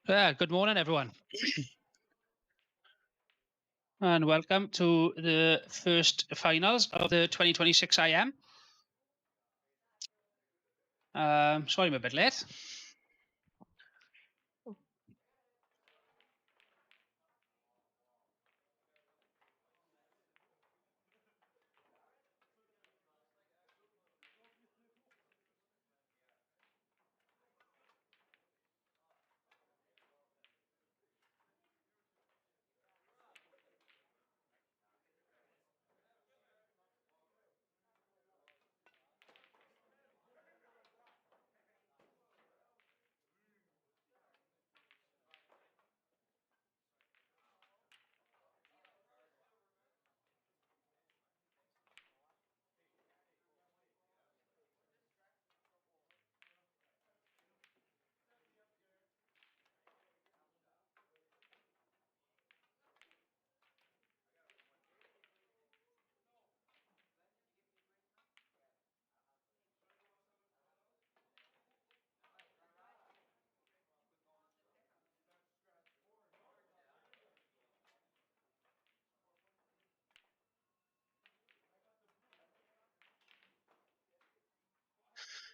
Good morning, everyone. And welcome to the first finals of the 2026 IM. Sorry I'm a bit late.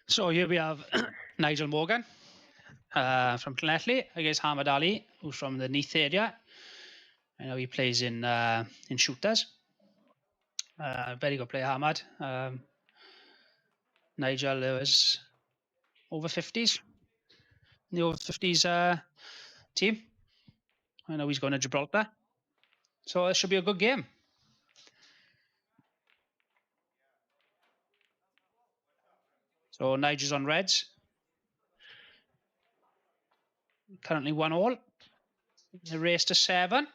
So here we have Nigel Morgan from Llanelli against Hamad Ali, who's from the Neath area. I know he plays in shooters. Very good player, Hamad. Nigel is over 50s. The over 50s team. I know he's going to Gibraltar. So it should be a good game. So Nigel's on reds. Currently 1-1. The race to 7.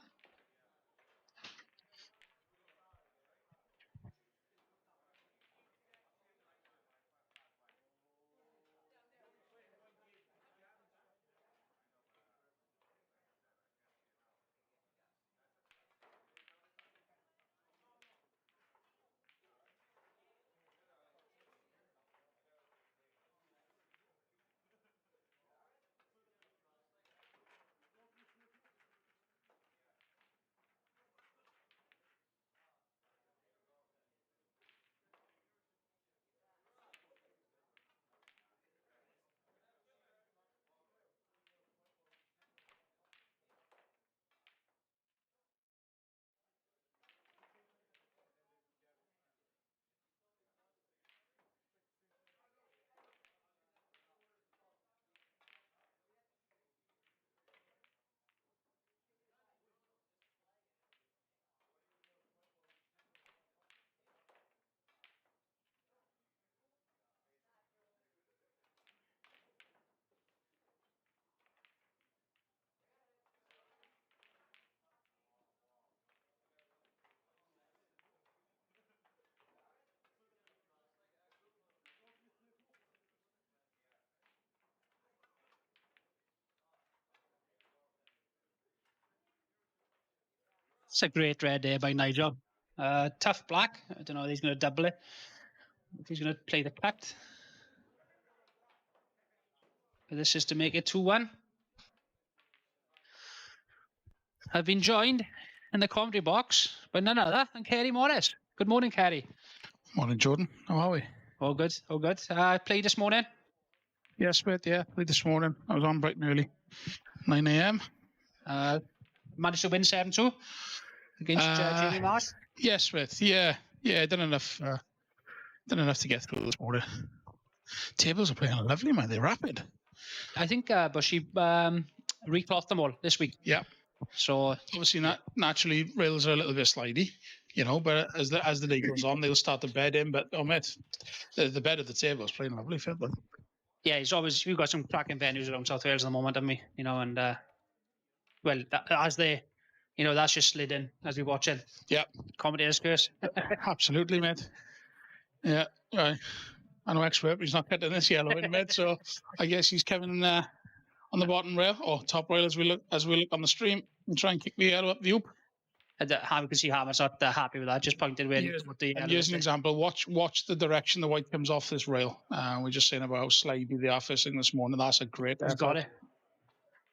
It's a great red there by Nigel. Tough black. I don't know if he's going to double it. If he's going to play the cut. But this is to make it 2-1. I've been joined in the commentary box by none other than Kerry Morris. Good morning, Kerry. Morning, Jordan. How are we? All good, all good. Played this morning? Yes, mate. Yeah, played this morning. I was on bright and early, 9 a.m. Managed to win 7-2 against Jamie Marsh. Yes, mate. Yeah. Done enough to get through this morning. Tables are playing lovely, man. They're rapid. I think Bushy reclothed them all this week. Yeah. So obviously, naturally, rails are a little bit slidey, but as the day goes on, they'll start to bed in. But mate, the bed at the table is playing lovely, fit. Yeah, we've got some cracking venues around South Wales at the moment, haven't we? And that's just slid in as we watch it. Yeah. Commentator's curse. Absolutely, mate. Yeah, right. I know expert, but he's not getting this yellow in mid, so I guess he's coming on the bottom rail or top rail as we look on the stream and try and kick the yellow up the hoop. You can see Hammer's not happy with that. Just pointed where the yellow. Here's an example. Watch the direction the white comes off this rail. We're just saying about how slidey they are first thing this morning. That's a great effort. Got it.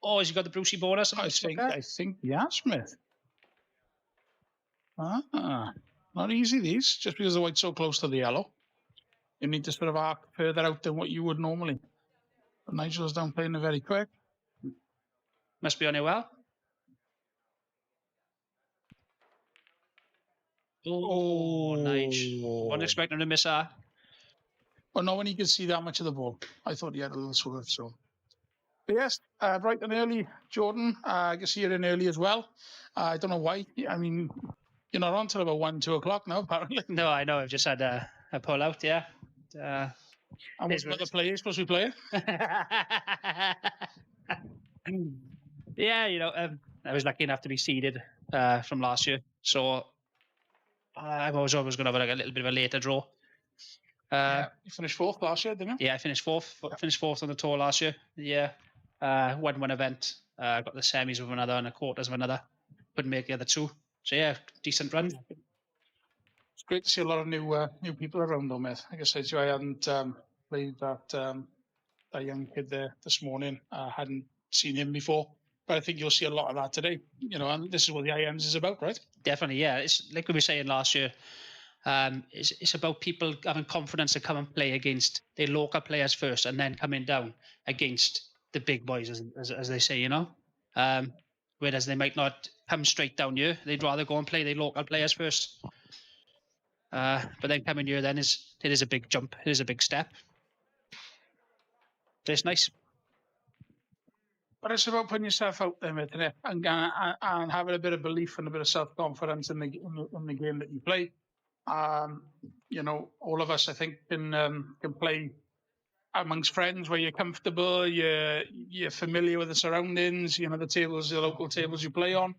Oh, has he got the Brucey bonus? I think yeah, Smith. Not easy these, just because the white's so close to the yellow. You need to sort of arc further out than what you would normally. But Nigel's down playing it very quick. Must be on it well. Oh, Nigel. Wasn't expecting him to miss that. Well, no one he could see that much of the ball. I thought he had a little swerve, so. But yes, bright and early, Jordan. I can see you're in early as well. I don't know why. I mean, you're not on till about 1, 2 o'clock now, apparently. No, I know. I've just had a pull out, yeah. And what other players supposed to be playing? Yeah, I was lucky enough to be seeded from last year. So I was always going to have like a little bit of a later draw. You finished 4th last year, didn't you? Yeah, I finished 4th. Finished 4th on the tour last year. Yeah. Won one event. Got the semis of another and the quarters of another. Couldn't make the other 2. So yeah, decent run. It's great to see a lot of new people around, though, mate. Like I said, I hadn't played that young kid there this morning. I hadn't seen him before, but I think you'll see a lot of that today. And this is what the IMs is about, right? Definitely, yeah. It's like we were saying last year. It's about people having confidence to come and play against their local players first, and then coming down against the big boys, as they say, whereas they might not come straight down here. They'd rather go and play their local players first. But then coming here, then it is a big jump. It is a big step. But it's nice. But it's about putting yourself out there, mate, and having a bit of belief and a bit of self-confidence in the game that you play. All of us, I think, can play amongst friends where you're comfortable, you're familiar with the surroundings, the local tables you play on.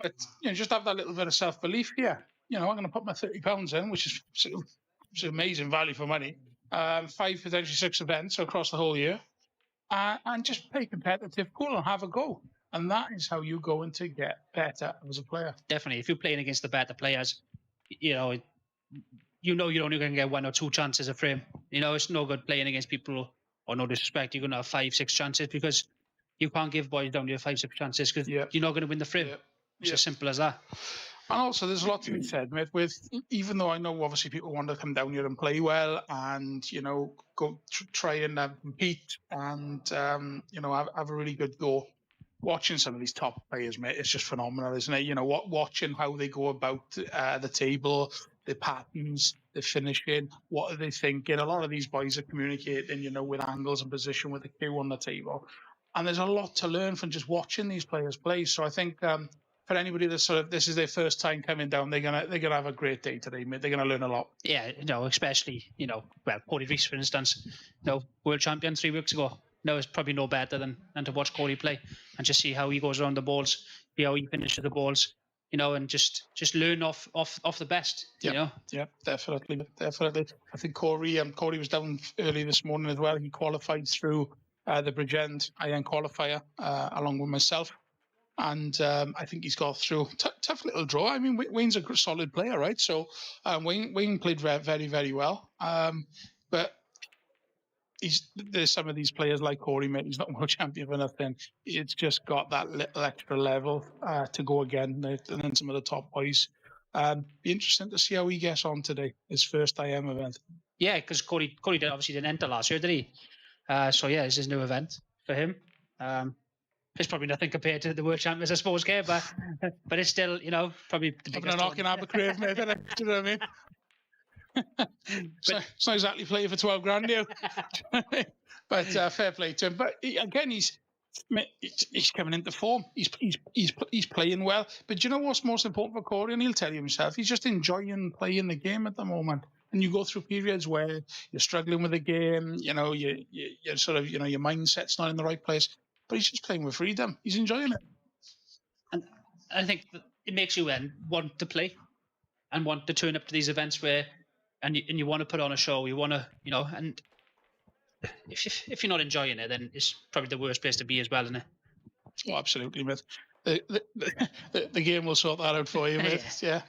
But just have that little bit of self-belief. Yeah, I'm going to put my £30 in, which is amazing value for money. 5, potentially 6 events across the whole year, and just play competitive, cool, and have a go. And that is how you go into get better as a player. Definitely, if you're playing against the better players, you're only going to get 1 or 2 chances a frame. It's no good playing against people, or no disrespect, you're going to have 5, 6 chances, because you can't give boys down to 5, 6 chances because you're not going to win the frame. It's as simple as that. And also, there's a lot to be said, mate, even though I know obviously people want to come down here and play well and, go try and compete and, have a really good go. Watching some of these top players, mate, it's just phenomenal, isn't it? Watching how they go about the table, the patterns, the finishing, what are they thinking? A lot of these boys are communicating, with angles and position with the cue on the table. And there's a lot to learn from just watching these players play. So I think for anybody that's this is their first time coming down, they're gonna have a great day today, mate. They're gonna learn a lot. Yeah, especially Cody Reese, for instance, world champion 3 weeks ago. It's probably no better than to watch Cody play and just see how he goes around the balls, see how he finishes the balls, and just learn off the best. Yeah, definitely. I think Cody was down early this morning as well. He qualified through the Bridgend IM qualifier along with myself. And I think he's got through. Tough little draw. I mean, Wayne's a solid player, right? So Wayne played very, very well. But there's some of these players like Corey, mate. He's not world champion for nothing. It's just got that little extra level to go again. And then some of the top boys. Be interesting to see how he gets on today. His first IM event. Yeah, because Corey obviously didn't enter last year, did he? So yeah, it's his new event for him. It's probably nothing compared to the world champions, I suppose, Gabe, but it's still, probably the biggest. Having a knock in Abercrave, mate, do you know what I mean? It's not exactly playing for 12 grand, you. But fair play to him. But again, he's coming into form. He's playing well. But do you know what's most important for Corey? And he'll tell you himself. He's just enjoying playing the game at the moment. And you go through periods where you're struggling with the game. You're sort of, your mindset's not in the right place. But he's just playing with freedom. He's enjoying it. And I think it makes you want to play and want to turn up to these events and you want to put on a show. You want to, and if you're not enjoying it, then it's probably the worst place to be as well, isn't it? Oh, absolutely, mate. The game will sort that out for you, mate. Yeah.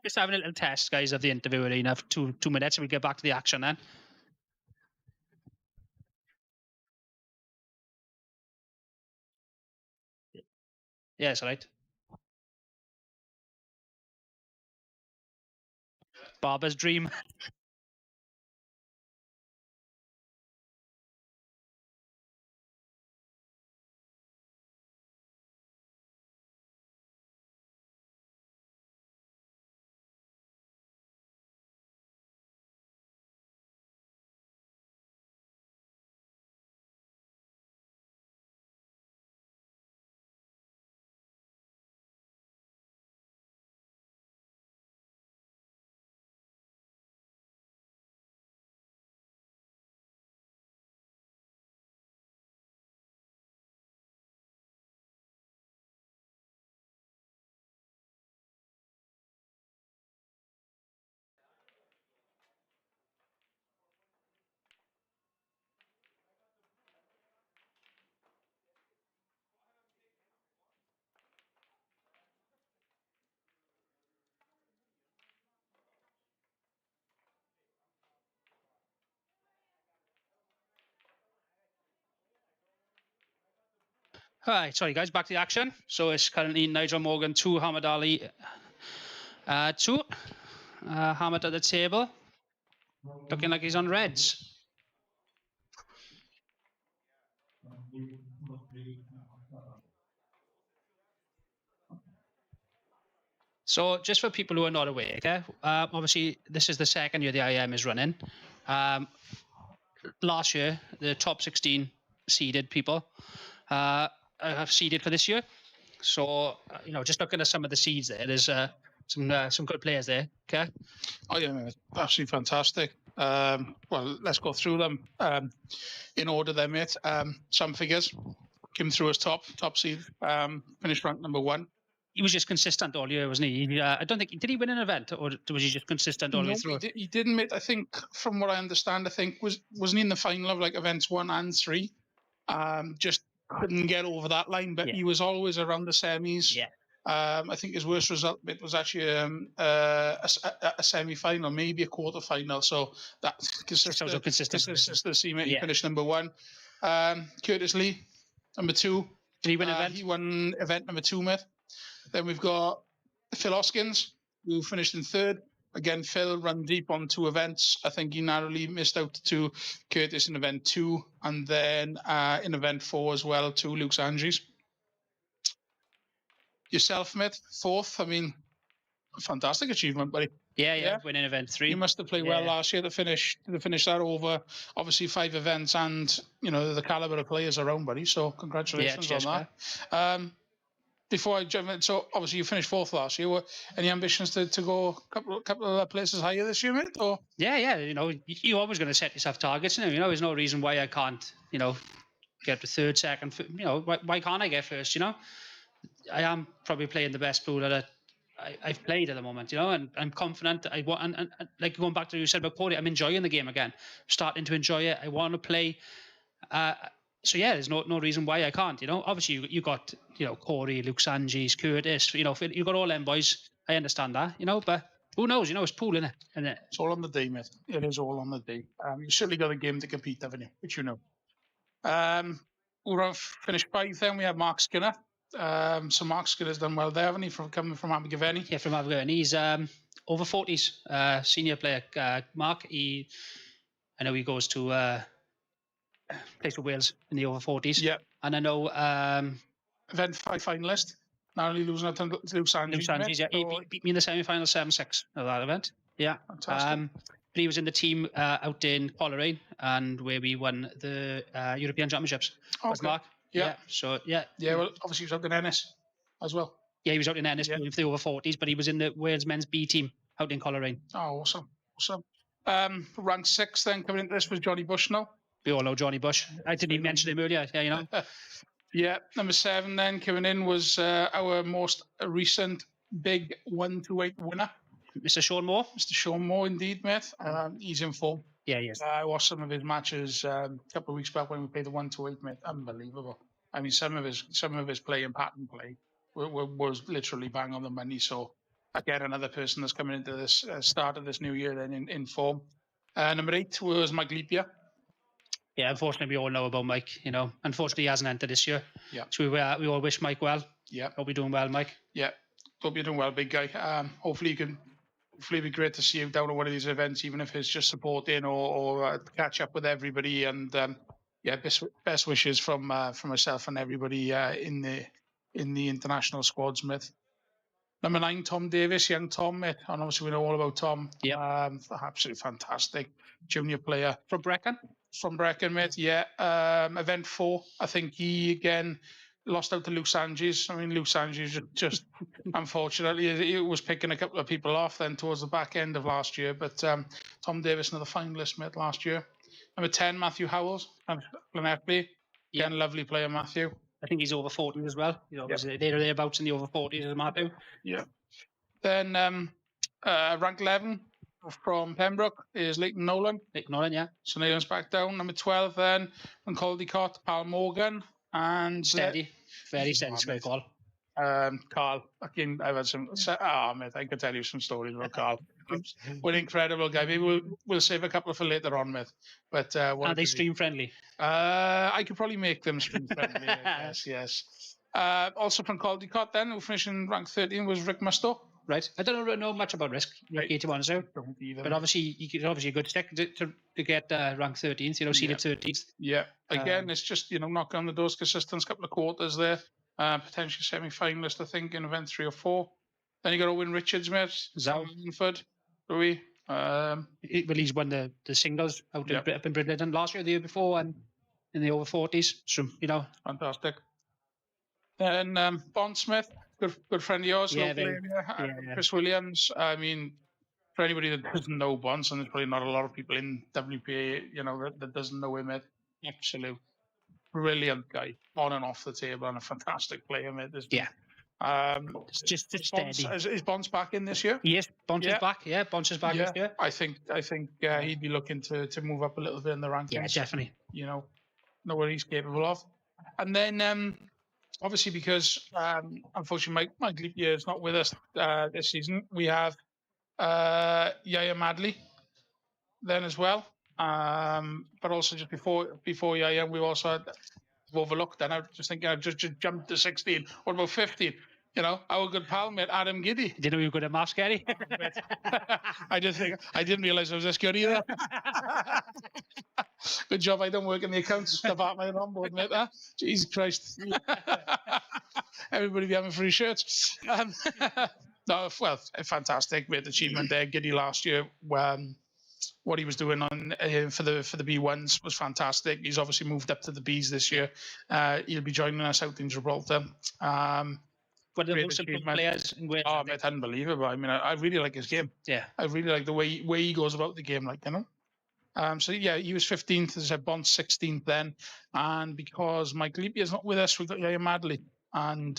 Just having a little test, guys, of the interview arena for two minutes, and we'll get back to the action then. Yeah, it's all right. Barber's dream. All right, sorry guys, back to the action. So it's currently Nigel Morgan 2, Hamad Ali 2. Hamad at the table, looking like he's on reds. So just for people who are not aware, okay, obviously this is the second year the IM is running. Last year, the top 16 seeded people have seeded for this year. So, just looking at some of the seeds there, there's some good players there, okay? Oh, yeah, man, absolutely fantastic. Well, let's go through them in order there, mate. Some figures came through as top seed, finished ranked number 1. He was just consistent all year, wasn't he? I don't think, did he win an event, or was he just consistent all the way through? He didn't, mate. I think, from what I understand, wasn't he in the final of like events 1 and 3? Just couldn't get over that line, but he was always around the semis. Yeah. I think his worst result bit was actually a semi-final, maybe a quarter-final. So that's consistency, mate. He finished number 1. Curtis Lee, number 2. Did he win an event? He won event number 2, mate. Then we've got Phil Hoskins, who finished in 3rd. Again, Phil ran deep on 2 events. I think he narrowly missed out to Curtis in event 2, and then in event 4 as well to Luke Sanjis. Yourself, mate, 4th. I mean, fantastic achievement, buddy. Yeah, winning event 3. You must have played well last year to finish that over, obviously 5 events, and the caliber of players around, buddy. So congratulations on that. Before I jump in, so obviously you finished 4th last year. Any ambitions to go a couple of places higher this year, mate? Or? Yeah. You're always going to set yourself targets. There's no reason why I can't, get to 3rd, 2nd. Why can't I get 1st? I am probably playing the best pool that I've played at the moment, and I'm confident. I want, and like going back to what you said about Cody, I'm enjoying the game again. starting to enjoy it. I want to play. So yeah, there's no reason why I can't. Obviously you got Corey, Luke Sanjis, Curtis. You got all them boys. I understand that. But who knows? It's pool, isn't it? It's all on the day, mate. It is all on the day. You certainly got a game to compete, haven't you? Which We're finished 5th. Then we have Mark Skinner. So Mark Skinner's done well there, haven't he? Coming from Abergavenny. Yeah, from Abergavenny. He's over 40s, senior player. Mark. I know he goes to. Plays for Wales in the over 40s. Yeah. And I know event 5 finalist. Narrowly losing out to Luke Sanjis. Luke Sanjis, yeah. He beat me in the semi-final 7-6 of that event. Yeah. Fantastic. But he was in the team out in Coleraine, and where we won the European Championships. Okay. Was Mark. Yeah. So yeah. Yeah, well, obviously he was out in Ennis as well. Yeah, he was out in Ennis for the over 40s, but he was in the Wales men's B team out in Coleraine. Oh, awesome. Ranked 6th then coming into this was Johnny Bushnell. We all know Johnny Bush. I didn't even mention him earlier. Yeah, Yeah, number 7 then coming in was our most recent big 128 winner. Mr. Sean Moore. Mr. Sean Moore, indeed, mate. He's in form. Yeah, he is. I watched some of his matches a couple of weeks back when we played the 128, mate. Unbelievable. I mean, some of his play and pattern play was literally bang on the money. So again, another person that's coming into this start of this new year then in form. Number 8 was Mike Leapier. Yeah, unfortunately, we all know about Mike. Unfortunately, he hasn't entered this year. Yeah. So we all wish Mike well. Yeah. Hope you're doing well, Mike. Yeah. Hope you're doing well, big guy. Hopefully it'd be great to see you down at one of these events, even if it's just supporting or catch up with everybody. And best wishes from myself and everybody in the international squad, Smith. Number 9, Tom Davis, young Tom, mate. And obviously we know all about Tom. Yeah. Absolutely fantastic junior player. From Brecon? From Brecon, mate, yeah. Event 4, I think he, again, lost out to Luke Sanges. I mean, Luke Sanges just unfortunately, he was picking a couple of people off then towards the back end of last year. But Tom Davis, another finalist, mate, last year. Number 10, Matthew Howells, Glenelg. Again, lovely player, Matthew. I think he's over 40 as well. They're thereabouts in the over 40s as Matthew. Yeah. Then rank 11 from Pembroke is Leighton Nolan. Leighton Nolan, yeah. So Nolan's back down. Number 12 then from Caldicott, Pal Morgan. And steady. Very steady, great call. Carl, again, I've had some. Mate, I can tell you some stories about Carl. What an incredible guy. Maybe we'll save a couple for later on, mate. But are they stream friendly? I could probably make them stream friendly. Yes. Also from Caldicott, then, who finished in rank 13 was Rick Musto. Right. I don't know much about Risk. Right. To be honest, Don't either. But obviously, a good stick to get rank 13th. Senior 13th. Yeah. Again, it's just knock on the doors, consistent, couple of quarters there. Potentially semi-finalist, I think, in event 3 or 4. Then you got Owen Richards, mate. Zalmanford, Louis. He's won the singles out in Bridlington last year, the year before, and in the over 40s. So fantastic. Then Bond Smith, good friend of yours. Yeah, Chris Williams. I mean, for anybody that doesn't know Bonds, and there's probably not a lot of people in WPA, that doesn't know him, mate. Absolute brilliant guy, on and off the table, and a fantastic player, mate. Just steady. Is Bonds back in this year? Yes, Bonds is back. Yeah, Bonds is back this year. I think he'd be looking to move up a little bit in the rankings. Yeah, definitely. Know what he's capable of. And then obviously, because unfortunately Mike Leapier is not with us this season, we have Yaya Madley then as well. But also just before Yaya, we also had overlooked, and I was just thinking I've just jumped to 16. What about 15? Our good pal, mate, Adam Giddy. Didn't know you were good at maths, Gary? I didn't realise I was this good either. Good job I don't work in the accounts department on board, mate. Jesus Christ. Everybody be having free shirts. No, well, fantastic, great achievement there. Giddy last year, what he was doing on for the B1s was fantastic. He's obviously moved up to the Bs this year. He'll be joining us out in Gibraltar. One of the most important players in Wales. Oh, mate, unbelievable. I mean, I really like his game. Yeah. I really like the way he goes about the game, So, yeah, he was 15th, as I said, Bond 16th then. And because Mike Leapier is not with us, we've got Yaya Madley. And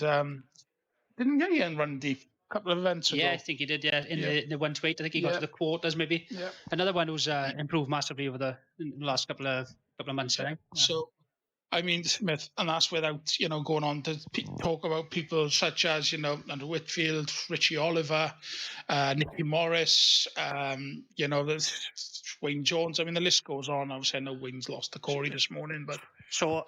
didn't Yaya run deep a couple of events ago? Yeah, I think he did, in the 128. I think he got to the quarters, maybe. Yeah. Another one who's improved massively over the last couple of months, I think. So, I mean, Smith, and that's without, going on to talk about people such as, Andrew Whitfield, Richie Oliver, Nicky Morris, there's Wayne Jones. I mean, the list goes on. Obviously, I know Wayne's lost to Corey this morning, but... So,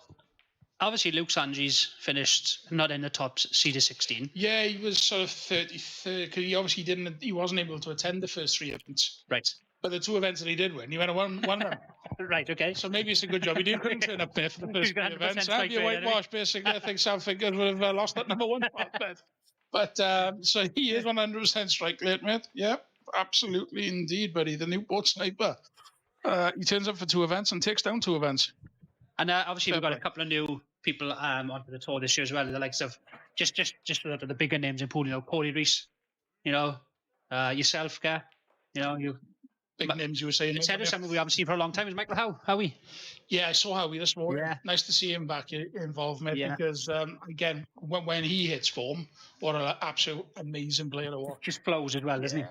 obviously, Luke Sanges finished not in the top seed of 16. Yeah, he was sort of 33rd, because he wasn't able to attend the first 3 events. Right. But the 2 events that he did win, he went and won them. Right, okay. So maybe it's a good job. He couldn't turn up there for the first 3 events. That'd be a whitewash, basically. I think Sam Fingers would have lost that number 1 spot. But so he is 100% strike rate, mate. Yeah, absolutely indeed, buddy. The Newport sniper. He turns up for 2 events and takes down 2 events. And obviously, we've got a couple of new people onto the tour this year as well. The likes of just the bigger names in pool. Corey Reese. Yourself, Gar. You. Big names you were saying. Something we haven't seen for a long time is Michael Howie. Yeah, I saw Howie this morning. Yeah. Nice to see him back involved, mate, because, again, when he hits form, what an absolute amazing player to watch. Just flows as well, doesn't he?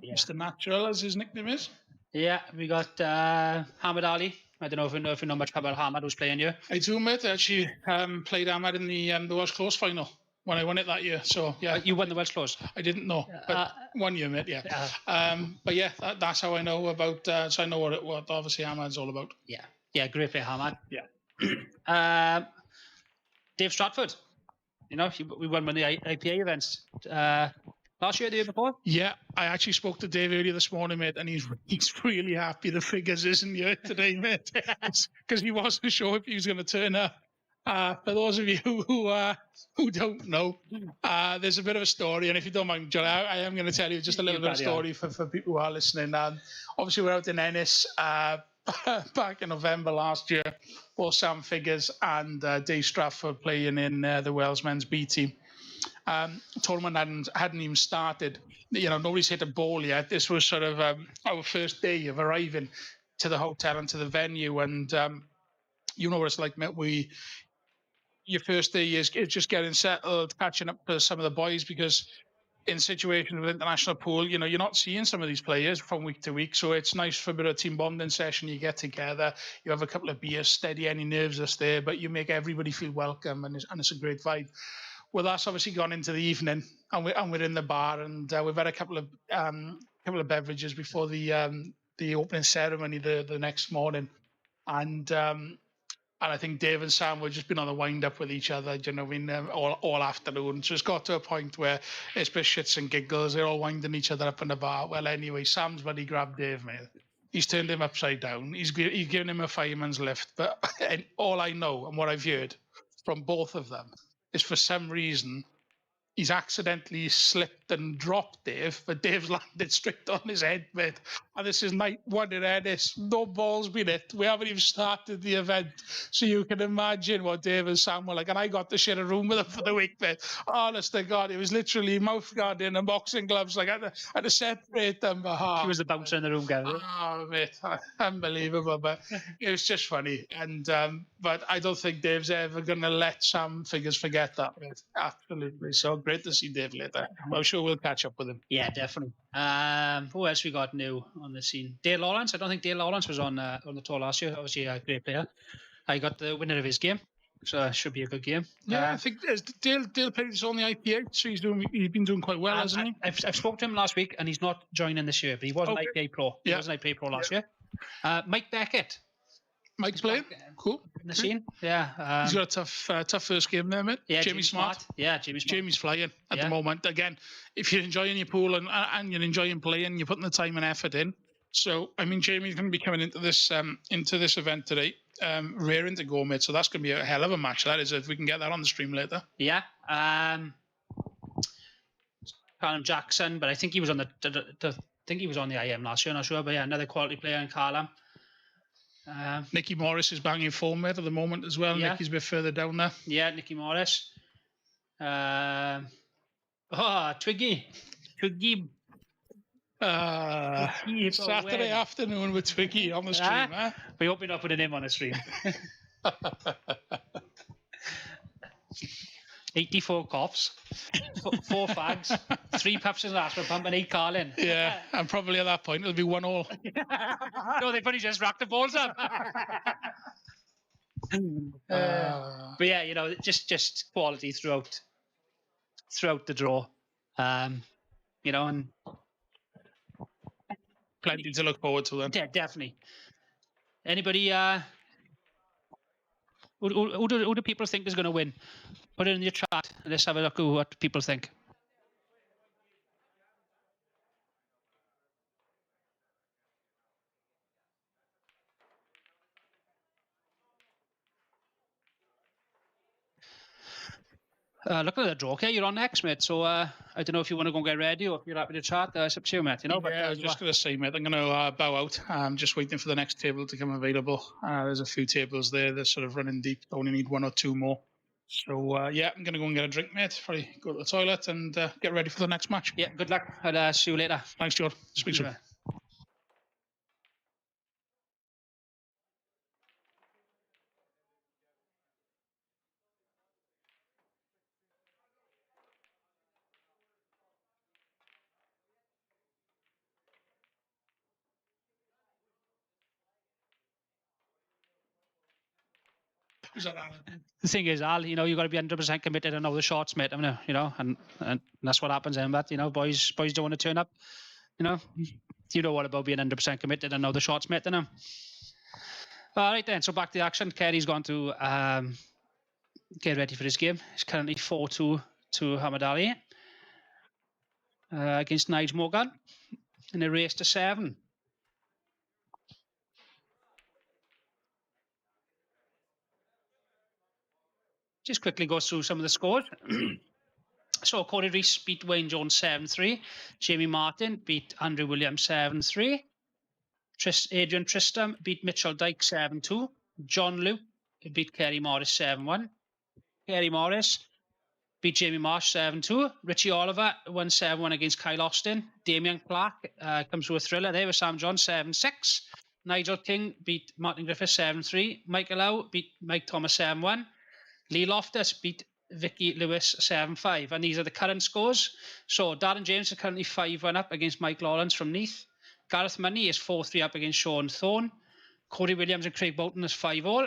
Yeah. Mr. Natural, as his nickname is. Yeah, we got Hamad Ali. I don't know if you know much about Hamad, who's playing here. I do, mate. I actually played Hamad in the Welsh Close final. when I won it that year. So yeah, You won the Welsh Close. I didn't know, but 1 year, mate. Yeah. But yeah, that's how I know about. So I know what obviously Ahmad's all about. Yeah, great player, Ahmad. Yeah. Dave Stratford. You know, we won one of the IPA events last year, the year before. Yeah, I actually spoke to Dave earlier this morning, mate, and he's really happy the figures isn't here today, mate, because he wasn't sure if he was going to turn up. For those of you who don't know, there's a bit of a story, and if you don't mind, John, I am going to tell you just a little bit of story for people who are listening. Obviously, we're out in Ennis back in November last year, both Sam Figures and Dave Stratford playing in the Wales men's B team. Tournament hadn't even started. You know, nobody's hit a ball yet. This was sort of our first day of arriving to the hotel and to the venue, and you know what it's like, mate. Your first day is just getting settled, catching up to some of the boys, because in situations with international pool, you know, you're not seeing some of these players from week to week. So it's nice for a bit of team bonding session. You get together, you have a couple of beers, steady any nerves that's there, but you make everybody feel welcome, and it's a great vibe. Well, that's obviously gone into the evening, and we're in the bar, and we've had a couple of beverages before the opening ceremony the next morning, and I think Dave and Sam were just been on the wind up with each other, you know, all afternoon. So it's got to a point where it's been shits and giggles. They're all winding each other up in the bar. Well, anyway, Sam's buddy grabbed Dave, mate. He's turned him upside down. He's given him a fireman's lift. But and all I know and what I've heard from both of them is, for some reason, he's accidentally slipped and dropped Dave, but Dave's landed straight on his head, mate. And this is night one in Ennis. No ball's been hit. We haven't even started the event. So you can imagine what Dave and Sam were like. And I got to share a room with them for the week, mate. Honest to God, it was literally mouth guard in and boxing gloves. Like I had to separate them. He was the bouncer in the room, Gary. Oh, mate, unbelievable. But it was just funny. And but I don't think Dave's ever going to let Sam Figures forget that, mate. Absolutely. So great to see Dave later. I'm sure we'll catch up with him. Yeah, definitely. Who else we got new on the scene? Dale Lawrence. I don't think Dale Lawrence was on the tour last year. Obviously, a great player. I got the winner of his game, so it should be a good game. Yeah, I think Dale played this on the IPA, so he's been doing quite well, hasn't he? I've spoken to him last week, and he's not joining this year, but he was an IPA pro. He was an IPA pro last year. Mike Beckett. Mike's playing. Cool. In the scene. Yeah. He's got a tough first game there, mate. Yeah, Jamie Smart. Yeah, Jamie Smart. Jamie's flying at the moment. Again, if you're enjoying your pool and you're enjoying playing, you're putting the time and effort in. So, I mean, Jamie's going to be coming into this event today, raring to go, mate. So that's going to be a hell of a match. That is, if we can get that on the stream later. Yeah. Callum Jackson, but I think he was on the IM last year. I'm not sure, but yeah, another quality player in Callum. Nicky Morris is banging form, mate, at the moment as well. Yeah. Nicky's a bit further down there. Yeah, Nicky Morris. Twiggy. Saturday afternoon with Twiggy on the stream, huh? We hope we're not putting him on the stream. 84 coughs, 4 fags, 3 puffs in the last pump, and 8 Carlin. Yeah, and probably at that point it'll be 1-1. No, they probably just racked the balls up. But yeah, you know, just quality throughout the draw. You know, and plenty to look forward to then. Yeah, definitely. Anybody? Who do people think is going to win? Put it in your chat and let's have a look at what people think. Looking at the draw, okay, you're on next, mate. So I don't know if you want to go and get ready or if you're happy to chat. It's up to you, mate. You know, I was just going to say, mate, I'm going to bow out. I'm just waiting for the next table to come available. There's a few tables there. They're sort of running deep. I only need 1 or 2 more. So, yeah, I'm going to go and get a drink, mate. Probably go to the toilet and get ready for the next match. Yeah, good luck. I'll see you later. Thanks, George. Speak soon. Who's that, Alan? The thing is, Al, you got to be 100% committed and know the shots, mate. And that's what happens then. But boys don't want to turn up. You know what about being 100% committed and know the shots, mate. All right then. So back to the action. Kerry's gone to get ready for his game. It's currently 4-2 to Hamad Ali against Nigel Morgan in a race to 7. Just quickly go through some of the scores. So Corey Reese beat Wayne Jones 7-3. Jamie Martin beat Andrew Williams 7-3. Adrian Tristram beat Mitchell Dyke 7-2. John Luke beat Kerry Morris 7-1. Kerry Morris beat Jamie Marsh 7-2. Richie Oliver won 7-1 against Kyle Austin. Damian Clark comes through a thriller there with Sam John 7-6. Nigel King beat Martin Griffiths 7-3. Michael Lau beat Mike Thomas 7-1. Lee Loftus beat Vicky Lewis 7-5. And these are the current scores. So Darren James is currently 5-1 up against Mike Lawrence from Neath. Gareth Money is 4-3 up against Sean Thorne. Corey Williams and Craig Bolton is 5-all.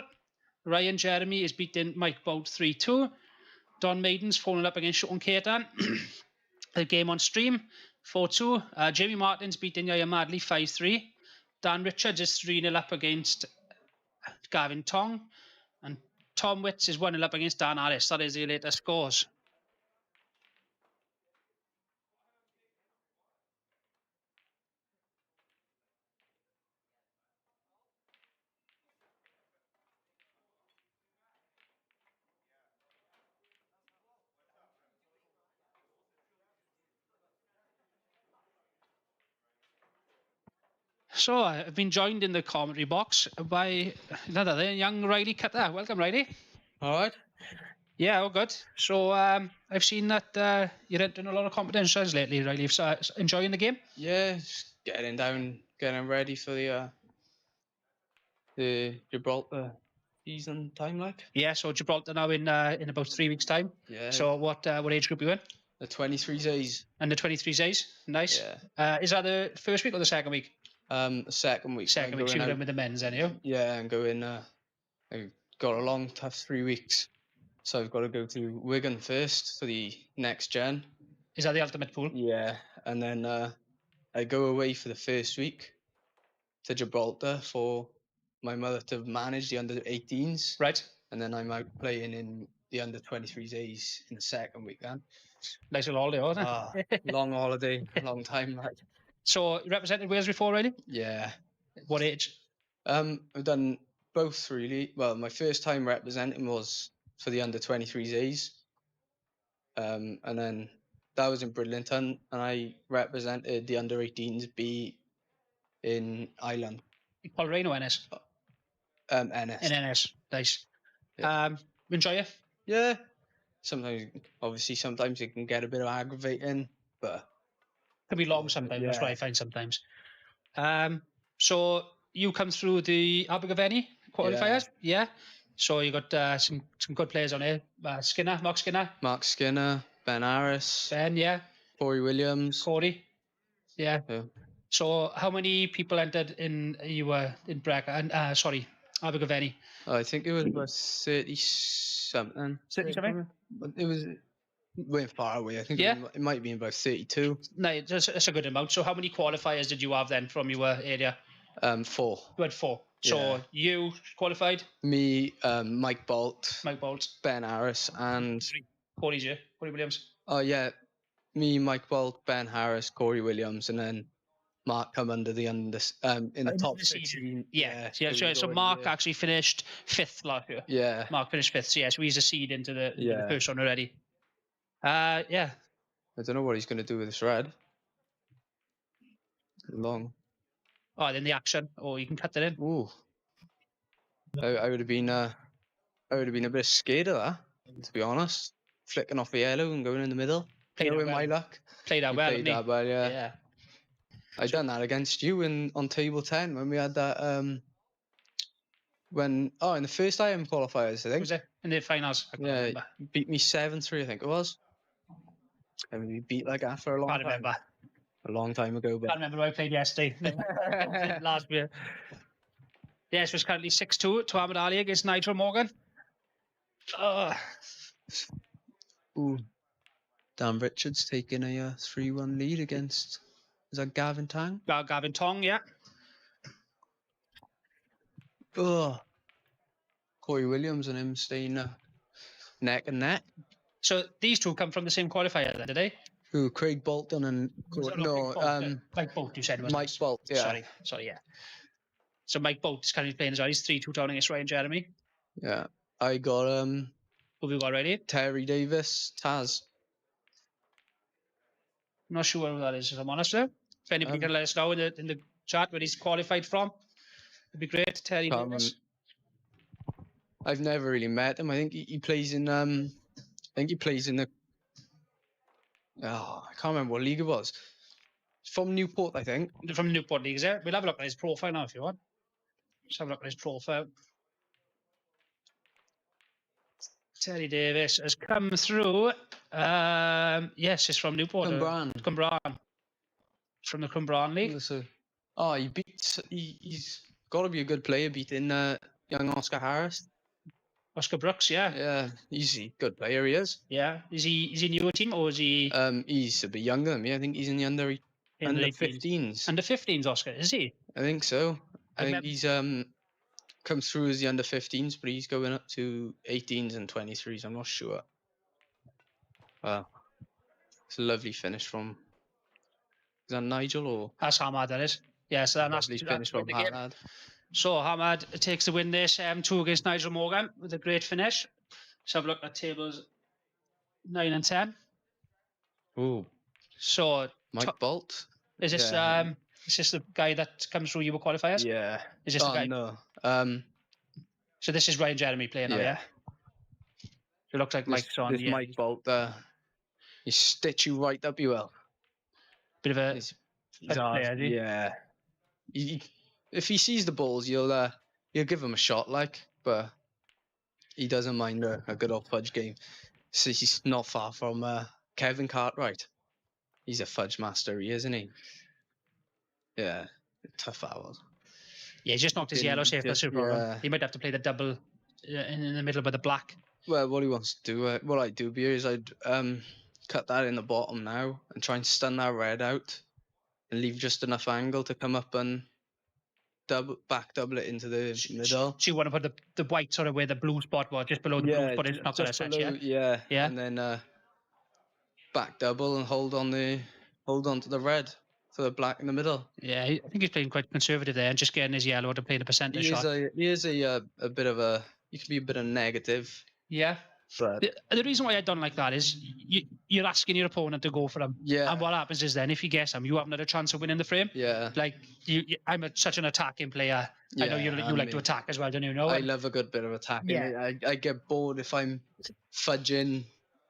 Ryan Jeremy is beating Mike Bolt 3-2. Don Maiden's falling up against Sean Caton. The game on stream 4-2. Jamie Martin's beating Yaya Madley 5-3. Dan Richards is 3-0 up against Gavin Tong. And Tom Witts is 1-0 up against Dan Harris. That is the latest scores. So I've been joined in the commentary box by another young Riley Cutter. Welcome, Riley. All right. Yeah, all good. So I've seen that you're entering a lot of competitions lately, Riley. So, enjoying the game? Yeah, just getting ready for the Gibraltar season time, like. Yeah, so Gibraltar now in about 3 weeks' time. Yeah. So what age group are you in? The 23s. And the 23s, nice. Yeah. Is that the first week or the second week? The second week. Second week, so you're in with the men's, then, you? Yeah, I'm going. I've got a long, tough 3 weeks, so I've got to go to Wigan first for the next gen. Is that the ultimate pool? Yeah, and then I go away for the first week to Gibraltar for my mother to manage the under-18s. Right. And then I'm out playing in the under-23s A's in the second week then. Nice little holiday, wasn't it? Long holiday, long time. Like. So you represented Wales before, really? Yeah. What age? I've done both really. Well, my first time representing was for the under-23s A's. And then that was in Bridlington, and I represented the under-18s B in Ireland. Paul Rain or NS? NS. In NS, nice. Yeah. Enjoy it? Yeah. Sometimes it can get a bit of aggravating, but can be long sometimes. Yeah. That's what I find sometimes. So you come through the Abercrave qualifiers, yeah. So you got some good players on here. Mark Skinner, Ben Harris, yeah. Corey Williams, yeah. So how many people entered in? You were in Abercrave. I think it was about 30 something. 30 something. It was way far away. I think it might be about 32. No, that's a good amount. So how many qualifiers did you have then from your area? 4. You had 4. So you qualified? Me, Mike Bolt, Ben Harris, and Corey Williams. Oh yeah, me, Mike Bolt, Ben Harris, Corey Williams, and then Mark come under in the top 16. Yeah. So Mark actually finished 5th last year. Yeah. Mark finished 5th. So yeah, so he's a seed into the first round already. Yeah. I don't know what he's going to do with this red. Long. Oh, then the action. Oh, you can cut that in. Ooh. I would have been a bit scared of that, to be honest. Flicking off the yellow and going in the middle. With my luck. Played that well. Played that well, yeah. I done that against you on table 10 when we had that in the first IM qualifiers, I think. Was it in the finals? Beat me 7-3, I think it was. I mean, we beat like that for a long time. I remember. A long time ago. But... I remember I played yesterday. Last year. Yes, it was currently 6-2 to Hamad Ali against Nigel Morgan. Ooh, Dan Richards taking a 3-1 lead against, is that Gavin Tang? Gavin Tong, yeah. Oh, Corey Williams and him staying neck and neck. So these two come from the same qualifier then, did they? Who, Craig Bolton and Mike Bolt, you said, wasn't Mike it? Bolt, yeah. Sorry, yeah. So Mike Bolt is currently playing as well. He's 3-2 down against Ryan Jeremy. Yeah. I got Who have you got ready? Terry Davis, Taz. I'm not sure who that is, if I'm honest with you. If anybody can let us know in the chat where he's qualified from, it'd be great. Terry Davis. I've never really met him. I think he plays in the I can't remember what league it was. From Newport, I think. From the Newport Leagues, yeah. We'll have a look at his profile now if you want. Let's have a look at his profile. Terry Davis has come through. Yes, he's from Newport. Cumbrawn. From the Cumbrawn League. He's got to be a good player, beating young Oscar Harris. Oscar Brooks, yeah. Yeah, he's a good player, he is. Yeah. Is he new team or is he? He's a bit younger than me. I think he's in the under 15s. Under 15s, Oscar, is he? I think so. I think he's come through as the under 15s, but he's going up to 18s and 23s. I'm not sure. Wow, it's a lovely finish from. Is that Nigel or? That's Hamad, that is. Yeah, so that's finish from Hamad. So Hamad takes the win this 2 against Nigel Morgan with a great finish. Let's have a look at tables 9 and 10. Ooh. So Mike Bolt. Is this the guy that comes through your qualifiers? Yeah. Is this the guy? No. So this is Ryan Jeremy playing now, yeah? So it looks like Mike's on. This Mike Bolt, he stitch you right up, you will. Bit of a player, yeah. If he sees the balls, you'll give him a shot, but he doesn't mind a good old fudge game. So he's not far from Kevin Cartwright. He's a fudge master, isn't he? Yeah, tough hours. Yeah, he just knocked his yellow safe for Super Run. He might have to play the double in the middle with the black. Well, what he wants to do, what I'd do here is I'd cut that in the bottom now and try and stun that red out and leave just enough angle to come up and back double it into the middle. So you want to put the white sort of where the blue spot was, just below the blue spot, it's not going to yeah. And then back double and hold on to the red for the black in the middle. Yeah, I think he's playing quite conservative there and just getting his yellow to play the percentage shot. He is a bit of a, he can be a bit of negative. Yeah. But the reason why I don't like that is you're asking your opponent to go for him. Yeah. And what happens is then if you guess him, you haven't had a chance of winning the frame. Yeah. Like I'm such an attacking player. Yeah, I know you like to attack as well, don't you know? I love a good bit of attacking. Yeah. I get bored if I'm fudging.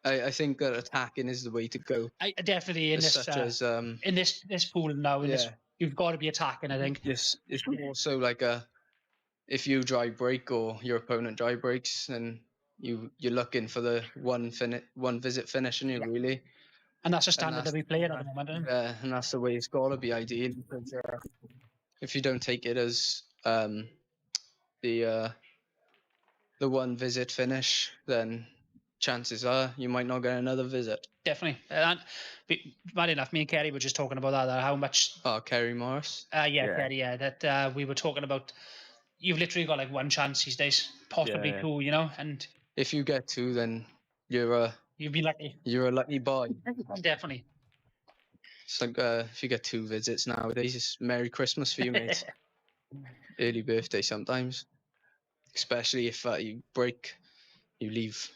I think that attacking is the way to go. I definitely in this pool now. You've got to be attacking. I think. Yes, it's also like if you dry break or your opponent dry breaks, then you're looking for the one visit finish, and really. And that's a standard that we play at the moment. Yeah, and that's the way it's got to be ideal. Because, if you don't take it as the one visit finish, then chances are you might not get another visit. Definitely. And bad enough, me and Kerry were just talking about that, how much... Oh, Kerry Morris? Kerry, that we were talking about, you've literally got like one chance these days, possibly two, you know, and... If you get two, then you'd be lucky. You're a lucky boy. Definitely. It's like if you get two visits nowadays, it's Merry Christmas for you, mate. Early birthday sometimes. Especially if you leave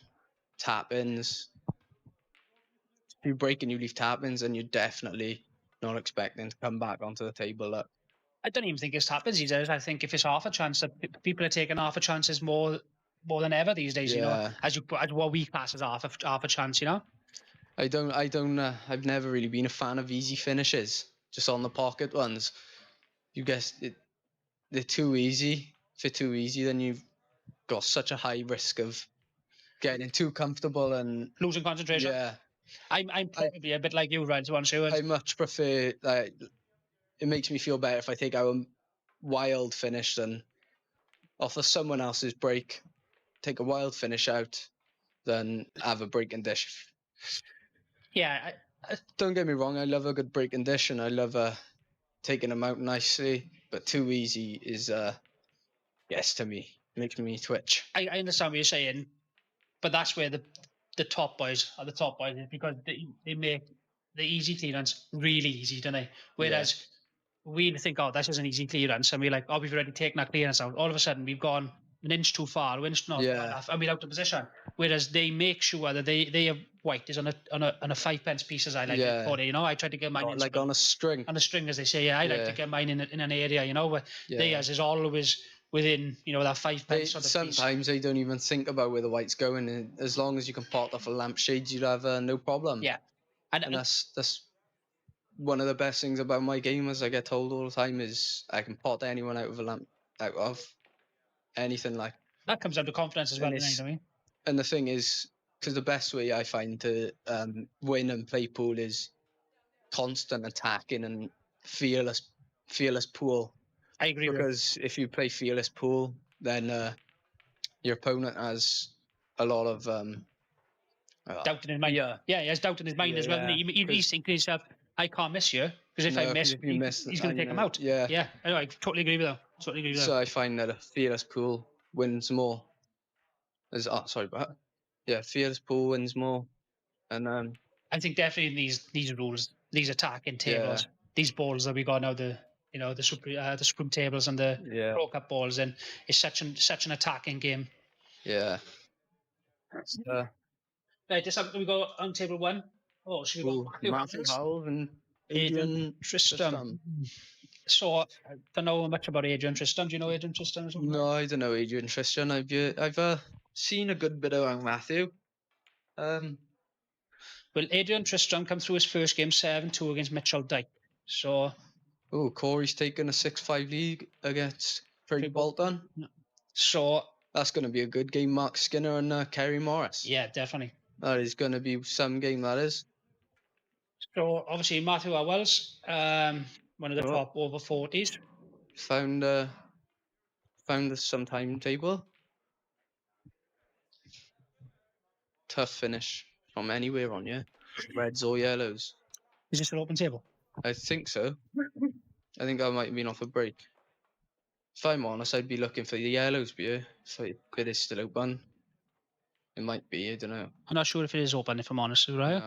tap-ins. If you break and you leave tap-ins, then you're definitely not expecting to come back onto the table. I don't even think it's tap-ins these days. I think if it's half a chance, that people are taking half a chances more than ever these days, you know, as what we class as half a chance, you know. I've never really been a fan of easy finishes, just on the pocket ones. You guess they're too easy. If they're too easy, then you've got such a high risk of getting too comfortable and losing concentration. Yeah, I'm probably a bit like you, Ryan. I much prefer it makes me feel better if I take out a wild finish than off of someone else's break. take a wild finish out than have a breaking dish. Yeah, Don't get me wrong, I love a good breaking dish and I love taking them out nicely, but too easy is yes to me. Makes me twitch. I understand what you're saying, but that's where the top boys are the top boys, because they make the easy clearance really easy, don't they? Whereas we think, oh, this is an easy clearance, and we're like, oh, we've already taken that clearance out. All of a sudden, we've gone an inch too far, an inch not far enough, and we're out of position. Whereas they make sure that they have white is on a 5 pence piece, as I like to call it. You know, I try to get mine like on a string. On a string, as they say. Yeah, I like to get mine in an area. You know, but theirs is always within, you know, that 5 pence. Sometimes they don't even think about where the white's going, and as long as you can pot off a lampshade, you'll have no problem. Yeah, and that's one of the best things about my game, as I get told all the time, is I can pot anyone out of a lamp, out of anything like. That comes down to confidence as well, doesn't it? And the thing is, because the best way I find to win and play pool is constant attacking and fearless pool. I agree. Because if you play fearless pool, then your opponent has a lot of doubt in his mind. Yeah, he has doubt in his mind as well. He's thinking to himself, I can't miss you, because if I miss, he's going to take him out. Yeah. I totally agree with that. So I find that a fearless pool wins more. Fearless pool wins more, and I think definitely in these rules, these attacking tables, these balls that we got now, the Supreme tables and the Pro Cup balls, and it's such an attacking game. Yeah. Right, just we go on table 1. Oh, should we go Matthew Howell and Adrian Tristram. So I don't know much about Adrian Tristram. Do you know Adrian Tristram or something? No, I don't know Adrian Tristram. I've seen a good bit of Matthew. Well, Adrian Tristram come through his first game 7-2 against Mitchell Dyke. So. Oh, Corey's taken a 6-5 lead against Craig Bolton. So that's going to be a good game. Mark Skinner and Kerry Morris. Yeah, definitely. That is going to be some game, that is. So obviously Matthew Howells, one of the top over 40s. Found some timetable. Tough finish from anywhere on you, reds or yellows. Is this an open table? I think so. I think I might have been off a break. If I'm honest, I'd be looking for the yellows, but if it is still open, it might be. I don't know. I'm not sure if it is open, if I'm honest, right?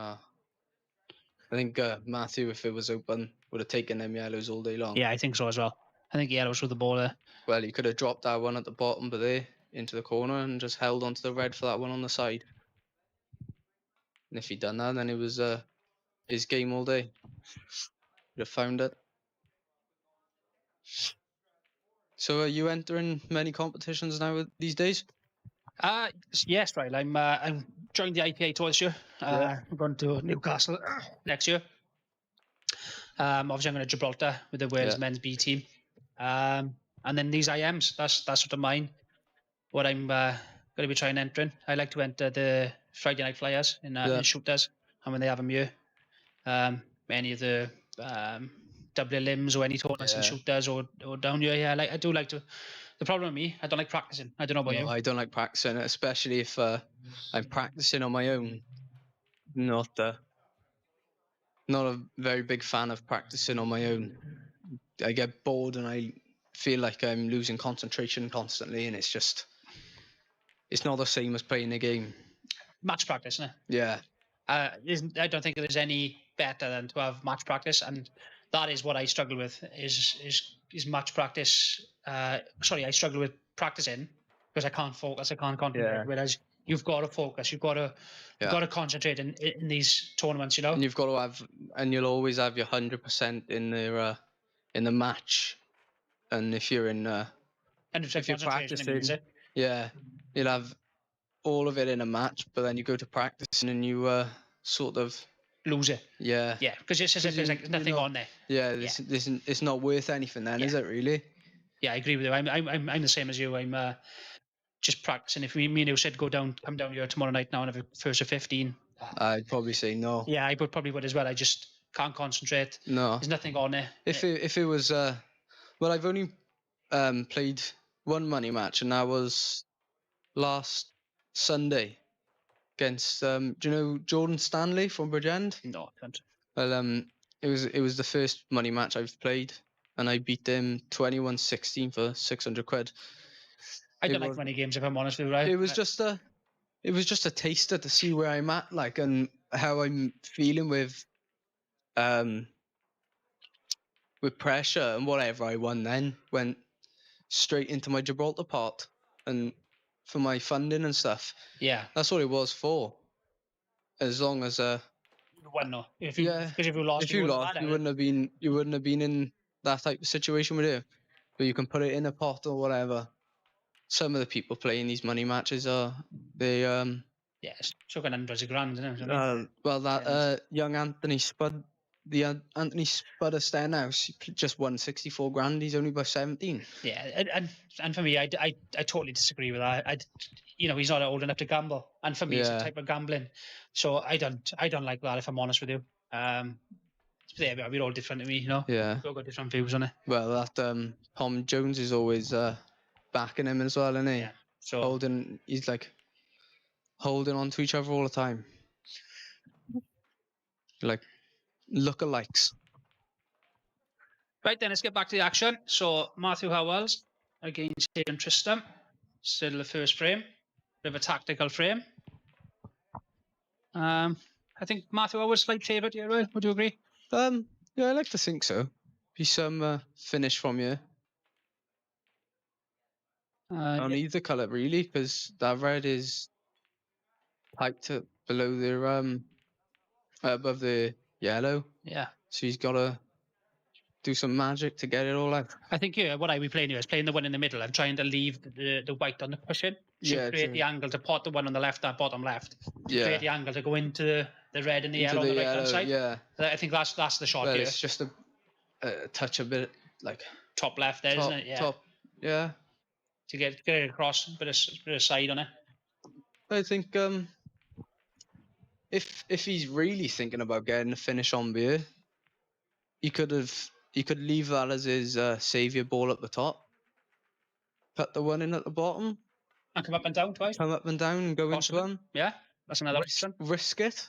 I think Matthew, if it was open, would have taken them yellows all day long. Yeah, I think so as well. I think yellows with the ball there. Well, he could have dropped that one at the bottom, but there into the corner and just held onto the red for that one on the side. And if he'd done that, then it was his game all day. Would have found it. So are you entering many competitions now these days? Yes, right. I'm joining the IPA tour this year. I'm going to Newcastle next year. Obviously, I'm going to Gibraltar with the Wales men's B team. And then these IMs, that's sort of mine. What I'm going to be trying entering. I like to enter the Friday Night Flyers in shooters, and when they have them here, any of the double limbs or any tournaments in shooters or down here. Yeah, I do like to. The problem with me, I don't like practicing. I don't know about you. I don't like practicing, especially if I'm practicing on my own. Not a very big fan of practicing on my own. I get bored and I feel like I'm losing concentration constantly, and it's not the same as playing a game. Match practice, isn't it? Yeah. I don't think there's any better than to have match practice, and that is what I struggle with. Is match practice. I struggle with practicing because I can't focus. I can't concentrate. Yeah. Whereas you've got to focus. You've got to concentrate in these tournaments. You know. And you've got to have, and you'll always have your 100% in the match. And if you're if you're practicing, you'll have all of it in a match. But then you go to practicing and you sort of lose it. Yeah. Yeah, because it's as if there's like nothing on there. Yeah, it's not worth anything then, is it really? Yeah, I agree with you. I'm the same as you. I'm just practicing. If me and you said come down here tomorrow night now and have a first of 15. I'd probably say no. Yeah, I probably would as well. I just can't concentrate. No. There's nothing on there. If it was well, I've only played one money match, and that was last Sunday against do you know Jordan Stanley from Bridgend? No, I don't. Well, it was the first money match I've played, and I beat him 21-16 for 600 quid. I It don't like was- winning games if I'm honest with you, right? It was just a taster to see where I'm at, like, and how I'm feeling with pressure and whatever. I won then went straight into my Gibraltar part, and for my funding and stuff. Yeah. That's what it was for. As long as You won, no. If you yeah, because if you lost, if you lost, had you it. wouldn't have been in that type of situation with you. But you can put it in a pot or whatever. Some of the people playing these money matches are they Yeah, it's chucking hundreds of grand, isn't it? You know what I mean? well that Tens. young Anthony Spud, Anthony Spudder Stenhouse, he just won 64 grand. He's only by 17. Yeah, and for me, I totally disagree with that. You know, he's not old enough to gamble, and for me, it's a Yeah. type of gambling. So I don't like that. If I'm honest with you, yeah, we're all different to me, you know. Yeah. We've all got different views on it. Well, that Tom Jones is always backing him as well, isn't he? Yeah. So He's like holding on to each other all the time. Like lookalikes. right then, let's get back to the action. So Matthew Howells against Hayden Tristram, still the first frame, bit of a tactical frame. I think Matthew Howells slight favourite here, right? Would you agree? Yeah, I like to think so. Be some finish from you on either colour really, because that red is tight to below the above the yellow. Yeah. So he's got to do some magic to get it all out. I think what I be playing here is playing the one in the middle and trying to leave the white on the cushion. Yeah, Create true. the angle to pot the one on the left, that bottom left. Yeah. Create the angle to go into the red and the Into yellow on the the right hand yellow, side. yeah. I think that's the shot Well, here. it's just a touch a bit like Top left there, top, not it? Yeah. top. Yeah. To get it across, bit of side on it. I think if he's really thinking about getting a finish on beer, he could leave that as his saviour ball at the top. Put the one in at the bottom. And come up and down twice. Come up and down and go Possibly. into one. Yeah, that's another option. Risk it.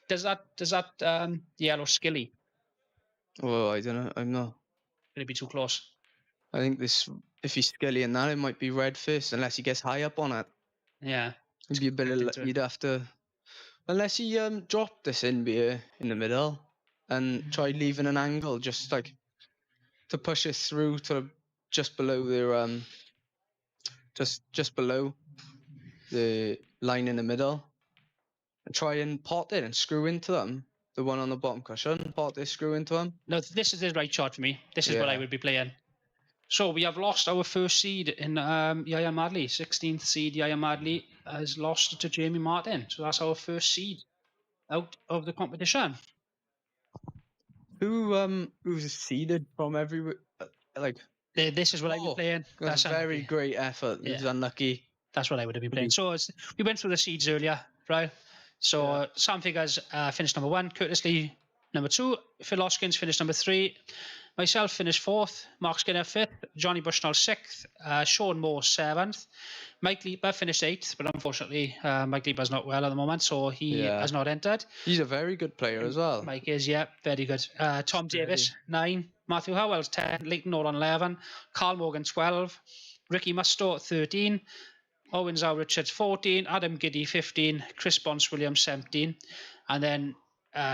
Does that yellow skilly? Oh, I don't know. I'm not. Could it be too close? I think if he's skilly in that, it might be red first, unless he gets high up on it. Yeah. It'd be a bit you'd have to, unless he dropped this in beer in the middle and tried leaving an angle just like to push it through to just below the just below the line in the middle, and try and pot it and screw into them. The one on the bottom cushion, pot this, screw into them. No, this is the right shot for me. This is what I would be playing. So we have lost our first seed in Yaya Madley. 16th seed Yaya Madley has lost to Jamie Martin. So that's our first seed out of the competition. Who's seeded from every like? This is what I would be playing. That's a very great effort. It was unlucky. That's what I would have been playing. So we went through the seeds earlier, right? So Sam Figures finished number 1, Curtis Lee number 2, Phil Hoskins finished number 3, myself finished 4th, Mark Skinner 5th, Johnny Bushnell 6th, Sean Moore 7th, Mike Leaper finished 8th, but unfortunately Mike Leaper's not well at the moment, so he has not entered. He's a very good player as well. Mike is, very good. Tom Davis 9, Matthew Howells 10, Leighton Nolan 11, Carl Morgan 12, Ricky Musto 13, Owen Zhao Richards 14, Adam Giddy 15, Chris Bonce Williams 17, and then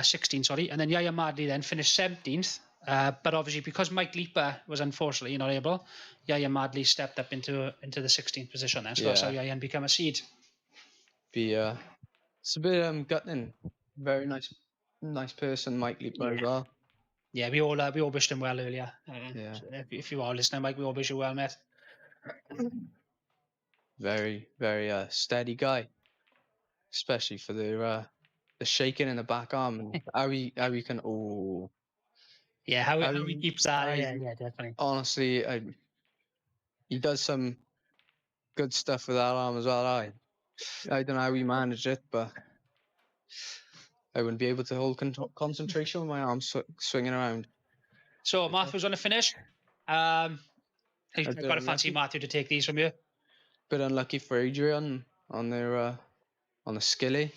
16, sorry, and then Yaya Madley then finished 17th. But obviously, because Mike Leaper was unfortunately not able, Yaya Madley stepped up into the 16th position then. So that's how Yaya became a seed. It's a bit gutting. Very nice person, Mike Leaper as well. Yeah, we all wished him well earlier. So if you are listening, Mike, we all wish you well, mate. Very, very steady guy, especially for the shaking in the back arm and how he can how he keeps that. Yeah, definitely. Honestly, he does some good stuff with that arm as well. I don't know how he managed it, but I wouldn't be able to hold concentration with my arm swinging around. So Matthew's on the finish. I've got to fancy Matthew to take these from you. Bit unlucky for Adrian on their on the skilly.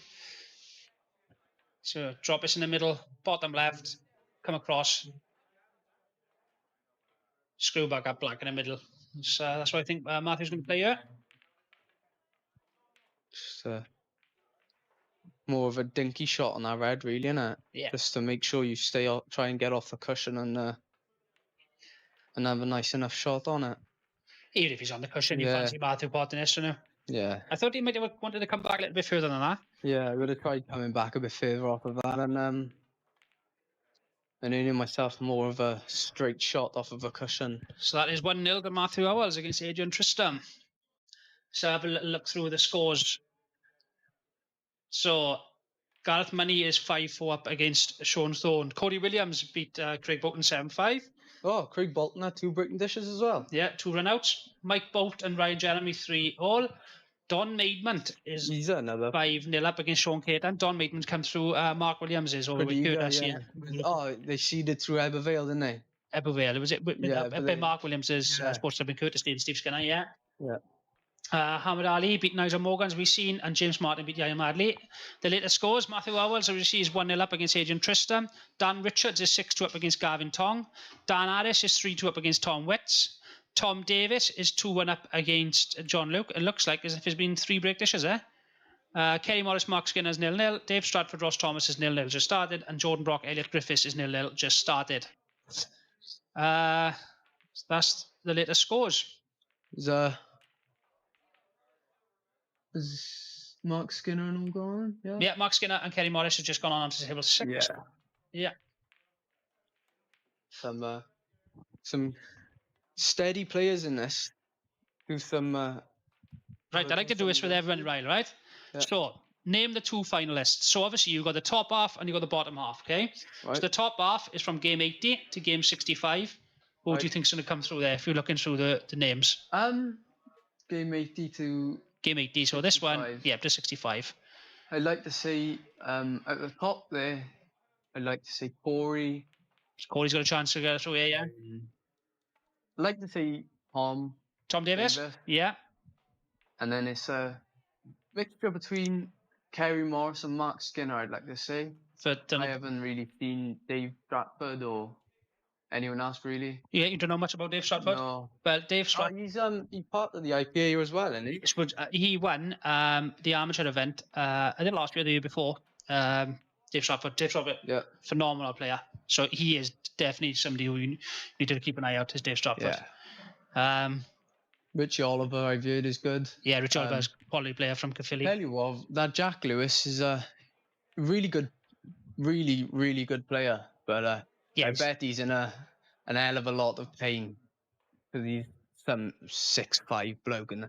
So drop us in the middle, bottom left, come across, screw back up black in the middle. So that's what I think Matthew's going to play here. Just more of a dinky shot on that red, really, innit? Yeah. Just to make sure you stay off, try and get off the cushion and have a nice enough shot on it. Even if he's on the cushion, you Yeah. fancy Matthew potting this, you know? Yeah. I thought he might have wanted to come back a little bit further than that. Yeah, I would have tried coming back a bit further off of that and earning myself more of a straight shot off of a cushion. So that is 1-0 to Matthew Howells against Adrian Tristram. So have a little look through the scores. So Gareth Money is 5-4 up against Sean Thorne. Cody Williams beat Craig Bolton 7-5. Oh, Craig Bolton had 2 breaking dishes as well. Yeah, 2 run-outs. Mike Bolt and Ryan Jeremy 3-all. Don Maidment is He's another 5-0 up against Sean Caton. Don Maidment's come through Mark Williams's over with pretty Curtis. yeah. Oh, they seeded through Ebervale, didn't they? Ebervale, was it? Yeah, By Mark Williams's yeah. sports club in Curtis, Steve Skinner, yeah. Yeah. Hamid Ali beat Nigel Morgan, as we've seen, and James Martin beat Ian Madley. The latest scores, Matthew Howells obviously is 1-0 up against Adrian Tristram. Dan Richards is 6-2 up against Gavin Tong. Dan Harris is 3-2 up against Tom Witts. Tom Davis is 2-1 up against John Luke. It looks like as if there's been 3 break dishes there. Kerry Morris, Mark Skinner's 0-0. Dave Stratford, Ross Thomas is 0-0 just started. And Jordan Brock, Elliot Griffiths is 0-0 just started. That's the latest scores. Is Mark Skinner and all gone? Yeah. Yeah, Mark Skinner and Kerry Morris have just gone on to table 6. Yeah. Some steady players in this. Do some. Right, I'd like to do this with everyone, right? Yeah. So, name the 2 finalists. So, obviously, you've got the top half and you've got the bottom half, okay? Right. So, the top half is from game 80 to game 65. What do you think's going to come through there if you're looking through the names? Game 80 to. Game 80, so this one, 65. yeah, to 65. I'd like to see at the top there. I'd like to see Corey. Corey's got a chance to get through here, yeah? I'd like to see Tom. Tom Davis? Yeah. And then it's a mixture between Kerry Morris and Mark Skinner, I'd like to say. I haven't really seen Dave Stratford or anyone else really. Yeah, you don't know much about Dave Stratford? No. Well, Dave Stratford... he's part of the IPA as well, isn't he? He won the amateur event, I think last year or the year before. Dave Stratford, yeah, phenomenal player. So he is definitely somebody who you need to keep an eye out, is Dave Stratford. Yeah. Richie Oliver, I've heard, is good. Yeah, Richie Oliver's a quality player from Caerphilly. Tell you what, that Jack Lewis is a really good, really good player. But I bet he's in an hell of a lot of pain because he's some 6'5" bloke and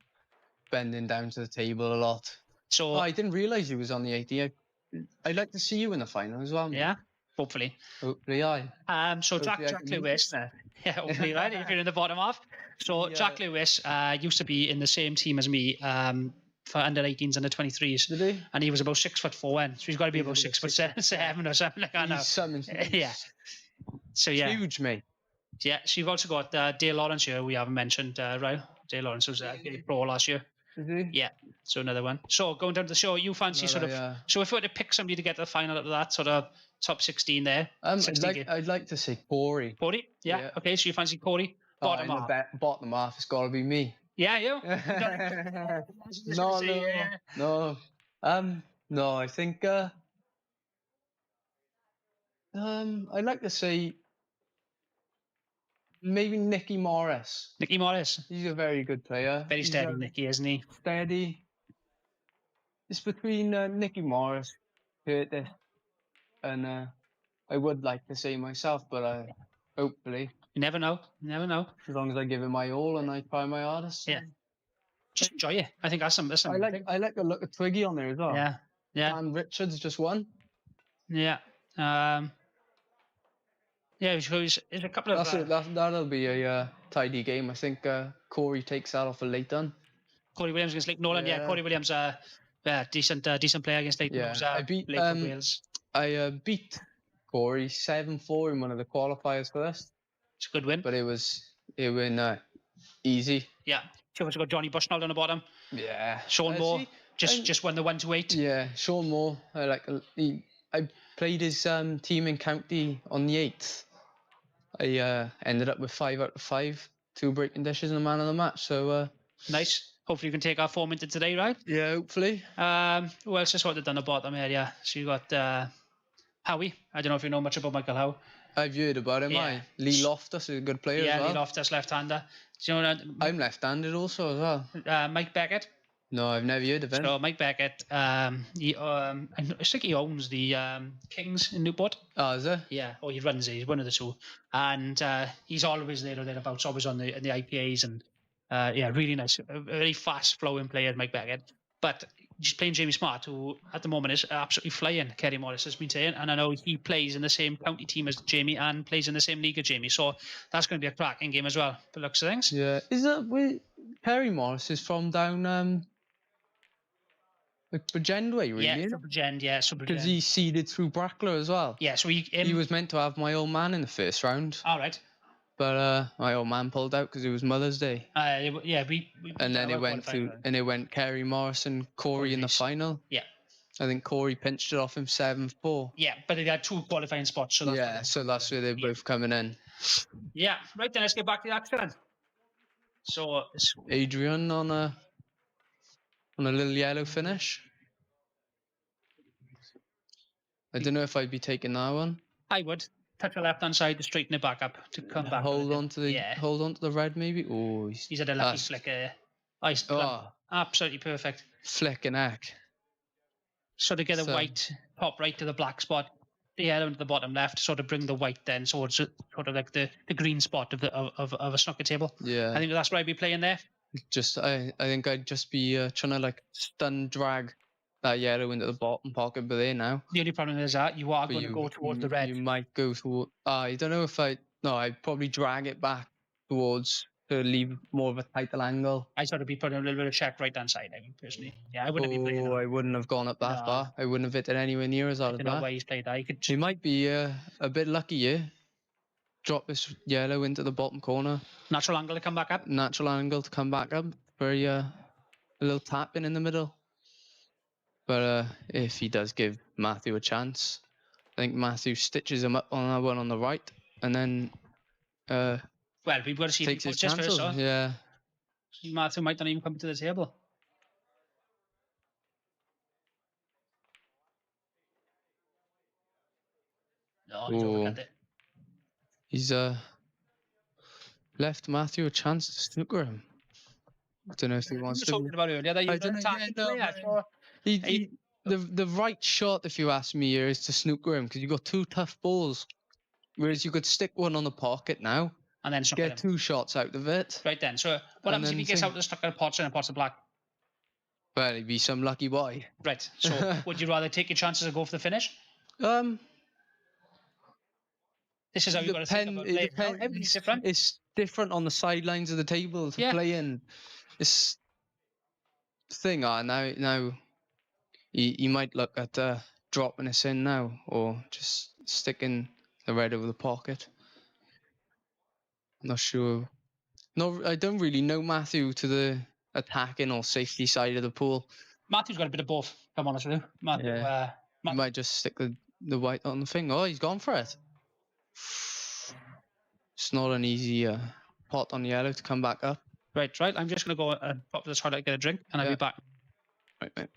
bending down to the table a lot. So I didn't realise he was on the 80. I'd like to see you in the final as well. Yeah, hopefully. Hopefully, aye. So Jack Lewis, yeah, hopefully, right? If you're in the bottom half. So yeah. Jack Lewis used to be in the same team as me for under 18s, under 23s. Did he? And he was about 6'4" then, so he's got to be about 6'7" or something like that now. Yeah. So yeah. Huge, mate. Yeah. So you've also got Dale Lawrence here. We haven't mentioned, right? Dale Lawrence was pro last year. Is he? Yeah. So another one. So going down to the show, you fancy So if we were to pick somebody to get to the final of that sort of top 16 there. I'd like to say Corey. Corey? Yeah. Okay. So you fancy Corey? Bottom half. Bottom half. It's got to be me. Yeah, you. No. No. I think. I'd like to say. Maybe Nicky Morris. Nicky Morris. He's a very good player. Very steady, Nicky, isn't he? Steady. It's between Nicky Morris, Curtis, and I would like to say myself, but hopefully. You never know. You never know. As long as I give it my all and I try my hardest. Yeah. Just enjoy it. I think that's some. I like the look of Twiggy on there as well. Yeah. Yeah. And Richards just won. Yeah. Yeah, there's a couple of... That'll be a tidy game. I think Corey takes that off of Leighton. Corey Williams against Leighton Nolan. Yeah, Corey Williams, decent player against Leighton. Yeah, I beat Wales. I beat Corey 7-4 in one of the qualifiers for this. It's a good win. But it went easy. Yeah. You've also got Johnny Bushnell down the bottom. Yeah. Sean Moore see, just won the 1-8. Yeah, Sean Moore. I played his team in county on the 8th. I ended up with 5 out of 5, 2 breaking dishes and a man of the match. So Nice. Hopefully you can take our form into today, right? yeah, hopefully. Who else is sort of down the bottom area? So you got Howie. I don't know if you know much about Michael Howe. I've heard about him. Yeah. Lee Loftus is a good player as well. Lee Loftus, left-hander. Do you know I'm left-handed also as well. Mike Beckett? No, I've never heard of him. So Mike Beckett, I think he owns the Kings in Newport. Oh, is it? Yeah, or he runs it. He's one of the two, and he's always there or thereabouts, always on the IPAs, and yeah, really nice, a very fast-flowing player, Mike Beckett. But just playing Jamie Smart, who at the moment is absolutely flying. Kerry Morris has been saying, and I know he plays in the same county team as Jamie and plays in the same league as Jamie, so that's going to be a cracking game as well. For looks of things. Yeah, is that where Perry Morris is from down like Bridgend way, really? Yeah, Bridgend, yeah, so because he seeded through Brackler as well. Yeah, so he was meant to have my old man in the first round. All right. But my old man pulled out because it was Mother's Day. Yeah, and then it went through, and it went Kerry Morris and Corey in the final. Yeah. I think Corey pinched it off him 7-4. Yeah, but they had 2 qualifying spots. So that's where they're both coming in. Yeah, right then, let's get back to the action. So Adrian on a little yellow finish. I don't know if I'd be taking that one. I would touch the left hand side to straighten it back up to come back. Hold on to the red maybe. Oh, he's had a lucky flick. Absolutely perfect. Flick and heck. So to get the white pop right to the black spot, the yellow into the bottom left, sort of bring the white then towards sort of like the green spot of a snooker table. Yeah. I think that's where I'd be playing there. I think I'd just be trying to like stun drag that yellow into the bottom pocket, but there now. The only problem is that you are going to go towards the red. You might go toward. I don't know if I'd probably drag it back towards to leave more of a title angle. I sort of be putting a little bit of check right hand side, I mean, personally. Yeah, I wouldn't be playing that. I wouldn't have gone up that far. I wouldn't have hit it anywhere near as hard as that. I don't know why he's played that. He might be a bit lucky here. Drop this yellow into the bottom corner. Natural angle to come back up. Natural angle to come back up. Very a little tapping in the middle. But if he does give Matthew a chance, I think Matthew stitches him up on that one on the right, and then well, we've got to see takes if he his just chances. first, Yeah. Matthew might not even come to the table. No, he's overcut it. He's left Matthew a chance to snooker him. I don't know if he wants to. Talking about earlier that the right shot, if you ask me, here is to snooker him because you got 2 tough balls, whereas you could stick one on the pocket now and then get 2 shots out of it. Right then. So what happens if he gets out the snooker pots and pots of black? Well, he'd be some lucky boy. Right. So would you rather take your chances and go for the finish? This is how you got to think about it. Everything's different. It's different on the sidelines of the table to play in. It's thing. Now he might look at dropping us in now, or just sticking the red over the pocket. I'm not sure. No, I don't really know Matthew to the attacking or safety side of the pool. Matthew's got a bit of both, if I'm honest with you. Matthew, he might just stick the white on the thing. Oh, he's gone for it. It's not an easy pot on yellow to come back up. Right. I'm just going to go and pop this hard to get a drink, and I'll be back. Right.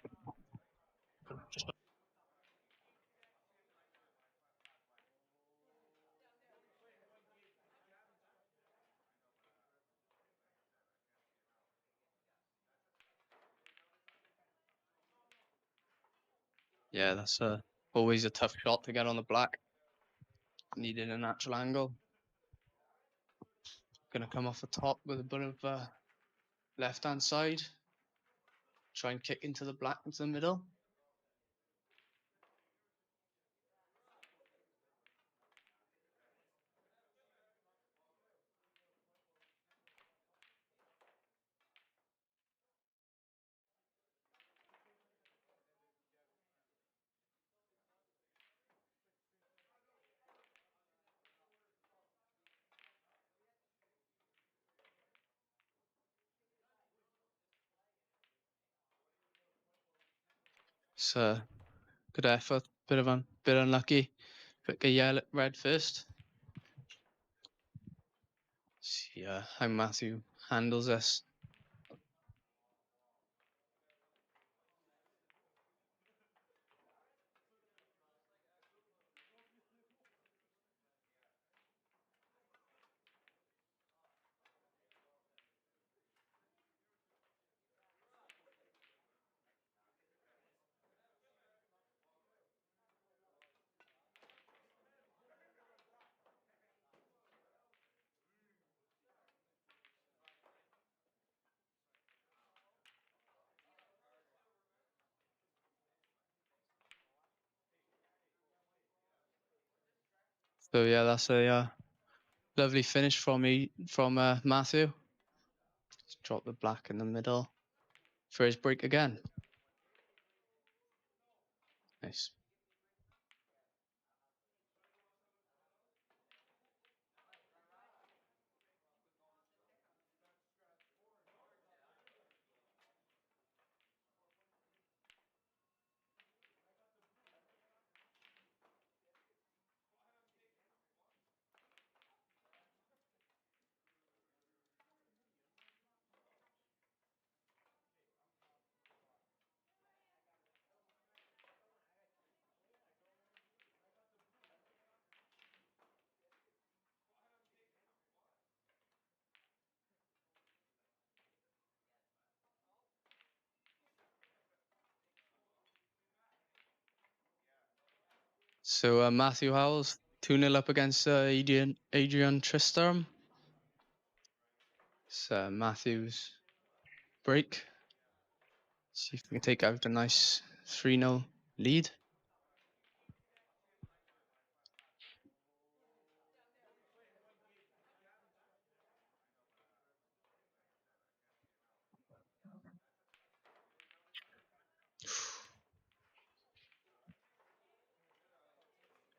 Yeah, that's always a tough shot to get on the black. Needed a natural angle. Gonna come off the top with a bit of left hand side. Try and kick into the black into the middle. So good effort. Bit unlucky. Pick a yellow, red first. See how Matthew handles this. So yeah, that's a lovely finish from Matthew. Let's drop the black in the middle for his break again. Nice. So Matthew Howells 2-0 up against Adrian Tristram. So Matthew's break. See if we can take out a nice 3-0 lead.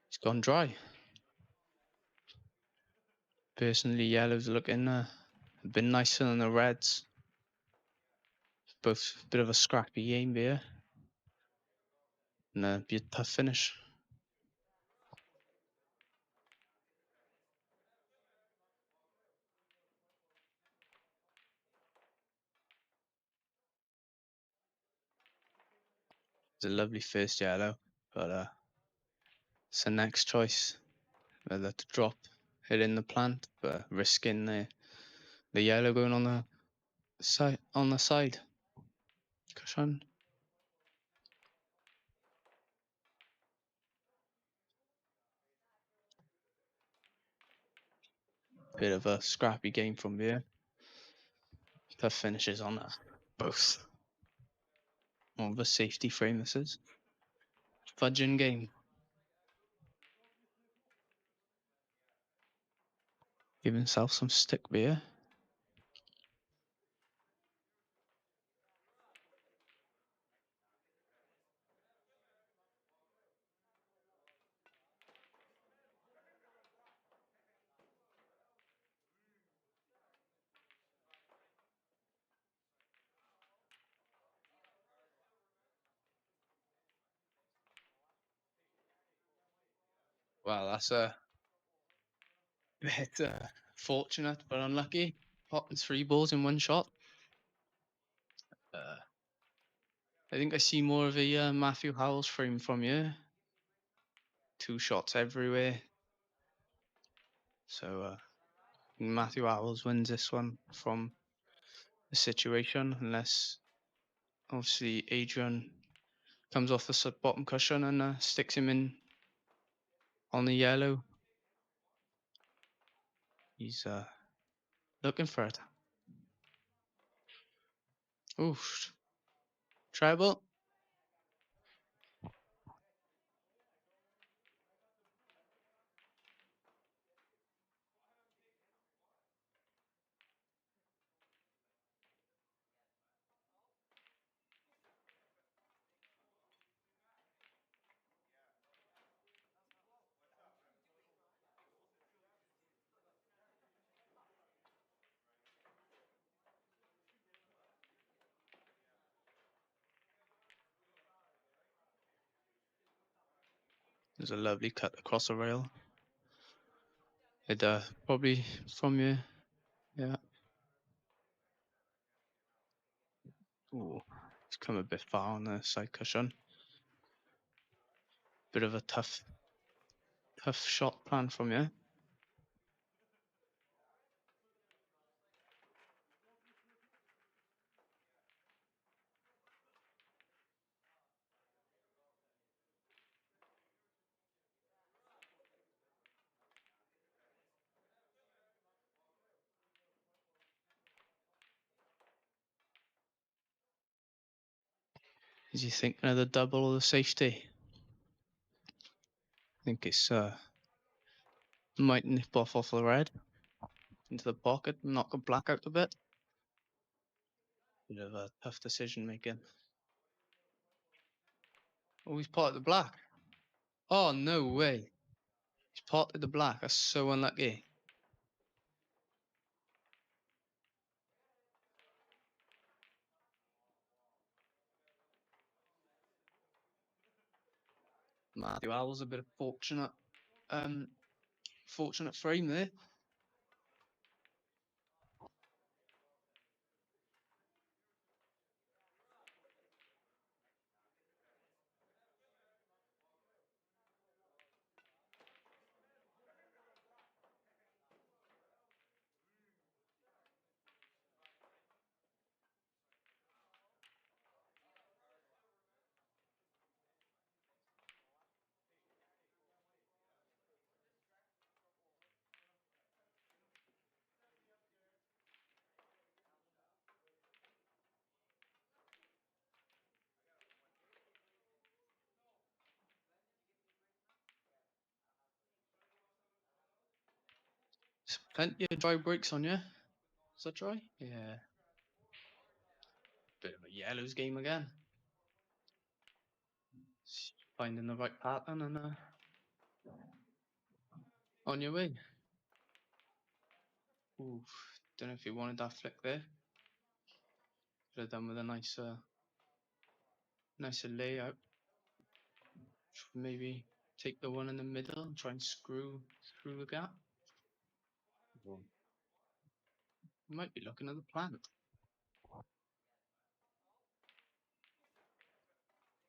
It's gone dry. Personally, yellows looking a bit nicer than the reds. Both a bit of a scrappy game here. And be a tough finish. It's a lovely first yellow, but it's the next choice. Whether to drop it in the plant, but risking the yellow going on the side. Cushion. Bit of a scrappy game from here. Tough finishes on both. More of a safety frame this is. Fudging game. Give himself some stick beer. Well, that's a bit fortunate but unlucky. Potting 3 balls in one shot. I think I see more of a Matthew Howells frame from you. 2 shots everywhere. So Matthew Howells wins this one from the situation, unless obviously Adrian comes off the bottom cushion and sticks him in on the yellow. He's looking for it. Oof. Treble. There's a lovely cut across the rail. It probably from you, yeah. Ooh, it's come a bit far on the side cushion. Bit of a tough shot plan from you. Is he thinking of the double or the safety? I think it's might nip off the red into the pocket and knock a black out a bit. Bit of a tough decision making. Oh, he's potted the black. Oh, no way. He's potted the black. That's so unlucky. Matthew Howell's a bit of fortunate frame there. There's plenty of dry breaks on you. Is that dry? Yeah. Bit of a yellows game again. Finding the right pattern and on your way. Ooh, don't know if you wanted that flick there. Could have done with a nicer layout. Maybe take the one in the middle and try and screw through the gap. You might be looking at the plant.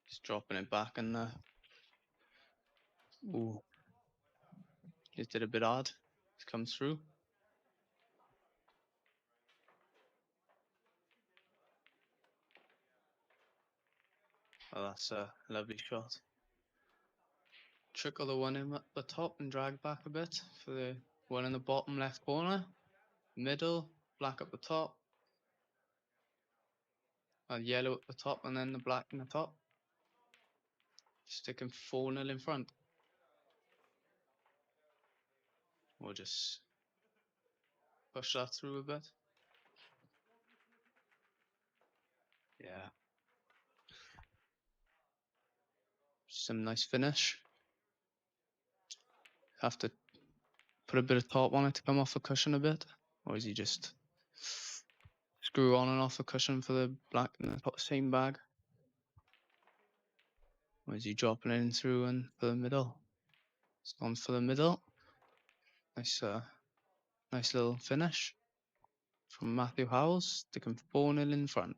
Just dropping it back and ooh, just did a bit odd. It comes through. Oh, that's a lovely shot. Trickle the one in at the top and drag back a bit for the one in the bottom left corner. Middle, black at the top. Yellow at the top and then the black in the top. Sticking 4-0 in front. Or just push that through a bit. Yeah. Some nice finish. Have to put a bit of top on it to come off the cushion a bit. Or is he just screw on and off the cushion for the black in the same bag? Or is he dropping it in through and for the middle? It's on for the middle. Nice little finish from Matthew Howells, sticking 4-0 in front.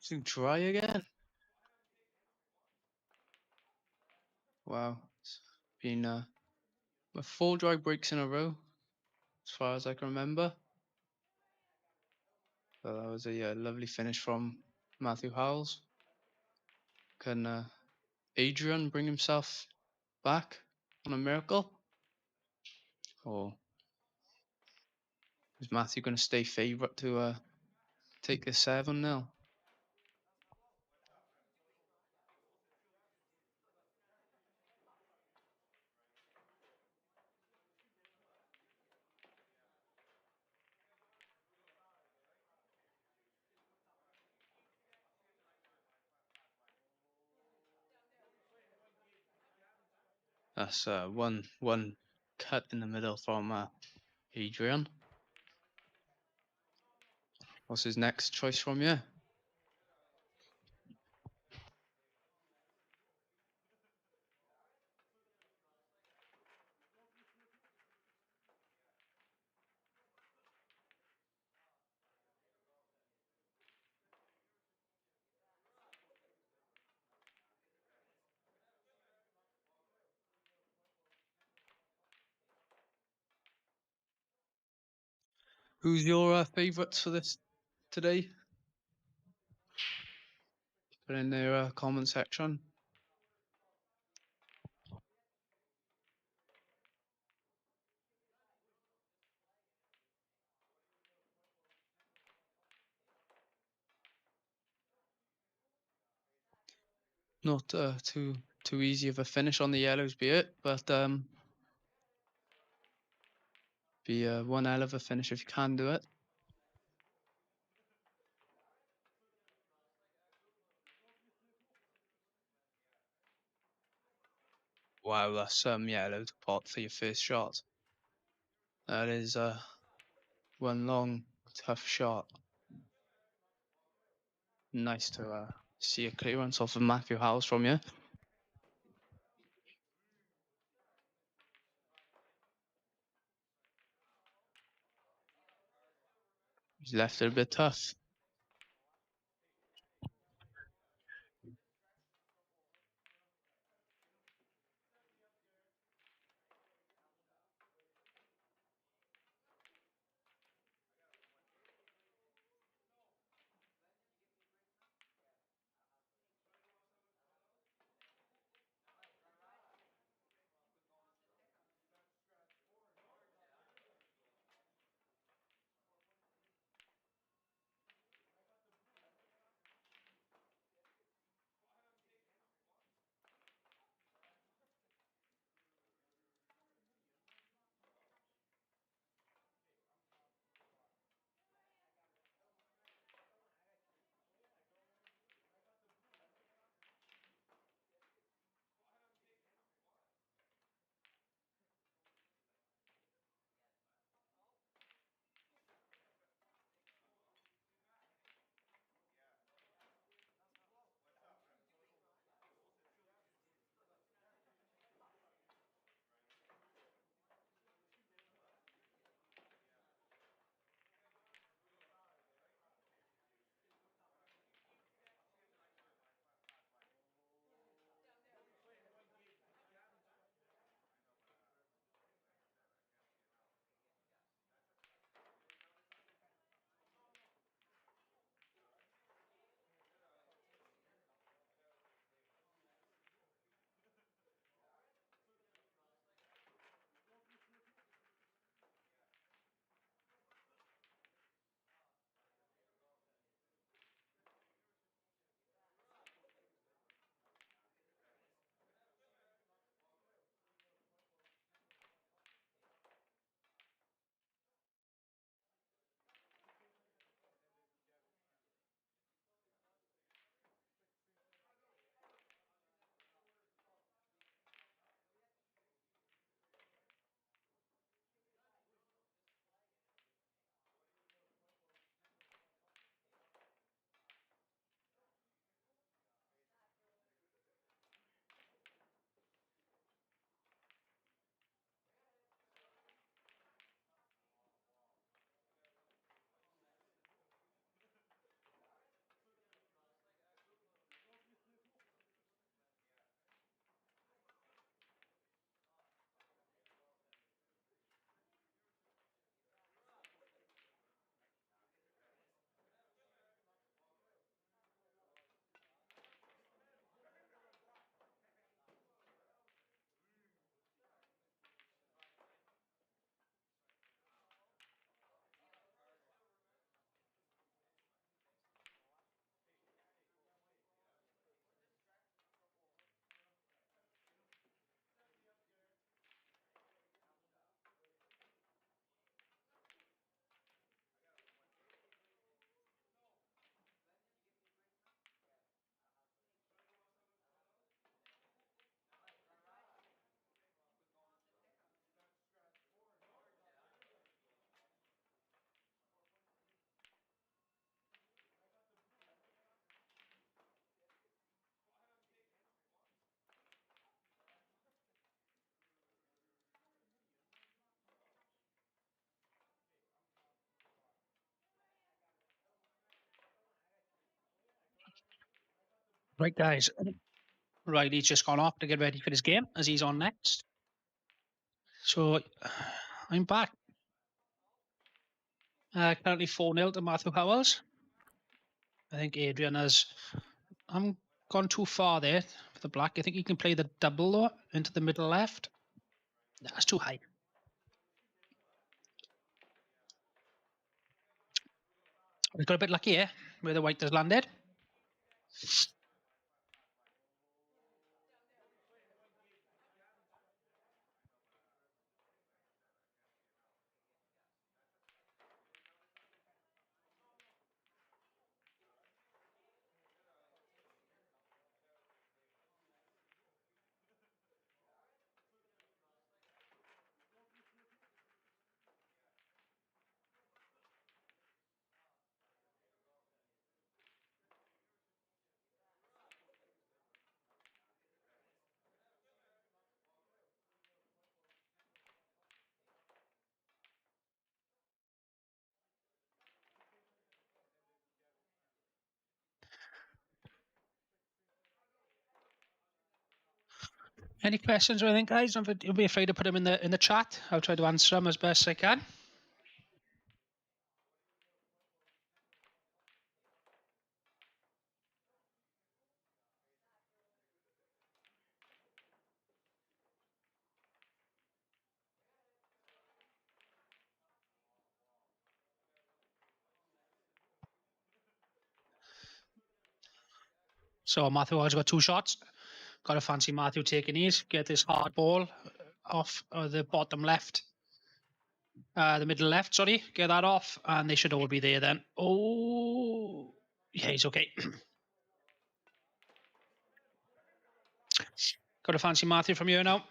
Too dry again. Wow. It's been 4 dry breaks in a row, as far as I can remember. So that was a lovely finish from Matthew Howells. Can Adrian bring himself back on a miracle? Or is Matthew going to stay favourite to take this 7-0? That's one cut in the middle from Adrian. What's his next choice from you? Who's your favourites for this today? Put in their comment section. Not too easy of a finish on the yellows, be it, but be one hell of a finish if you can do it. Wow, that's yellow to pot for your first shot. That is one long tough shot. Nice to see a clearance off of Matthew Howells from you. He's left it a bit tough. Right, guys. Riley's just gone off to get ready for his game as he's on next. So I'm back. Currently 4-0 to Matthew Howells. I think Adrian has gone too far there for the black. I think he can play the double though into the middle left. That's too high. We got a bit lucky here where the white has landed. Any questions or anything, guys? Don't be afraid to put them in the chat. I'll try to answer them as best I can. So Matthew has got 2 shots. Got to fancy Matthew taking these. Get this hard ball off the bottom left. The middle left, sorry. Get that off. And they should all be there then. Oh, yeah, he's okay. Got to fancy Matthew from here now.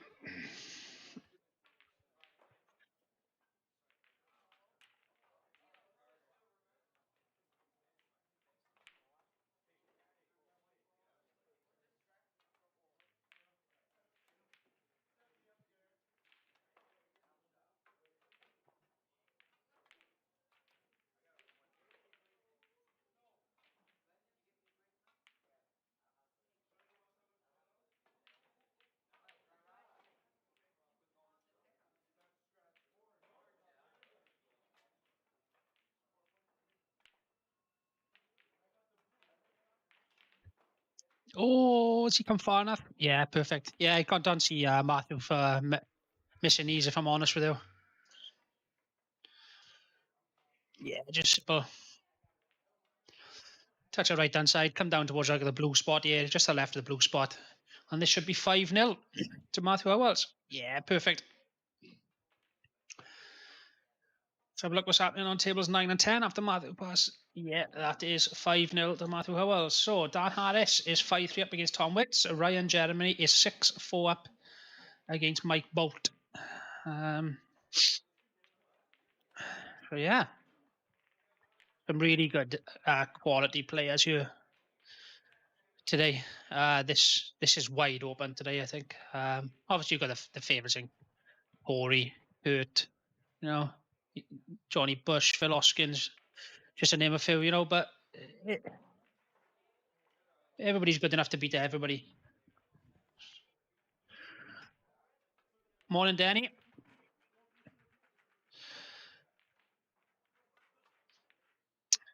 Oh, has he come far enough? Yeah, perfect. Yeah, I don't see Matthew for missing these, if I'm honest with you. Yeah, just simple. Touch the right-hand side, come down towards like the blue spot here, just the left of the blue spot. And this should be 5-0 to Matthew Howells. Yeah, perfect. Let's have a look what's happening on tables 9 and 10 after Matthew pass. Yeah, that is 5-0 to Matthew Howells. So Dan Harris is 5-3 up against Tom Witts. Ryan Jeremy is 6-4 up against Mike Bolt. So yeah, some really good quality players here today. This is wide open today, I think. Obviously, you've got the favourites in Corey, Hurt, you know, Johnny Bush, Phil Hoskins, just to name a few, you know, but everybody's good enough to beat everybody. Morning, Danny.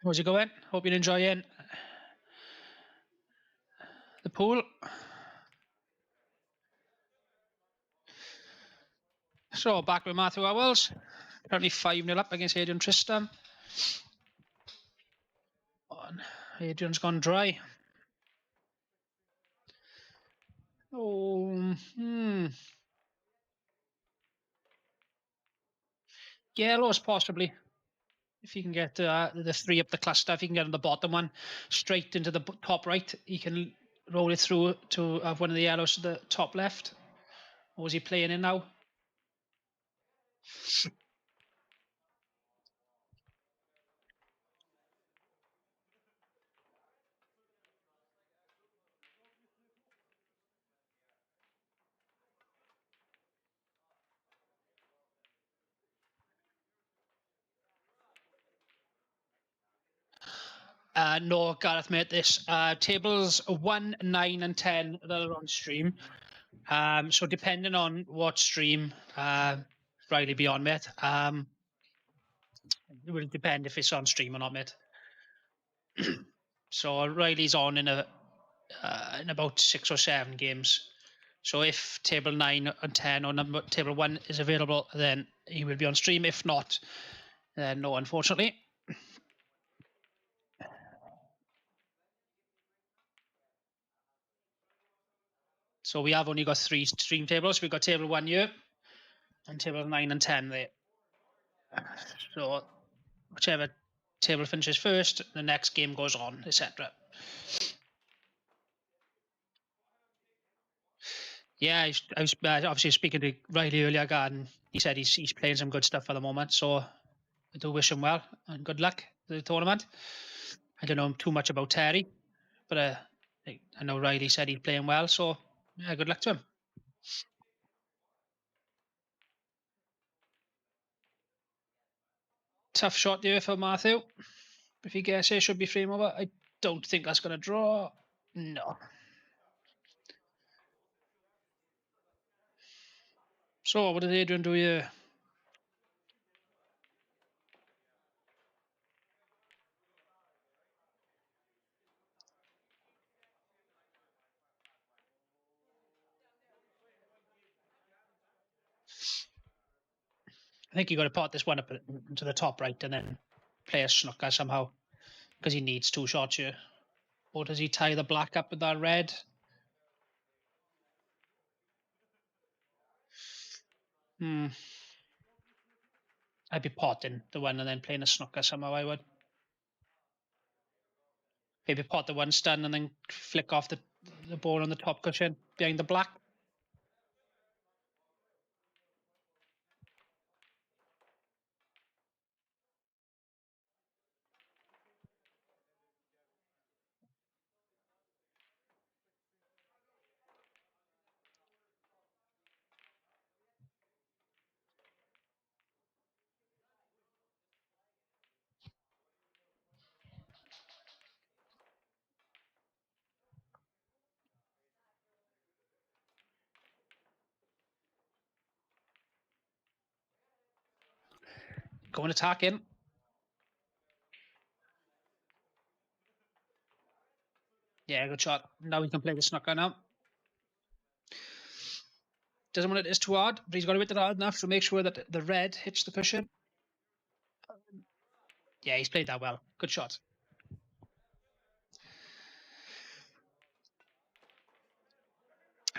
How's it going? Hope you're enjoying the pool. So, back with Matthew Howells. Currently 5-0 up against Adrian Tristan. Adrian's gone dry. Oh, Yellows possibly. If he can get the 3 up the cluster, if he can get on the bottom one, straight into the top right, he can roll it through to have one of the yellows to the top left. Or is he playing in now? No, Gareth, mate. This tables 1, 9, and 10 that are on stream. So depending on what stream Riley be on, mate, it will depend if it's on stream or not, mate. So Riley's on in about 6 or 7 games. So if table 9 and 10 or table 1 is available, then he will be on stream. If not, then no, unfortunately. So we have only got 3 stream tables. We've got table 1 here and table 9 and 10 there. So whichever table finishes first, the next game goes on, etc. Yeah, I was obviously speaking to Riley earlier, and he said he's playing some good stuff at the moment. So I do wish him well and good luck to the tournament. I don't know too much about Terry, but I know Riley said he's playing well. So yeah, good luck to him. Tough shot there for Matthew. If he gets it, should be frame over. I don't think that's going to draw. No. So what did Adrian do here? I think you got to pot this one up to the top right and then play a snooker somehow, because he needs 2 shots here. Or does he tie the black up with that red? I'd be potting the one and then playing a snooker somehow, I would. Maybe pot the one stun and then flick off the ball on the top cushion behind the black. Go and attack in. Yeah, good shot. Now we can play the snooker now. Doesn't want it is too hard, but he's got to hit it hard enough to make sure that the red hits the cushion. Yeah, he's played that well. Good shot.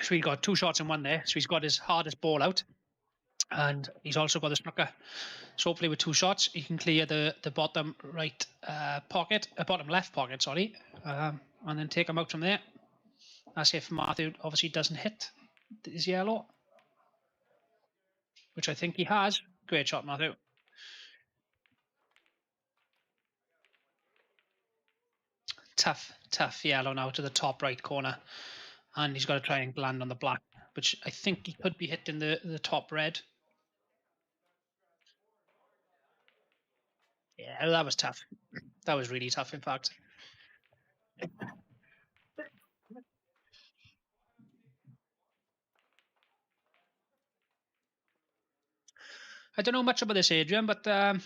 So he got 2 shots in one there. So he's got his hardest ball out. And he's also got the snooker. So hopefully with 2 shots, he can clear the bottom right pocket, bottom left pocket, sorry. And then take him out from there. That's if Matthew obviously doesn't hit his yellow, which I think he has. Great shot, Matthew. Tough yellow now to the top right corner. And he's got to try and land on the black, which I think he could be hitting the top red. Yeah, that was tough. That was really tough, in fact. I don't know much about this Adrian, but at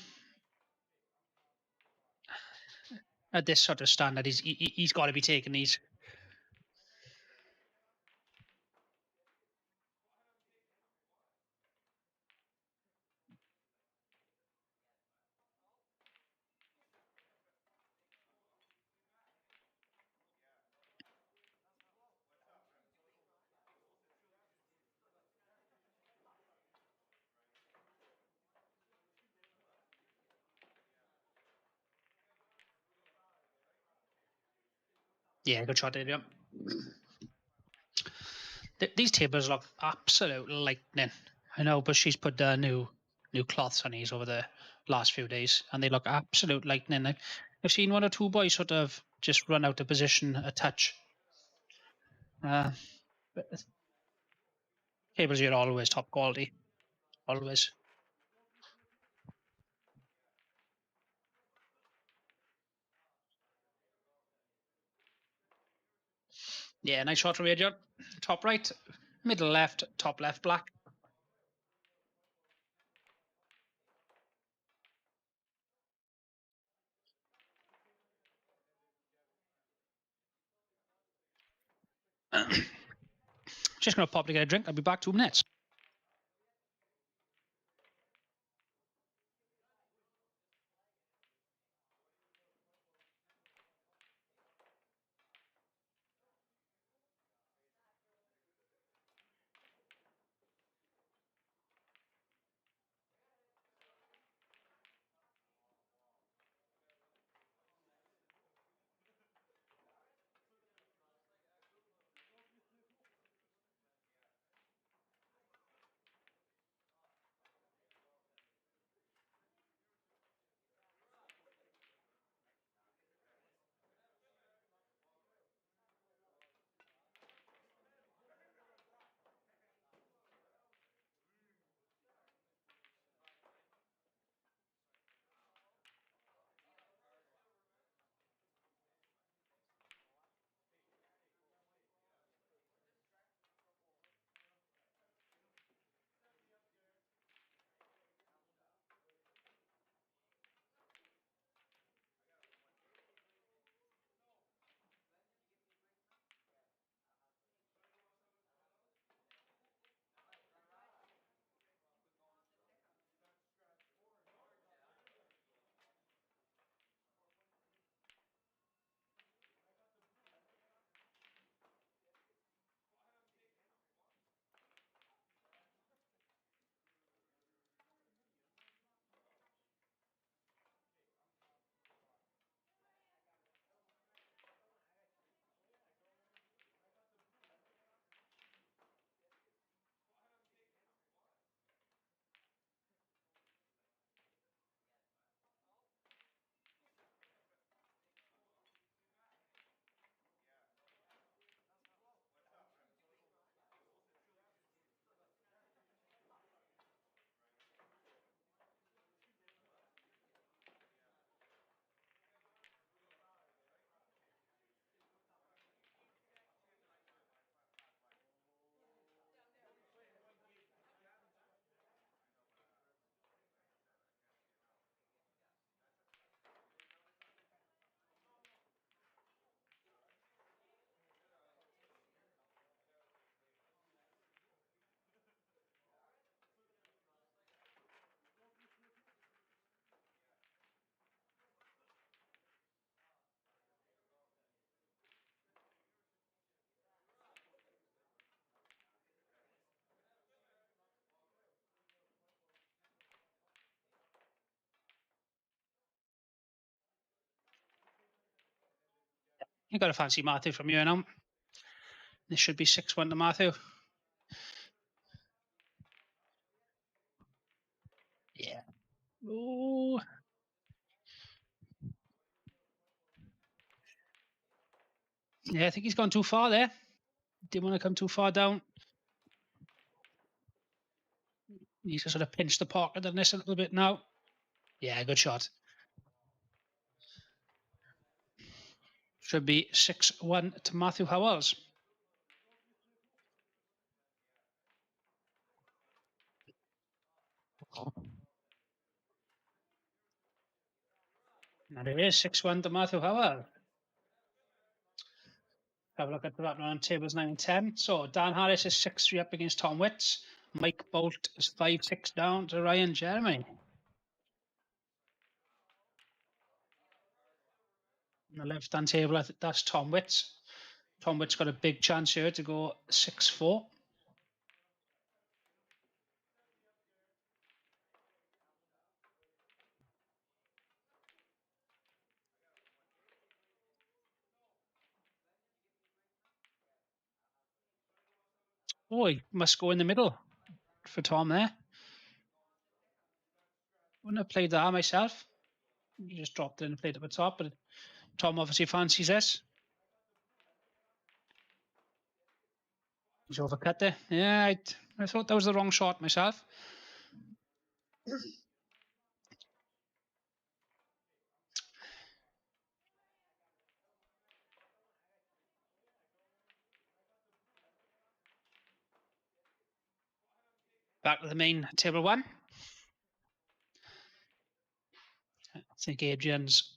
this sort of standard, he's got to be taking these. Yeah, good shot, Adrian. These tables look absolute lightning. I know, but she's put new cloths on these over the last few days, and they look absolute lightning. I've seen 1 or 2 boys sort of just run out of position a touch. But tables here are always top quality, always. Yeah, nice shot from Adrian. Top right, middle left, top left black. Just going to pop to get a drink. I'll be back 2 minutes. You got a fancy Matthew from you now. This should be 6-1 to Matthew. Yeah. Ooh. Yeah, I think he's gone too far there. Didn't want to come too far down. He's to sort of pinch the pocket on this a little bit now. Yeah, good shot. Should be 6-1 to Matthew Howells. And it is 6-1 to Matthew Howells. Have a look at that on tables 9 and 10. So Dan Harris is 6-3 up against Tom Witts. Mike Bolt is 5-6 down to Ryan Jeremy. On the left-hand table, I think that's Tom Witts. Tom Witts got a big chance here to go 6-4. Oh, he must go in the middle for Tom there. Wouldn't have played that myself. You just dropped it and played at the top, but Tom obviously fancies this. He's overcut there. Yeah, I thought that was the wrong shot myself. Back to the main table one. I think Adrian's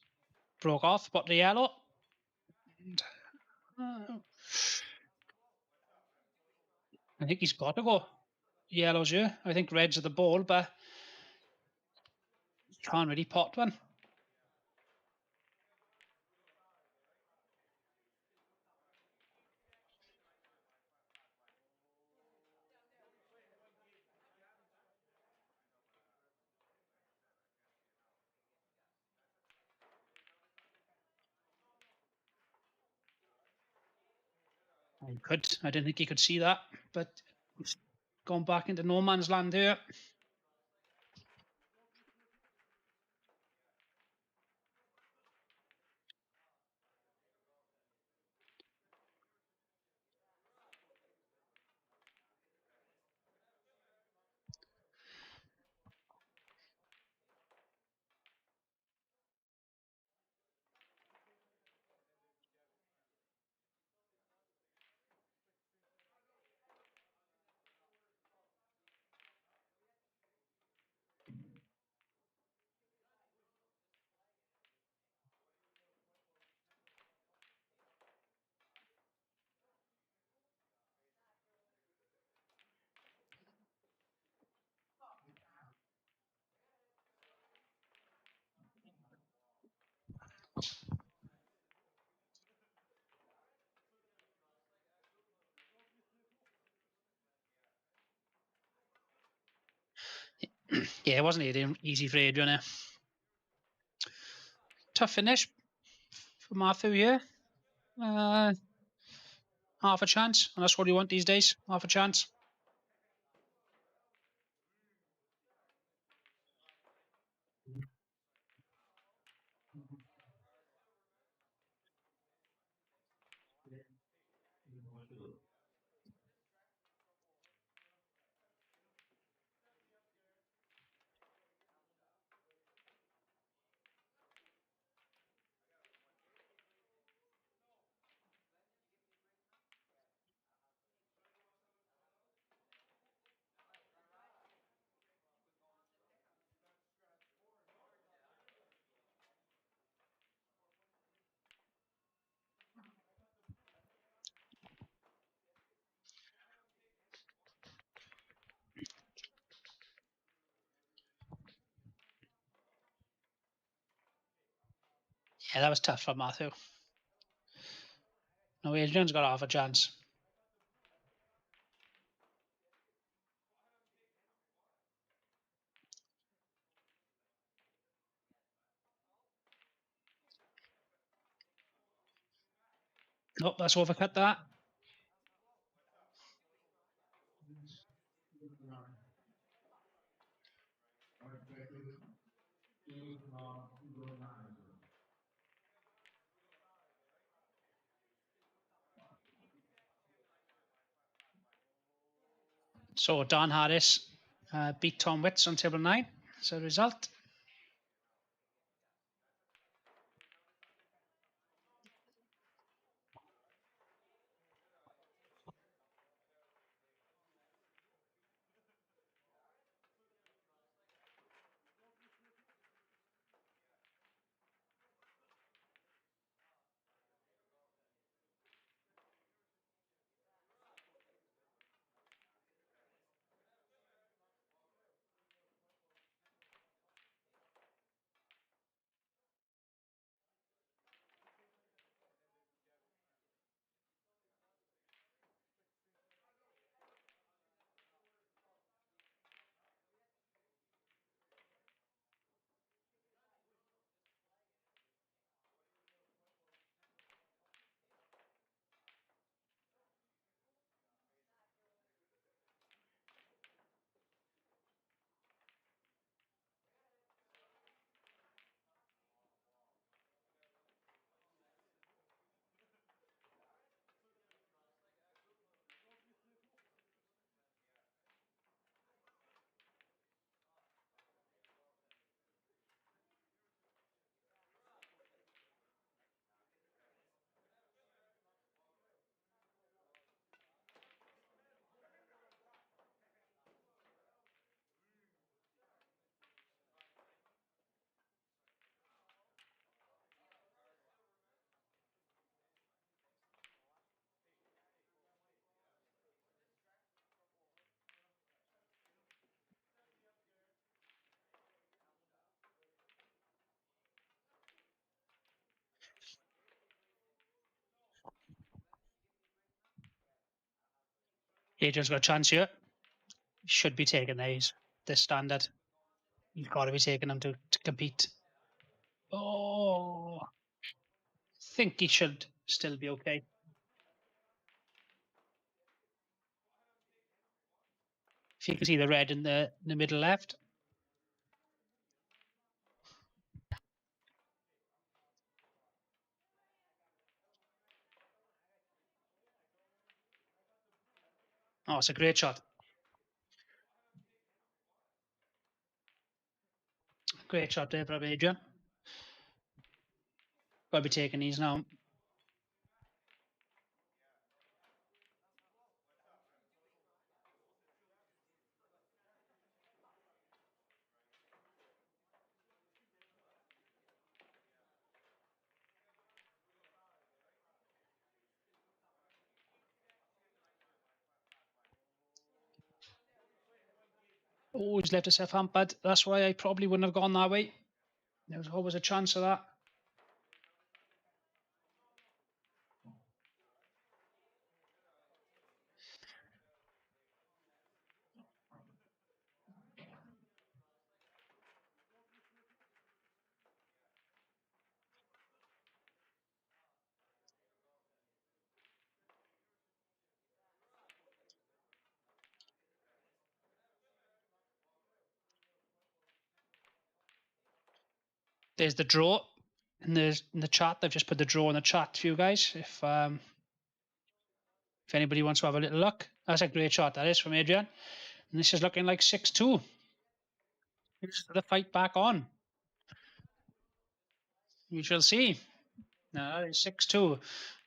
broke off, but the yellow. And, I think he's got to go yellows here. I think red's at the ball, but he can't really pot one. He could. I didn't think he could see that, but he's gone back into no man's land here. Yeah, it wasn't easy for Adrian here. Tough finish for Matthew here. Half a chance, and that's what you want these days, half a chance. Yeah, that was tough for Matthew. No, Adrian's got half a chance. Nope, let's overcut that. So Dan Harris beat Tom Witts on table 9 as a result. Adrian's got a chance here. He should be taking these. This standard. He's got to be taking them to compete. Oh, I think he should still be okay. If you can see the red in the middle left. Oh, it's a great shot. Great shot there from Adrian. Got to be taking these now. Oh, he's left himself hampered. That's why I probably wouldn't have gone that way. There was always a chance of that. There's the draw in the chat. They've just put the draw in the chat for you guys. If anybody wants to have a little look, that's a great shot. That is from Adrian, and this is looking like 6-2. Is the fight back on? We shall see. No, it's 6-2.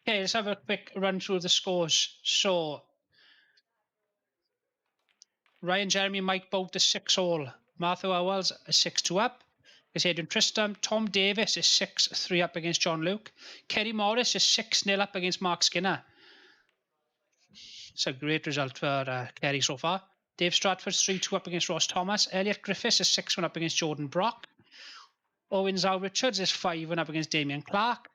Okay, let's have a quick run through the scores. So Ryan, Jeremy, Mike both is 6-all. Matthew Owells is 6-2 up. Is Adrian Tristram. Tom Davis is 6-3 up against John Luke. Kerry Morris is 6-0 up against Mark Skinner. It's a great result for Kerry so far. Dave Stratford's 3-2 up against Ross Thomas. Elliot Griffiths is 6-1 up against Jordan Brock. Owen Zhao Richards is 5-1 up against Damien Clark.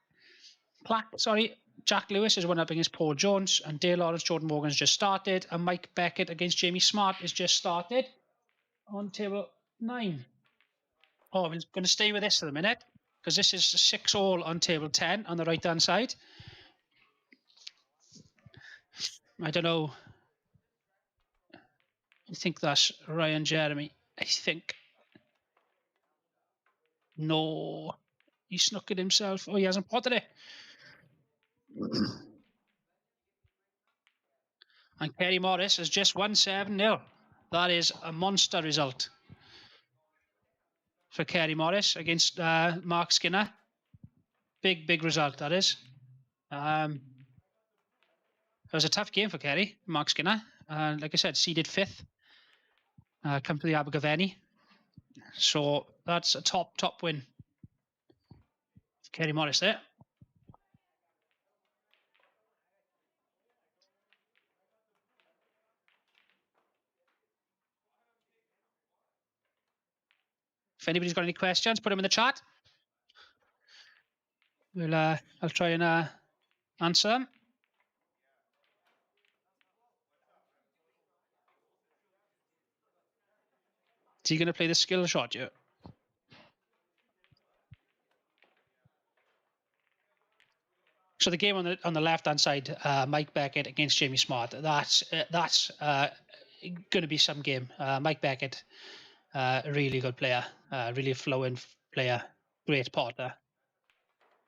Jack Lewis is 1 up against Paul Jones. And Dale Lawrence, Jordan Morgan's just started. And Mike Beckett against Jamie Smart is just started on table 9. Oh, we're going to stay with this for a minute, because this is 6-all on table 10 on the right-hand side. I don't know. I think that's Ryan Jeremy. I think. No. He snuck it himself. Oh, he hasn't potted it. And Kerry Morris has just won 7-0. That is a monster result for Kerry Morris against Mark Skinner. Big result, that is. It was a tough game for Kerry, Mark Skinner. Like I said, seeded 5th. Come to the Abercrave. So that's a top win for Kerry Morris there. If anybody's got any questions, put them in the chat. I'll try and answer them. Is he going to play the skill shot, yeah? So the game on the left hand side, Mike Beckett against Jamie Smart. That's going to be some game. Mike Beckett, really good player, really flowing player, great potter.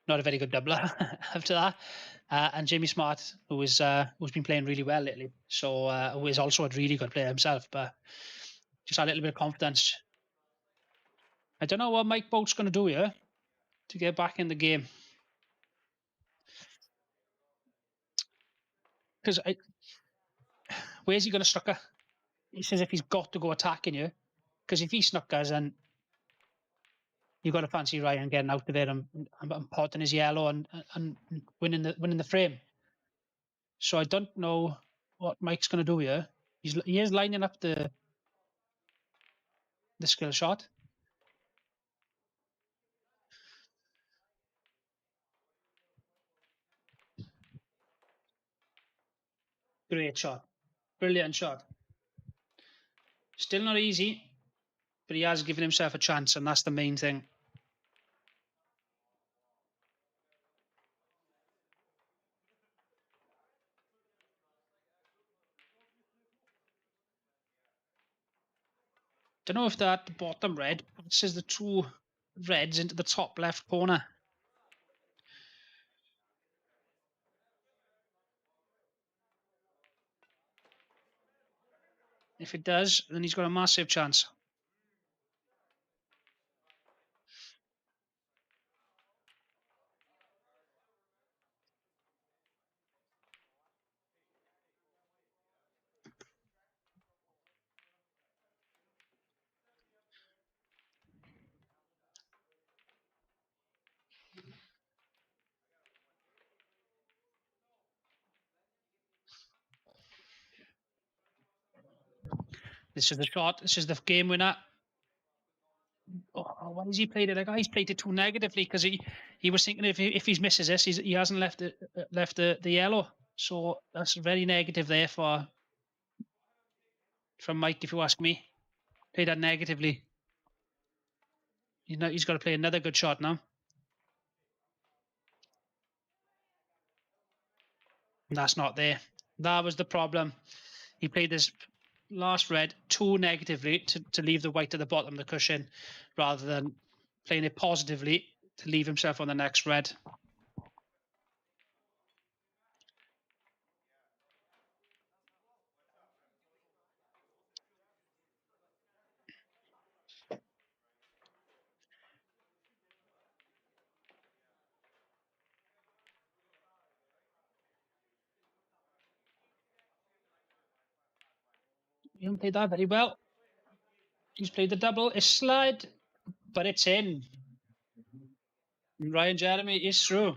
Not a very good doubler after that. And Jamie Smart, who's been playing really well lately, so who is also a really good player himself, but just a little bit of confidence. I don't know what Mike Boat's going to do here to get back in the game. Because where's he going to snucker? He says if he's got to go attacking you, because if he snuckers, then you've got to fancy Ryan getting out of there and potting his yellow and winning the frame. So I don't know what Mike's going to do here. He is lining up the skill shot. Great shot. Brilliant shot. Still not easy, but he has given himself a chance, and that's the main thing. Don't know if that the bottom red passes the two reds into the top left corner. If it does, then he's got a massive chance. This is the shot. This is the game winner. Oh, why has he played it like that? He's played it too negatively because he was thinking if he misses this, he hasn't left the yellow. So that's very negative there from Mike, if you ask me. Played that negatively. He's got to play another good shot now. That's not there. That was the problem. He played this last red too negatively to leave the white at the bottom of the cushion rather than playing it positively to leave himself on the next red. He hasn't played that very well. He's played the double. It's slide, but it's in. Ryan Jeremy is through.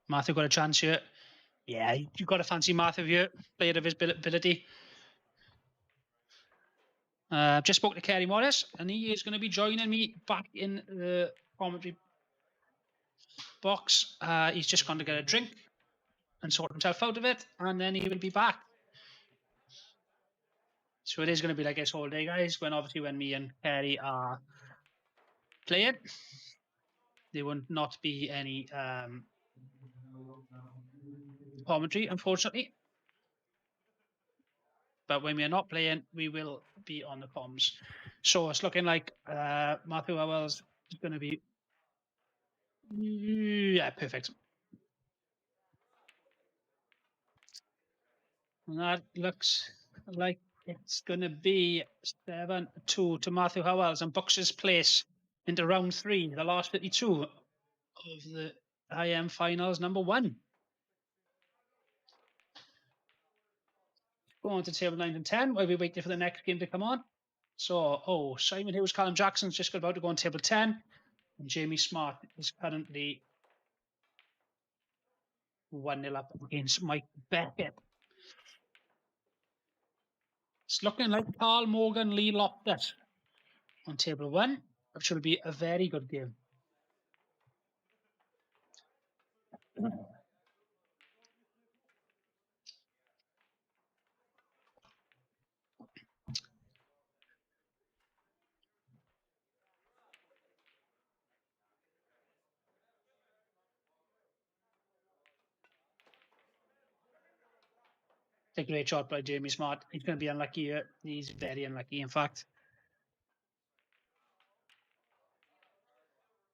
Matthew got a chance here. Yeah, you've got to fancy Matthew here, player of his ability. Just spoke to Kerry Morris, and he is going to be joining me back in the commentary box. He's just gone to get a drink. and sort himself out of it, and then he will be back. So it is going to be like this all day, guys. Obviously when me and Kerry are playing, there will not be any commentary, unfortunately. But when we are not playing, we will be on the comms. So it's looking like Matthew Howells is going to be, yeah, perfect. And that looks like it's going to be 7-2 to Matthew Howells and books his place into round 3, the last 52 of the IM finals number 1. Go on to table 9 and 10 while we wait for the next game to come on. So, Simon Hughes, Callum Jackson's just about to go on table 10. And Jamie Smart is currently 1-0 up against Mike Beckett. It's looking like Carl Morgan, Lee Loftus on table 1, which will be a very good game. A great shot by Jamie Smart. He's going to be unlucky here. He's very unlucky, in fact.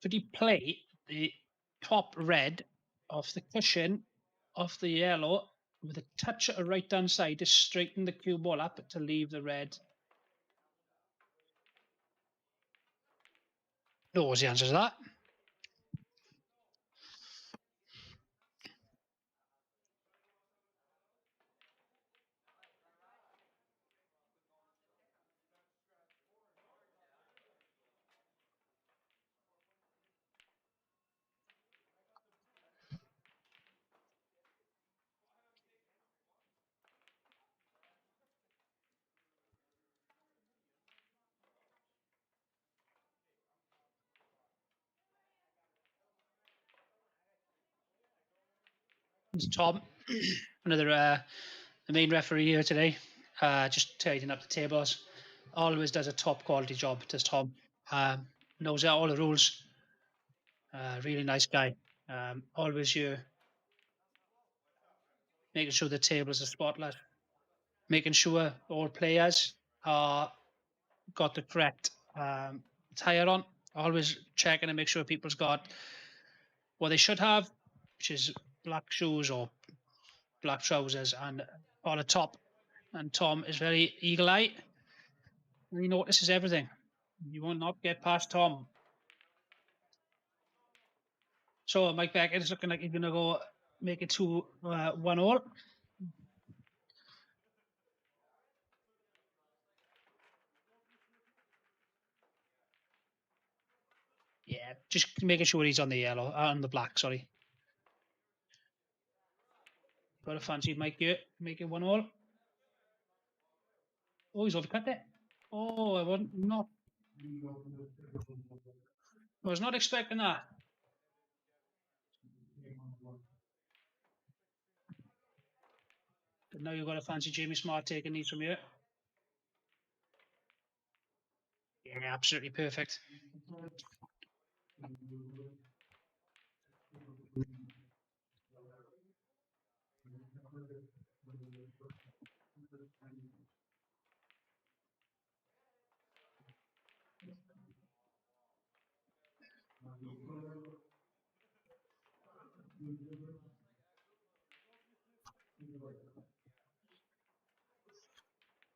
Could he play the top red off the cushion of the yellow with a touch at the right-hand side to straighten the cue ball up to leave the red? No was the answer to that. It's Tom, another the main referee here today, just tidying up the tables. Always does a top quality job, does Tom. Knows all the rules. Really nice guy. Always here, making sure the tables are spotless, making sure all players are got the correct attire on. Always checking to make sure people's got what they should have, which is black shoes or black trousers and on the top. And Tom is very eagle-eyed. He notices everything. You will not get past Tom. So Mike Beckett is looking like he's going to go make it 2-1-all. Yeah, just making sure he's on the yellow, on the black, sorry. Got a fancy Mike here, making 1-all. Oh, he's overcut it. Oh, I was not expecting that. But now you've got a fancy Jamie Smart taking these from you. Yeah, absolutely perfect.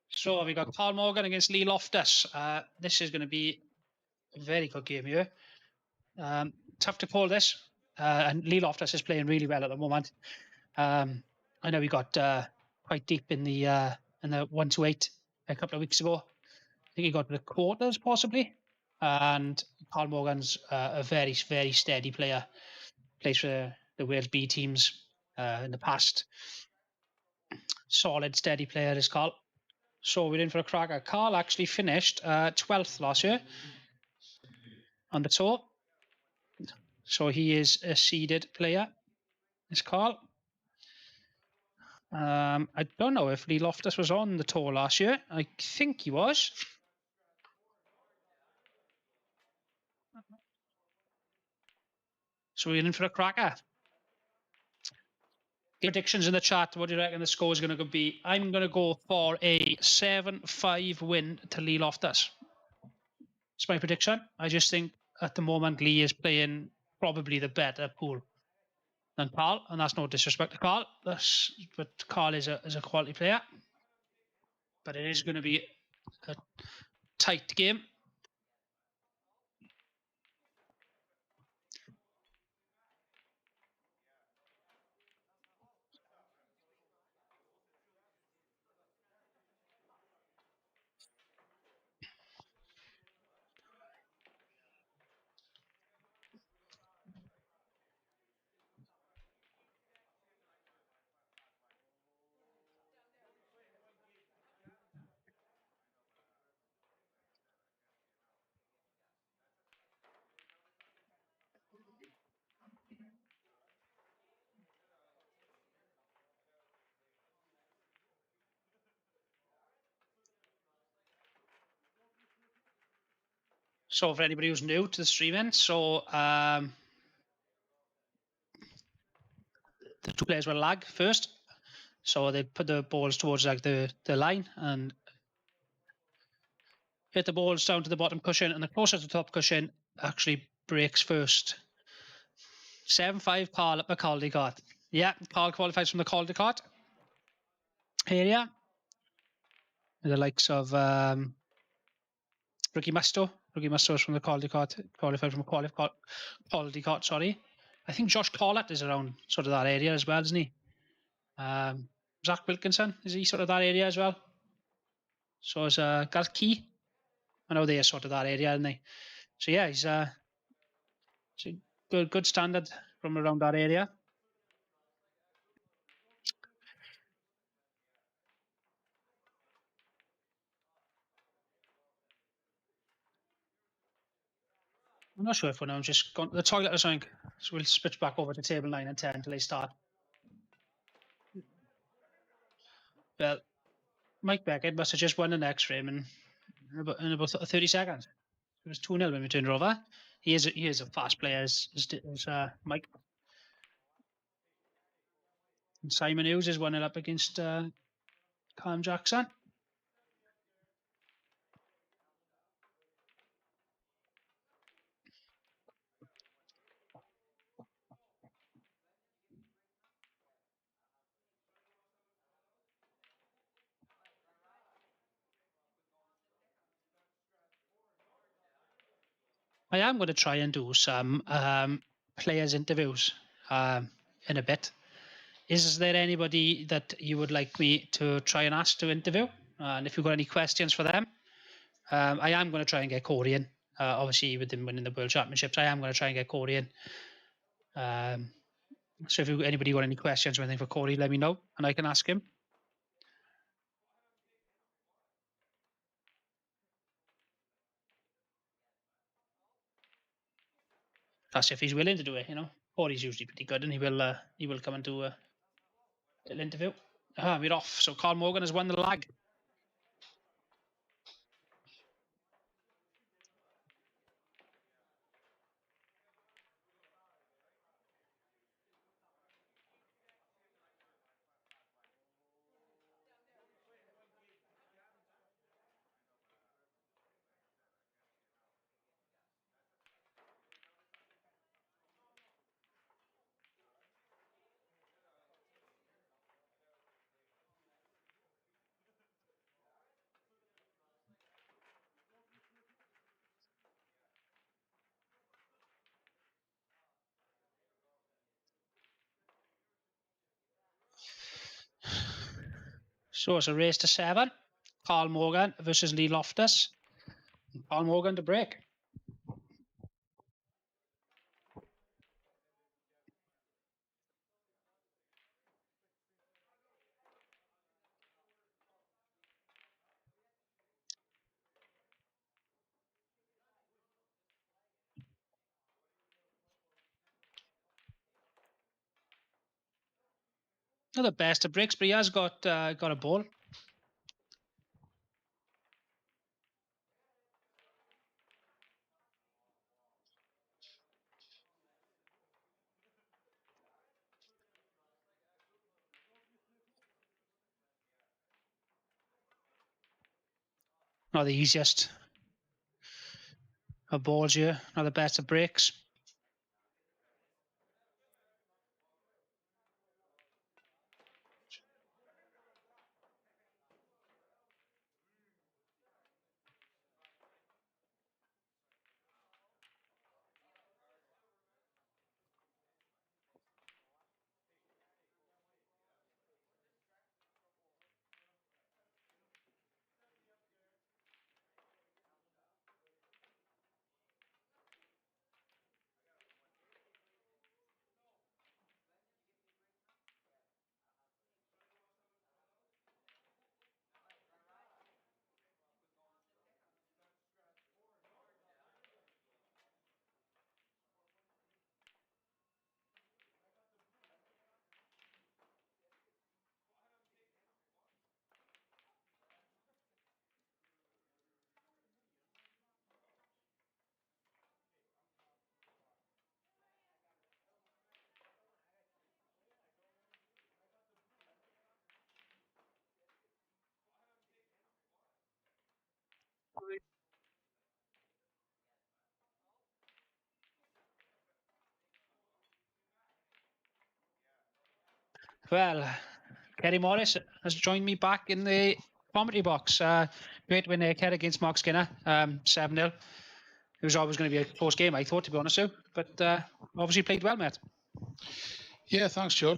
So we got Carl Morgan against Lee Loftus. This is going to be a very good game here. Tough to call this. And Lee Loftus is playing really well at the moment. I know we got quite deep in the 1-8 a couple of weeks ago. I think he got to the quarters possibly. And Carl Morgan's a very, very steady player. Plays for the Wales B teams in the past. Solid, steady player is Carl. So we're in for a cracker. Carl actually finished 12th last year on the tour. So he is a seeded player, is Carl. I don't know if Lee Loftus was on the tour last year. I think he was. So we're in for a cracker. Predictions in the chat. What do you reckon the score is going to be? I'm going to go for a 7-5 win to Lee Loftus. It's my prediction. I just think at the moment Lee is playing probably the better pool than Carl, and that's no disrespect to Carl. But Carl is a quality player. But it is going to be a tight game. So for anybody who's new to the streaming, so the two players will lag first. So they put the balls towards like the line and hit the balls down to the bottom cushion, and the closer to the top cushion actually breaks first. 7-5 Carl at the Caldecott. Yeah, Carl qualifies from the Caldecott area. The likes of Ricky Musto. Ricky Musto is from the Caldecott, qualified from a Caldecott, sorry. I think Josh Collett is around sort of that area as well, isn't he? Zach Wilkinson, is he sort of that area as well? So is Gareth Key. I know they are sort of that area, aren't they? So yeah, he's a good standard from around that area. I'm not sure if we're now just gone to the toilet or something. So we'll switch back over to table 9 and 10 until they start. Well, Mike Beckett must have just won the next frame in about 30 seconds. It was 2-0 when we turned over. He is a fast player, as Mike. And Simon Hughes is 1-0 up against Callum Jackson. I am going to try and do some players interviews in a bit. Is there anybody that you would like me to try and ask to interview? And if you've got any questions for them, I am going to try and get Corey in. Obviously, with him winning the World Championships, I am going to try and get Corey in. So if anybody got any questions or anything for Corey, let me know and I can ask him. That's if he's willing to do it, you know. Corey's usually pretty good, and he will come and do a little interview. We're off. So Carl Morgan has won the lag. So it's a race to 7. Carl Morgan versus Lee Loftus. Carl Morgan to break. not the best of bricks, but he has got a ball. Not the easiest of balls here. Not the best of bricks. Well, Kerry Morris has joined me back in the commentary box. Great win there, Kerry, against Mark Skinner, 7-0. It was always going to be a close game, I thought, to be honest with you. But obviously played well, mate. Yeah, thanks, Joe.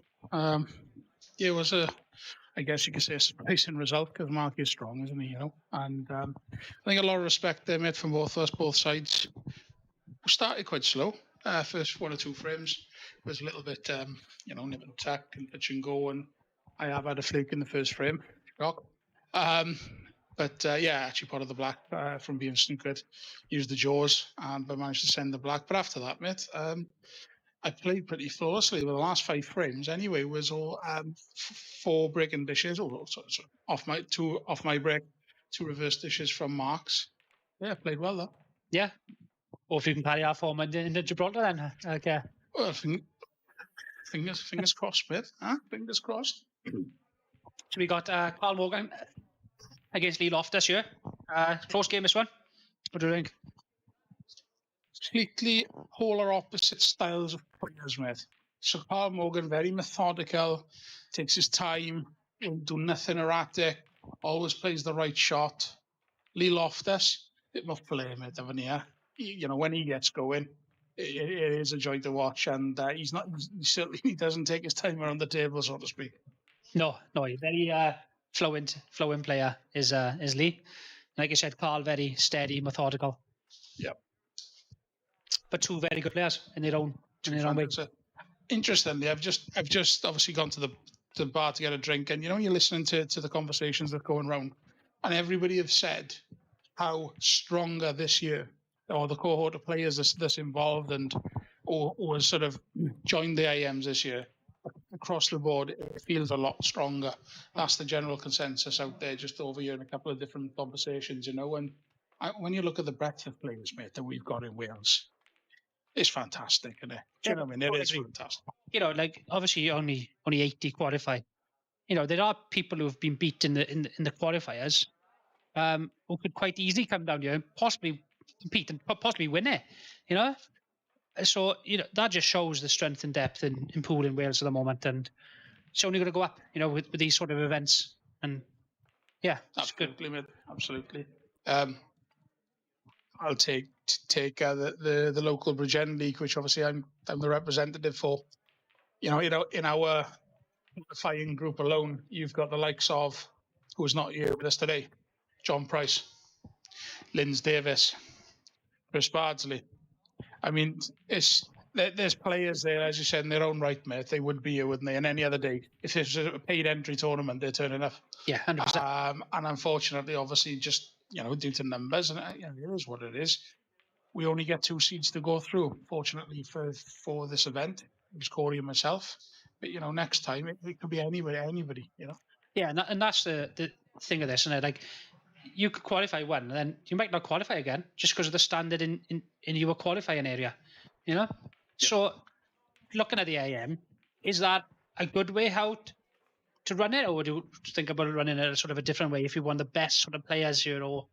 It was I guess you could say, a surprising result because Mark is strong, isn't he? And I think a lot of respect there, mate, from both us, both sides. We started quite slow. First 1 or 2 frames was a little bit, nip and tack and touch and go, and I have had a fluke in the first frame. Shock. But actually part of the black from being snookered, used the jaws, but managed to send the black. But after that, mate, I played pretty flawlessly. Well, the last 5 frames, anyway, was all 4 break and dishes, or off my break, 2 reverse dishes from Mark's. Yeah, played well though. Yeah. Hopefully you can carry our form into Gibraltar then. Okay. Well, fingers crossed, mate. Huh? Fingers crossed. So we got Carl Morgan against Lee Loftus here. Close game, this one. What do you think? Completely polar opposite styles of players, mate. So Carl Morgan, very methodical, takes his time, will do nothing erratic, always plays the right shot. Lee Loftus, bit more play, mate, haven't he? When he gets going, it is a joy to watch, and he certainly doesn't take his time around the table, so to speak. No, he's very flowing player is Lee. Like I said, Carl, very steady, methodical. Yep. But 2 very good players in their own way. Interestingly, I've just obviously gone to the bar to get a drink, and you're listening to the conversations that are going around, and everybody have said how stronger this year, or the cohort of players that's involved and or sort of joined the IMs this year, across the board, it feels a lot stronger. That's the general consensus out there, just over here in a couple of different conversations, And when you look at the breadth of players, mate, that we've got in Wales, it's fantastic, isn't it? Do you know what I mean? It is fantastic. Like obviously only 80 qualify. There are people who have been beat in the qualifiers, who could quite easily come down here and possibly compete and possibly win it. So that just shows the strength and depth in pool in Wales at the moment, and it's only going to go up. With these sort of events, and yeah, absolutely, mate. Absolutely. I'll take the local Bridgend League, which obviously I'm the representative for. In our qualifying group alone, you've got the likes of, who's not here with us today, John Price, Linz Davis, Chris Bardsley. I mean, there's players there, as you said, in their own right, mate. They would be here, wouldn't they? And any other day, if it's a paid entry tournament, they're turning up. Yeah, 100%. And unfortunately, obviously, just due to numbers, and it is what it is. We only get 2 seeds to go through. Fortunately for this event, it was Corey and myself. But next time it could be anybody. Yeah, and that's the thing of this, isn't it? Like, you could qualify one, and then you might not qualify again just because of the standard in your qualifying area, So, looking at the AM, is that a good way out to run it, or would you think about running it a sort of a different way if you want the best sort of players here? Or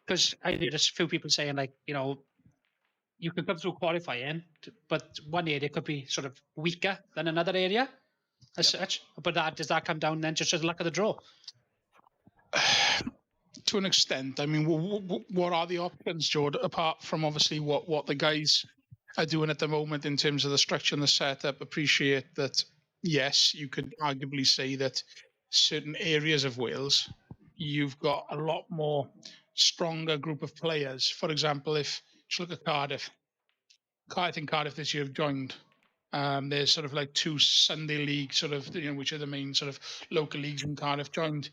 because I hear there's a few people saying, like, you can come through qualifying, but one area could be sort of weaker than another area as such. But does that come down then just to the luck of the draw? To an extent. I mean, what are the options, Jordan, apart from obviously what the guys are doing at the moment in terms of the structure and the setup? Appreciate that, yes, you could arguably say that certain areas of Wales, you've got a lot more stronger group of players. For example, if you look at Cardiff, I think Cardiff this year have joined. There's sort of like 2 Sunday league sort of, which are the main sort of local leagues in Cardiff joined.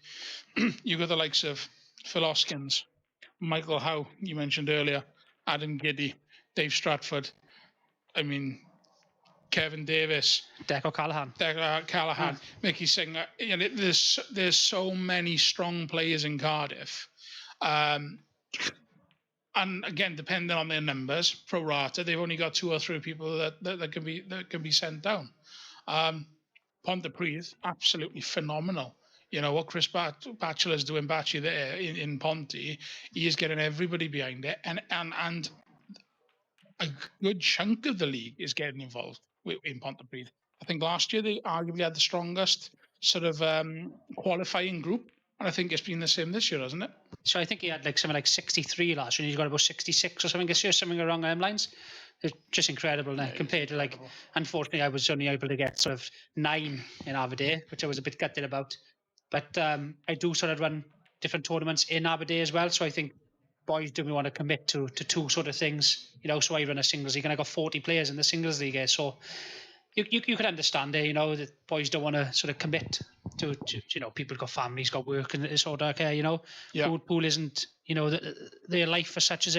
You got the likes of Phil Hoskins, Michael Howe, you mentioned earlier, Adam Giddy, Dave Stratford. I mean, Kevin Davis, Deco Callahan, Mickey Singer. There's so many strong players in Cardiff. And again, depending on their numbers, pro rata, they've only got 2 or 3 people that can be sent down. Pontypridd, absolutely phenomenal. What Chris Batchelor's doing, Batchy there in Ponty, he is getting everybody behind it, and a good chunk of the league is getting involved in Pontypridd. I think last year they arguably had the strongest sort of qualifying group, and I think it's been the same this year, hasn't it? So I think he had like something like 63 last year, and he's got about 66 or something this year, something along them lines. It's just incredible now, compared to like, unfortunately, I was only able to get sort of 9 in Aberdeen, which I was a bit gutted about. But I do sort of run different tournaments in Aberdeen as well, so I think boys do want to commit to 2 sort of things, So I run a singles league, and I got 40 players in the singles league here, so you can understand it, that boys don't want to sort of commit to people got families, got work, and it's all dark here, Pool isn't, their life for such as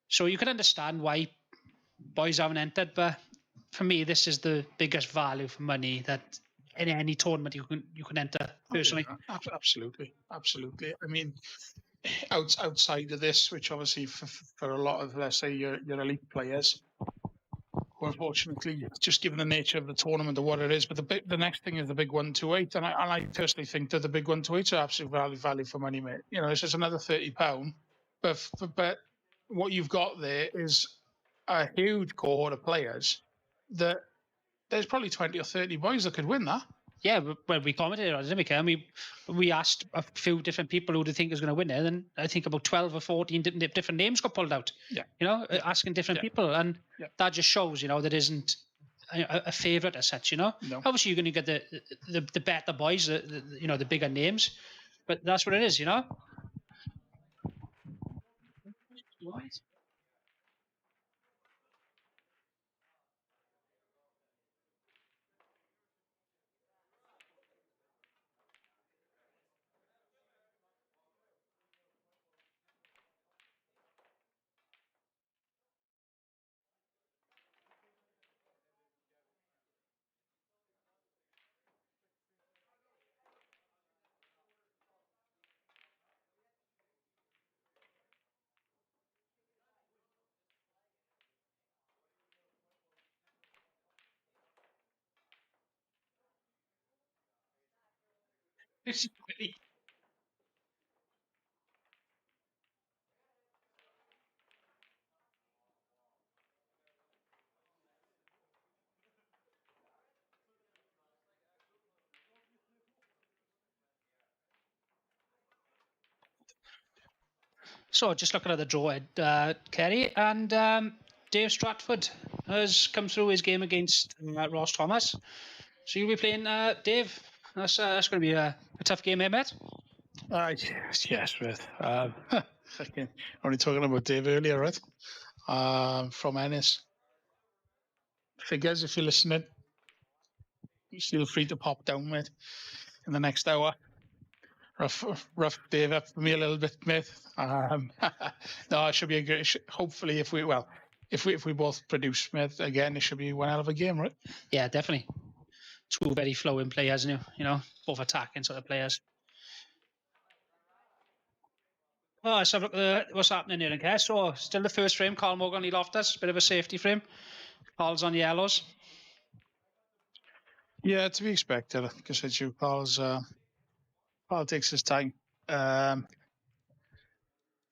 so you can understand why boys haven't entered, but for me, this is the biggest value for money that in any tournament you can enter personally. Oh, yeah. Absolutely. I mean, outside of this, which obviously for a lot of, let's say, your elite players, unfortunately, just given the nature of the tournament or what it is, but the next thing is the big 128, and I personally think that the big 128 are absolutely value for money, mate. It's just another £30, but what you've got there is a huge cohort of players that there's probably 20 or 30 boys that could win that. Yeah, well, we commented on it, didn't we? We asked a few different people who do think is going to win it, and I think about 12 or 14 different names got pulled out. Yeah. Asking different people, and that just shows, there isn't a favourite as such. No. Obviously, you're going to get the better boys, the bigger names, but that's what it is, So just looking at the draw, Kerry, and Dave Stratford has come through his game against Ross Thomas. So you'll be playing Dave. That's going to be a tough game, mate? Yes, Smith. Only talking about Dave earlier, right? From Ennis. Figures, if you're listening, feel free to pop down, mate, in the next hour. Rough Dave up for me a little bit, mate. No, it should be a great. Hopefully, if we both produce, mate, again, it should be one hell of a game, right? Yeah, definitely. Two very flowing players, you know, both attacking sort of players. Oh, let's have a look at what's happening here, okay? So, still the first frame, Carl Morgan, Lee Loftus, bit of a safety frame. Carl's on yellows. Yeah, to be expected. I think I said you, Carl takes his time.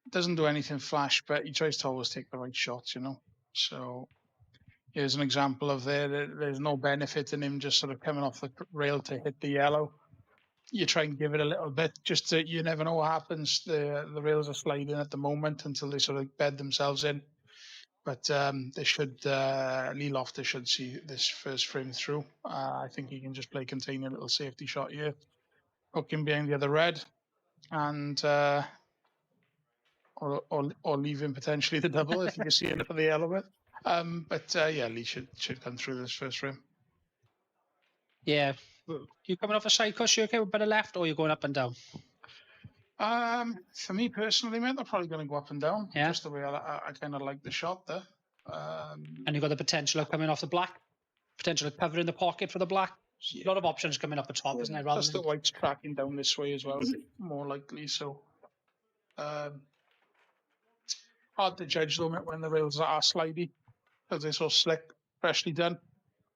Doesn't do anything flash, but he tries to always take the right shots, you know. So here's an example of there's no benefit in him just sort of coming off the rail to hit the yellow. You try and give it a little bit, just to, you never know what happens. The rails are sliding at the moment until they sort of bed themselves in. But they should, Lee Loftus should see this first frame through. I think he can just play contain a little safety shot here. Hook him behind the other red, and or leave him potentially the double if you can see it for the yellow bit. But yeah, Lee should come through this first frame. Yeah. You coming off a side cut, you okay with a bit of left, or you're going up and down? For me personally, mate, I'm probably going to go up and down. Yeah. Just the way I kind of like the shot there. And you've got the potential of coming off the black, potential of covering the pocket for the black. A lot of options coming up the top, isn't it? Plus the white's tracking down this way as well, more likely. So hard to judge though, mate, when the rails are slidey because they're so slick, freshly done.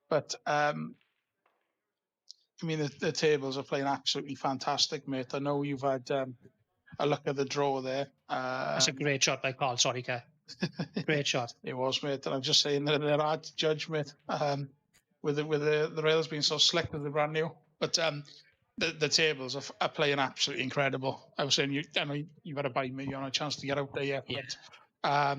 But I mean, the tables are playing absolutely fantastic, mate. I know you've had a look at the draw there. That's a great shot by Carl. Sorry, Kerr. Great shot. It was, mate. And I'm just saying that they're hard to judge, mate. With the rails being so slick with the brand new. But the tables are playing absolutely incredible. I was saying, I know you've had to buy me on a chance to get out there yet. Yeah.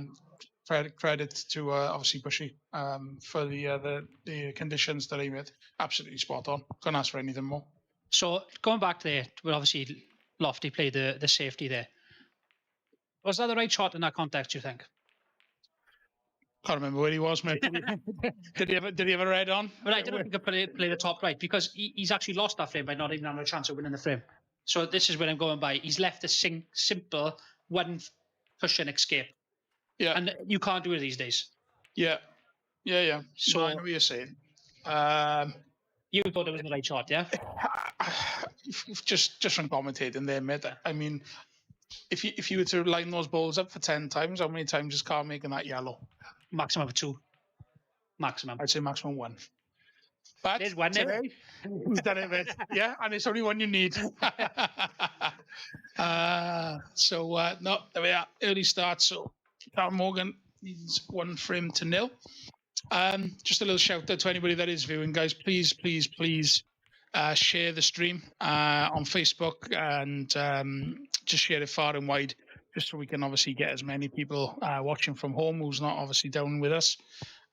But credit to obviously Bushy for the conditions that he made. Absolutely spot on. Couldn't ask for anything more. So going back there, well, obviously Lofty played the safety there. Was that the right shot in that context, you think? Can't remember where he was, mate. Did he have a red on? But I don't think he could play the top right because he's actually lost that frame by not even having a chance of winning the frame. So this is where I'm going by. He's left a simple one cushion escape. Yeah. And you can't do it these days. Yeah. So I know what you're saying. You thought it was the right shot, yeah? Just from commentating there, mate. I mean, if you were to line those balls up for 10 times, how many times is Carl making that yellow? Maximum of 2. Maximum. I'd say maximum 1. But there's one today, he's done it, mate. Yeah, and it's only one you need. No, there we are. Early start. So Carl Morgan needs 1 frame to 0. Just a little shout out to anybody that is viewing, guys. Please share the stream on Facebook and just share it far and wide, just so we can obviously get as many people watching from home who's not obviously down with us.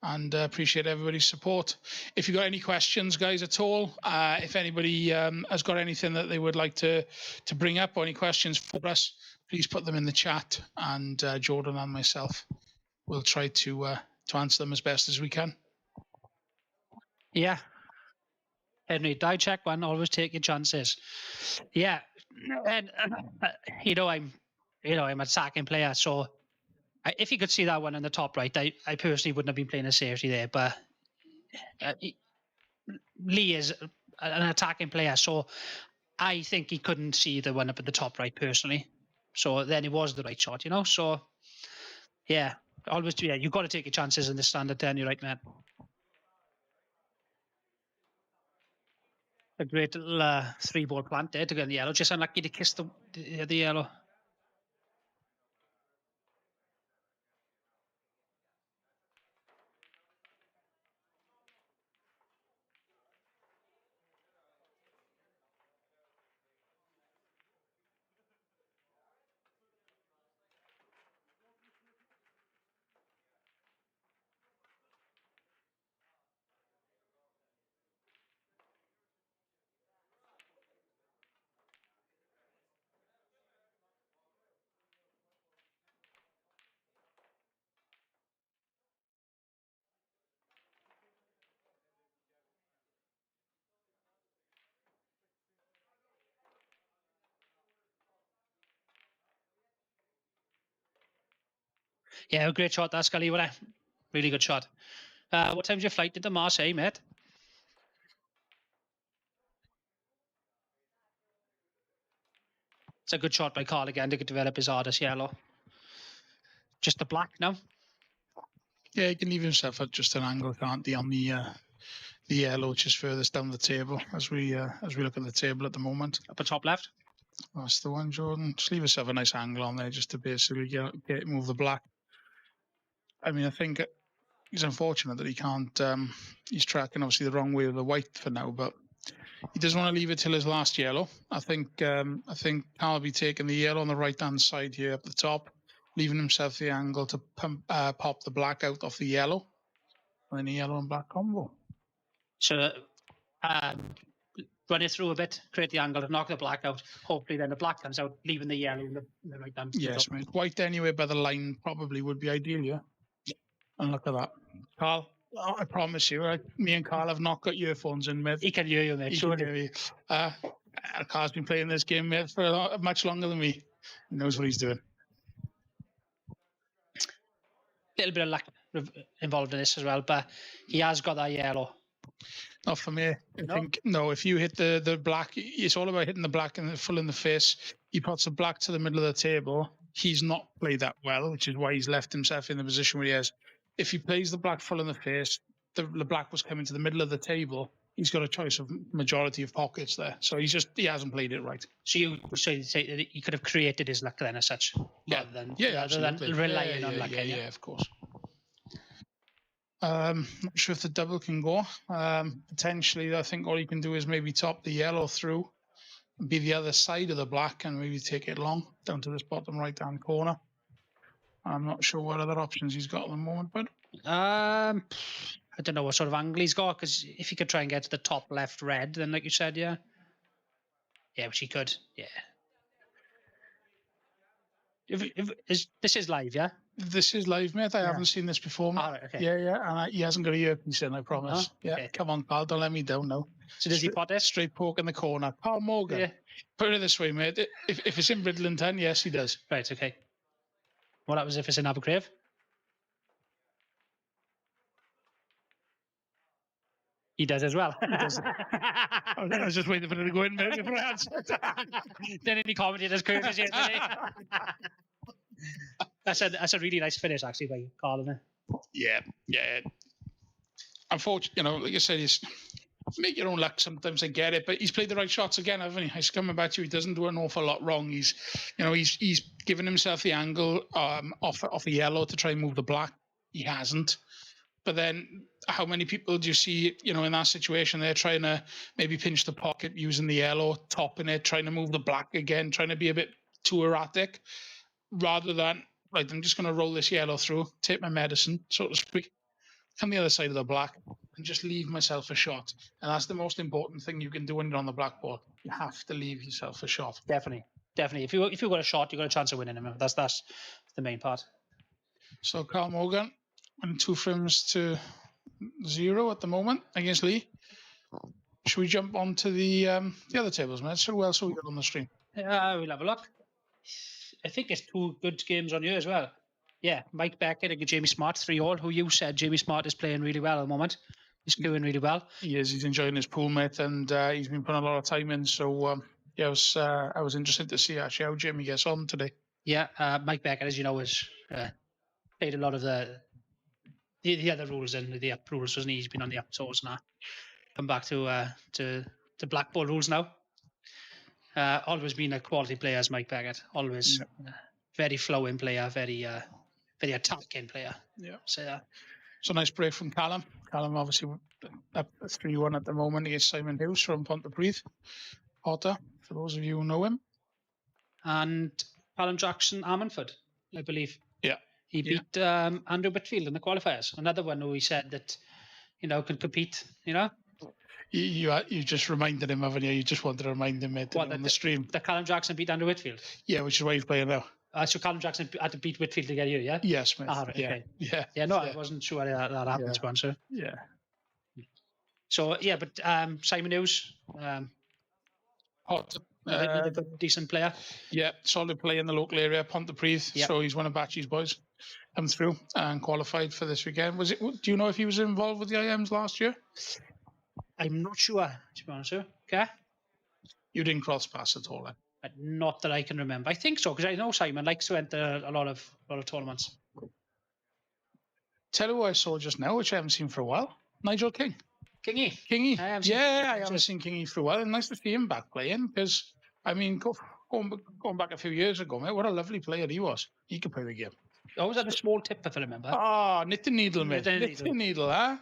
And appreciate everybody's support. If you've got any questions, guys, at all, if anybody has got anything that they would like to bring up or any questions for us, please put them in the chat, and Jordan and myself will try to answer them as best as we can. Yeah. Henry, die check one, always take your chances. Yeah. And, I'm an attacking player, so if you could see that one in the top right, I personally wouldn't have been playing a safety there, but Lee is an attacking player, so I think he couldn't see the one up at the top right personally. So then it was the right shot, So, yeah, you've got to take your chances in the standard 10, you're right, man. A great little 3-ball plant there to get in the yellow. Just unlucky to kiss the yellow. Yeah, a great shot that, Scully, wasn't it? Really good shot. What time's your flight into Marseille, mate? It's a good shot by Carl again to develop his hardest yellow. Just the black now. Yeah, he can leave himself at just an angle, can't he, on the yellow, which is furthest down the table as we look at the table at the moment. Upper top left. That's the one, Jordan. Just leave yourself a nice angle on there, just to basically move the black. I mean, I think he's unfortunate that he can't. He's tracking obviously the wrong way with the white for now, but he doesn't want to leave it till his last yellow. I think Carl will be taking the yellow on the right hand side here up the top, leaving himself the angle to pop the black out off the yellow, and then a yellow and black combo. So run it through a bit, create the angle to knock the black out. Hopefully then the black comes out, leaving the yellow in the right hand. Yes, mate. White anywhere by the line probably would be ideal, yeah. And look at that. Carl, I promise you, me and Carl have not got earphones in, mate. He can hear you, mate. He can hear me. Carl's been playing this game, mate, for much longer than me. He knows what he's doing. Little bit of luck involved in this as well, but he has got that yellow. Not for me. I think, no, if you hit the black, it's all about hitting the black and full in the face. He puts the black to the middle of the table. He's not played that well, which is why he's left himself in the position where he is. If he plays the black full in the face, the black was coming to the middle of the table. He's got a choice of majority of pockets there. So he hasn't played it right. So you say that he could have created his luck then as such, rather than relying on luck. Yeah, of course. Not sure if the double can go. Potentially, I think all he can do is maybe top the yellow through, be the other side of the black, and maybe take it long down to this bottom right-hand corner. I'm not sure what other options he's got at the moment, but I don't know what sort of angle he's got, because if he could try and get to the top left red, then like you said, yeah, which he could, yeah. This is live, yeah? This is live, mate. I haven't seen this before, mate. All right, okay. Yeah, and he hasn't got a earpiece in, I promise. Oh, okay. Come on, pal, don't let me down now. So does he pot this? Straight poke in the corner. Carl Morgan. Yeah. Put it this way, mate. If it's in Bridlington, yes, he does. Right, okay. What happens if it's in Abercrave? He does as well. He does. I was just waiting for it to go in before I answered. Then any commentators curses yesterday. That's a really nice finish actually by Carl, isn't it? Yeah. Unfortunately, like I said, he's make your own luck sometimes. I get it, but he's played the right shots again, haven't he? He's coming back to you. He doesn't do an awful lot wrong. He's given himself the angle off a yellow to try and move the black. He hasn't. But then, how many people do you see, in that situation? They're trying to maybe pinch the pocket using the yellow, topping it, trying to move the black again, trying to be a bit too erratic, rather than right. I'm just going to roll this yellow through, take my medicine, so to speak, come the other side of the black, and just leave myself a shot. And that's the most important thing you can do when you're on the black ball. You have to leave yourself a shot. Definitely. If you've got a shot, you've got a chance of winning him. That's the main part. So Carl Morgan, 2 frames to 0 at the moment against Lee. Should we jump on to the other tables, mate? So who else have we got on the stream? We'll have a look. I think it's 2 good games on here as well. Yeah, Mike Beckett and Jamie Smart, 3-all, who you said Jamie Smart is playing really well at the moment. He's doing really well. He is. He's enjoying his pool, mate, and he's been putting a lot of time in. So, I was interested to see actually how Jamie gets on today. Yeah, Mike Beckett, as you know, has played a lot of the other rules and the up rules, wasn't he? He's been on the up tours now. Come back to black ball rules now. Always been a quality player as Mike Beckett. Always very flowing player, very attacking player. Yeah. So nice break from Callum. Callum obviously up 3-1 at the moment against Simon Hughes from Pontypridd. Potter, for those of you who know him. And Callum Jackson Ammanford, I believe. Yeah. He beat Andrew Whitfield in the qualifiers. Another one who he said that, could compete, You just reminded him, haven't you? You just wanted to remind him on the stream. That Callum Jackson beat Andrew Whitfield? Yeah, which is why he's playing now. So Callum Jackson had to beat Whitfield to get you, yeah? Yes, mate. Right, okay. Yeah. I wasn't sure that happened, to answer. Yeah. So, but Simon Hughes, Hot. Another good, decent player. Yeah, solid play in the local area, Pontypridd. Yep. So he's one of Batchy's boys. Come through and qualified for this weekend. Was it? Do you know if he was involved with the IMs last year? I'm not sure, to be honest with you. Okay? You didn't cross paths at all, then? Not that I can remember. I think so, because I know Simon likes to enter a lot of tournaments. Tell you who I saw just now, which I haven't seen for a while. Nigel King. Kingy. Kingy. I haven't seen Kingy for a while. And nice to see him back playing because, I mean, going back a few years ago, mate, what a lovely player he was. He could play the game. Always had a small tip, if I remember. Ah, knitting needle, mate. Knitting needle, huh?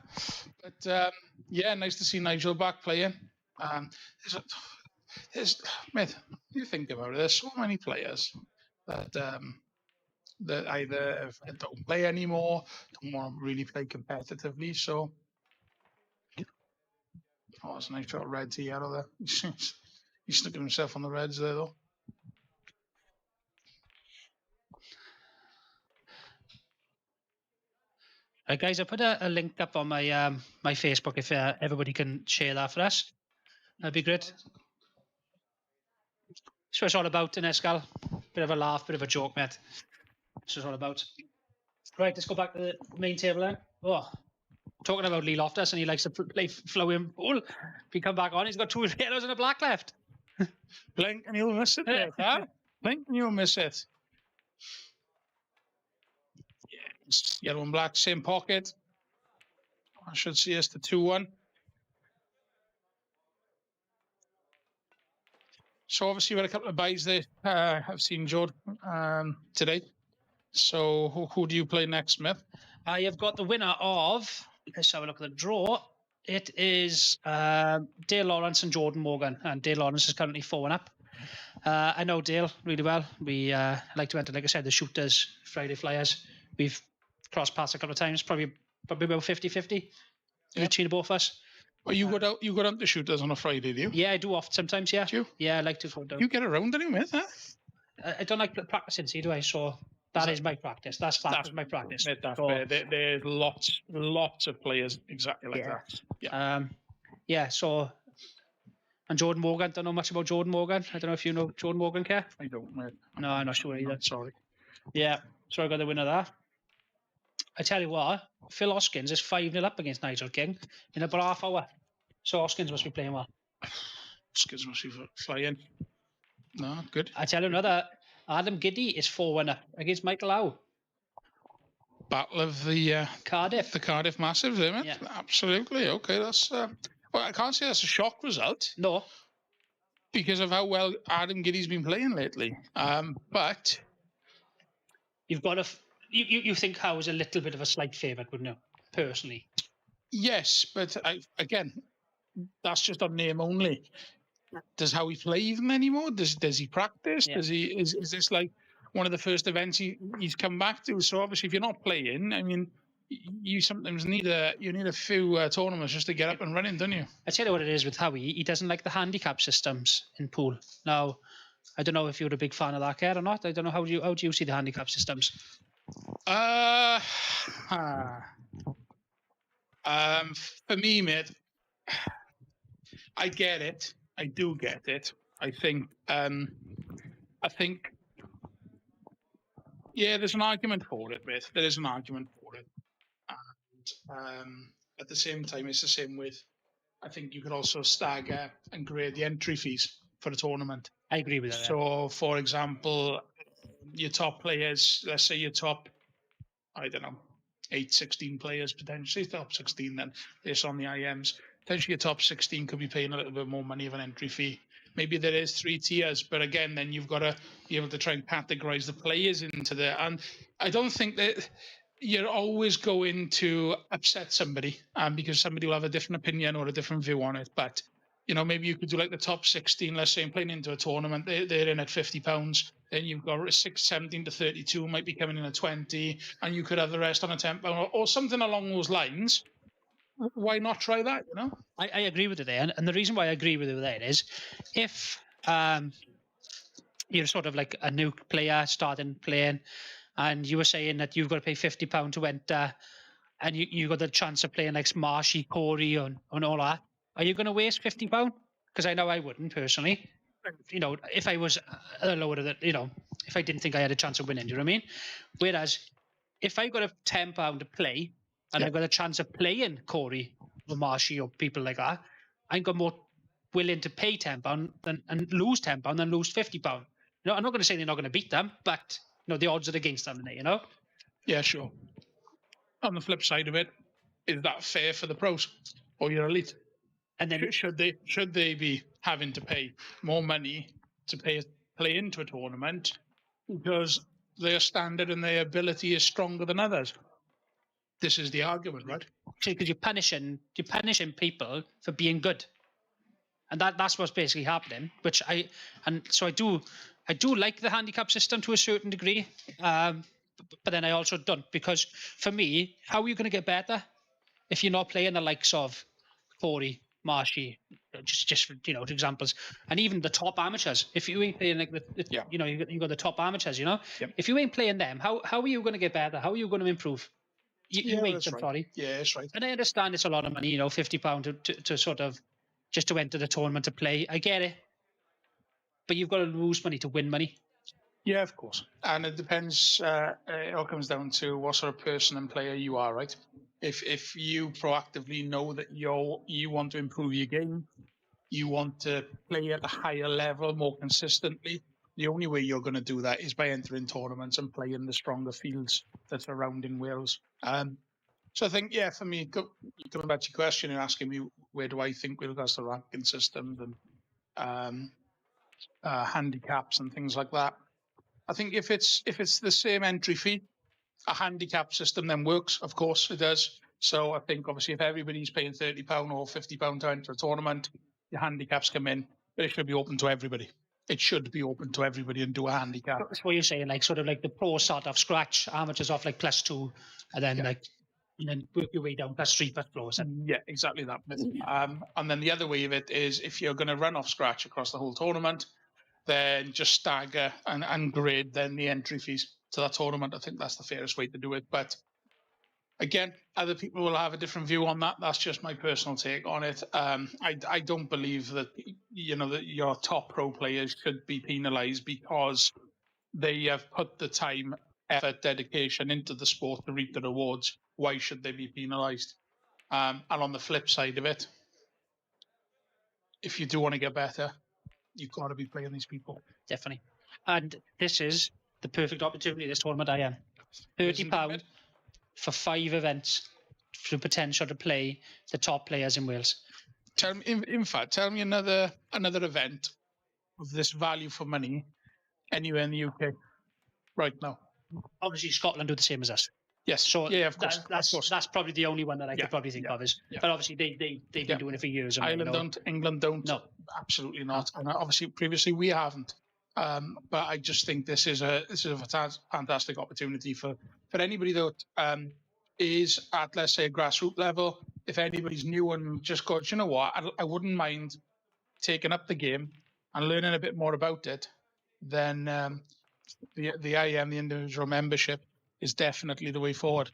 But, yeah, nice to see Nigel back playing. Mate, you think about it, there's so many players that that either don't play anymore, don't want to really play competitively. So, oh, that's a nice shot of red to yellow there. He's sticking himself on the reds there, though. Right, guys, I put a link up on my my Facebook if everybody can share that for us. That'd be great. That's what it's all about in Escal. Bit of a laugh, bit of a joke, mate. That's what it's all about. Right, let's go back to the main table then. Oh, talking about Lee Loftus, and he likes to play flowing pool. If he come back on, he's got 2 yellows and a black left. Blink and you'll miss it, mate, huh? Blink and you'll miss it. Yes, yellow and black, same pocket. I should see us to 2-1. So obviously we had a couple of buys there. I've seen Jode today. So who do you play next, Smith? I have got the winner of, let's have a look at the draw. It is Dale Lawrence and Jordan Morgan. And Dale Lawrence is currently 4-1 up. I know Dale really well. We like to enter, like I said, the shooters, Friday Flyers. We've crossed paths a couple of times, probably about 50-50 between both of us. Well, you got out to shooters on a Friday, do you? Yeah, I do often sometimes, yeah. Do you? Yeah, I like to go down. You get around anyway, huh? I don't like practicing, see, do I? So that is my practice. That's my practice. That's so, fair. There's lots of players exactly like that. Yeah. Yeah, so... And Jordan Morgan, don't know much about Jordan Morgan. I don't know if you know Jordan Morgan, Care? I don't, mate. No, I'm not sure either. Sorry. Yeah, so I got the winner there. I tell you what, Phil Hoskins is 5-0 up against Nigel King in about half hour. So Hoskins must be playing well. Hoskins must be flying. No, good. I tell you another, Adam Giddy is 4-1 up against Michael Howe. Battle of the Cardiff. The Cardiff Massive, isn't it? Yeah. Absolutely. Okay, that's... well, I can't say that's a shock result. No. Because of how well Adam Giddy's been playing lately. But... You've got to... You think Howe is a little bit of a slight favourite, wouldn't you? Personally. Yes, but again, that's just on name only. Does Howie play even anymore? Does he practice? Yeah. Does he is this like one of the first events he's come back to? So obviously, if you're not playing, I mean, you sometimes need a few tournaments just to get up and running, don't you? I tell you what it is with Howie. He doesn't like the handicap systems in pool. Now, I don't know if you're a big fan of that, Care, or not. I don't know how do you see the handicap systems. For me, mate, I get it. I do get it. I think, yeah, there's an argument for it, mate. There is an argument for it. And at the same time, it's the same with, I think you could also stagger and grade the entry fees for a tournament. I agree with that. So, for example, your top players, let's say your top, I don't know, 16 players potentially, top 16 then, based on the IMs. Potentially your top 16 could be paying a little bit more money of an entry fee. Maybe there is 3 tiers, but again, then you've got to be able to try and categorize the players into there. And I don't think that you're always going to upset somebody because somebody will have a different opinion or a different view on it. But, you know, maybe you could do like the top 16, let's say, playing into a tournament, they're in at £50. Then you've got 17 to 32 might be coming in at 20, and you could have the rest on a £10 or something along those lines. Why not try that, you know? I agree with you there. And the reason why I agree with you there is if you're sort of like a new player starting playing and you were saying that you've got to pay £50 to enter and you got the chance of playing like Marshy, Corey and all that, are you going to waste £50? Because I know I wouldn't personally. you know, if I was lower than, you know, if I didn't think I had a chance of winning, do you know what I mean? Whereas if I got a £10 to play and I've got a chance of playing Corey or Marshy or people like that, I'm got more willing to pay £10 and lose £10 than lose £50. You know, I'm not going to say they're not going to beat them, but you know, the odds are against them, you know? Yeah, sure. On the flip side of it, is that fair for the pros or your elite? And then Should they be having to pay more money to play into a tournament because their standard and their ability is stronger than others? This is the argument, right? because you're punishing people for being good, and that's what's basically happening. Which I do like the handicap system to a certain degree, but then I also don't, because for me, how are you going to get better if you're not playing the likes of Corey, Marshy, just you know, examples, and even the top amateurs? If you ain't playing like you know, you got the top amateurs, you know, if you ain't playing them, how are you going to get better? How are you going to improve? You ain't, I'm sorry. Yeah, that's right. And I understand it's a lot of money, you know, £50 to sort of just to enter the tournament to play. I get it, but you've got to lose money to win money. Yeah, of course. And it depends. It all comes down to what sort of person and player you are, right? If you proactively know that you want to improve your game, you want to play at a higher level more consistently, the only way you're going to do that is by entering tournaments and playing the stronger fields that are around in Wales. So I think, yeah, for me, coming back to your question and asking me where do I think with regards to ranking systems and handicaps and things like that, I think if it's the same entry fee, a handicap system then works. Of course, it does. So I think obviously if everybody's paying £30 or £50 to enter a tournament, the handicaps come in, but it should be open to everybody. It should be open to everybody and do a handicap. That's what you're saying, like sort of like the pros start off scratch, amateurs off like +2, and then and then work your way down +3, +4. Yeah, exactly that. And then the other way of it is if you're going to run off scratch across the whole tournament, then just stagger and grade then the entry fees to that tournament. I think that's the fairest way to do it. But again, other people will have a different view on that. That's just my personal take on it. I don't believe that, you know, that your top pro players should be penalised because they have put the time, effort, dedication into the sport to reap the rewards. Why should they be penalised? And on the flip side of it, if you do want to get better, you've got to be playing these people. Definitely. And this is the perfect opportunity, this tournament I am. £30 for 5 events for potential to play the top players in Wales. Tell me, in fact, tell me another event of this value for money anywhere in the UK right now. Obviously, Scotland do the same as us. Yes. So yeah, of course. That's probably the only one that I could probably think of. But obviously, they've been doing it for years. Ireland don't, England don't. No, absolutely not. And obviously, previously we haven't. But I just think this is a fantastic opportunity for anybody that is at, let's say, a grassroots level. If anybody's new and just goes, you know what, I wouldn't mind taking up the game and learning a bit more about it, then the IM, the individual membership, is definitely the way forward.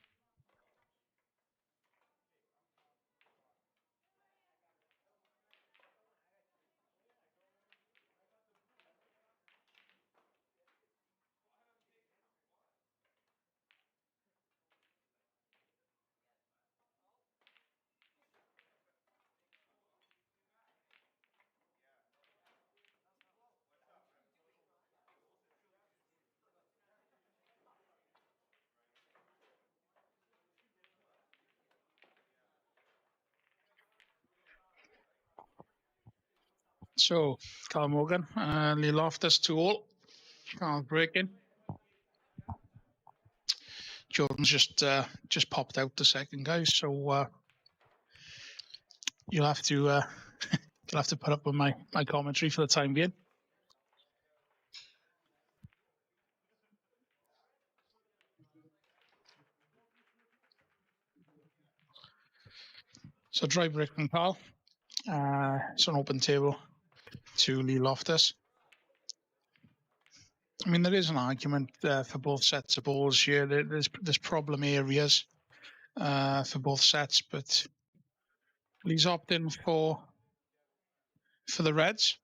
So, Carl Morgan, Lee Loftus to all. Carl breaking. Jordan's just popped out the second, guys. So you'll have to put up with my commentary for the time being. So dry break from Carl. It's an open table to Lee Loftus. I mean, there is an argument for both sets of balls here. There's problem areas for both sets, but Lee's opting for the Reds.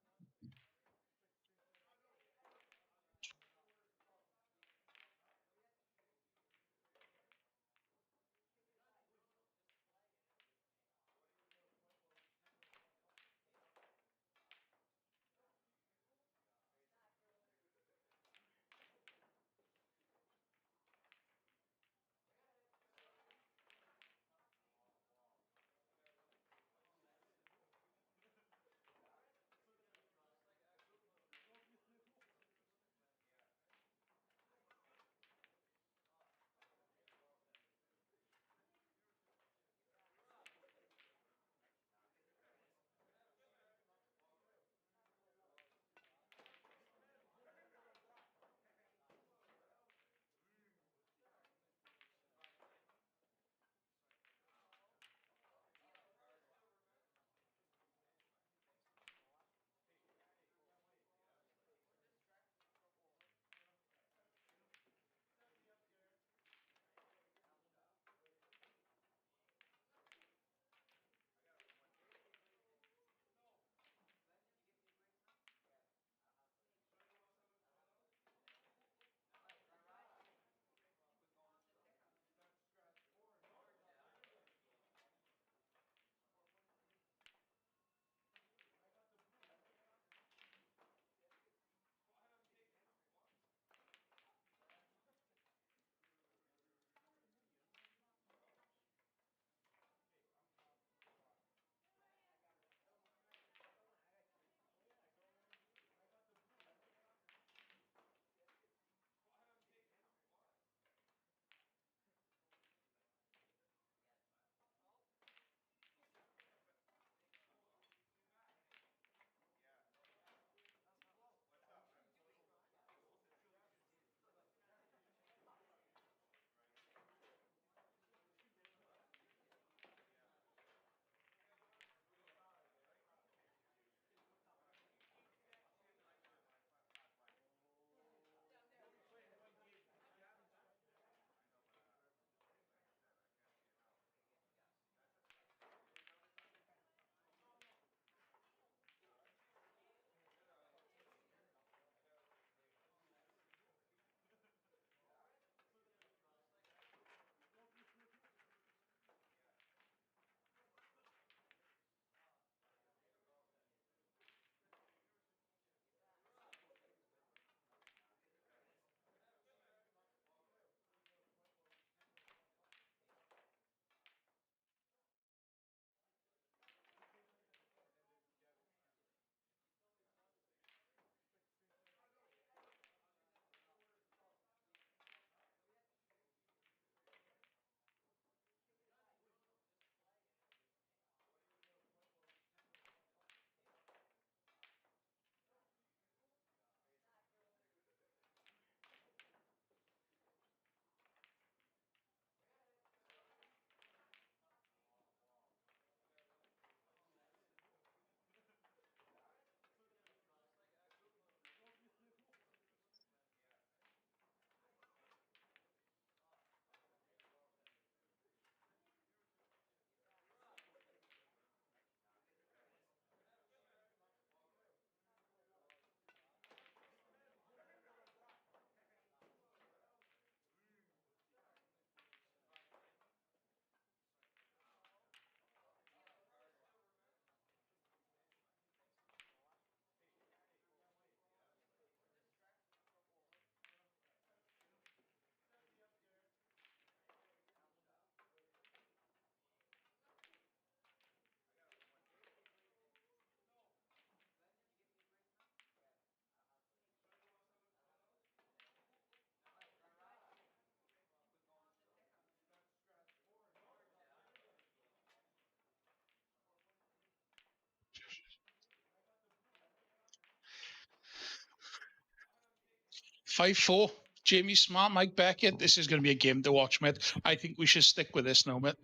5-4. Jamie Smart, Mike Beckett. This is going to be a game to watch, mate. I think we should stick with this now, mate.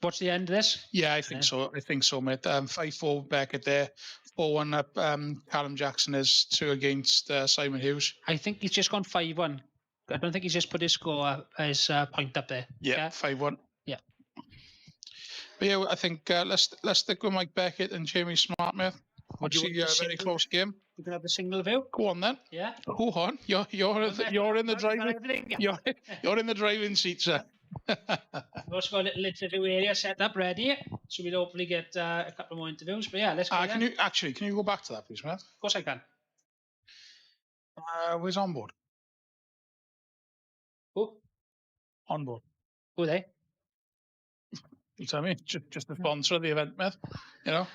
What's the end of this? Yeah, I think so. I think so, mate. 5-4 Beckett there. 4-1 up. Callum Jackson is 2 against Simon Hughes. I think he's just gone 5-1. I don't think he's just put his score, his point up there. Yeah, 5-1. Yeah. But yeah, I think let's stick with Mike Beckett and Jamie Smart, mate. Obviously, a very close game. We can have the single view. Go on then. Yeah. Go on. You're in the driving. You're in the driving seat, sir. We've also got a little interview area set up ready, so we'll hopefully get a couple more interviews. But yeah, let's go. Can you go back to that, please, mate? Of course I can. Where's on board? Who? On board. Who are they? You tell me. Just the sponsor of the event, mate. You know.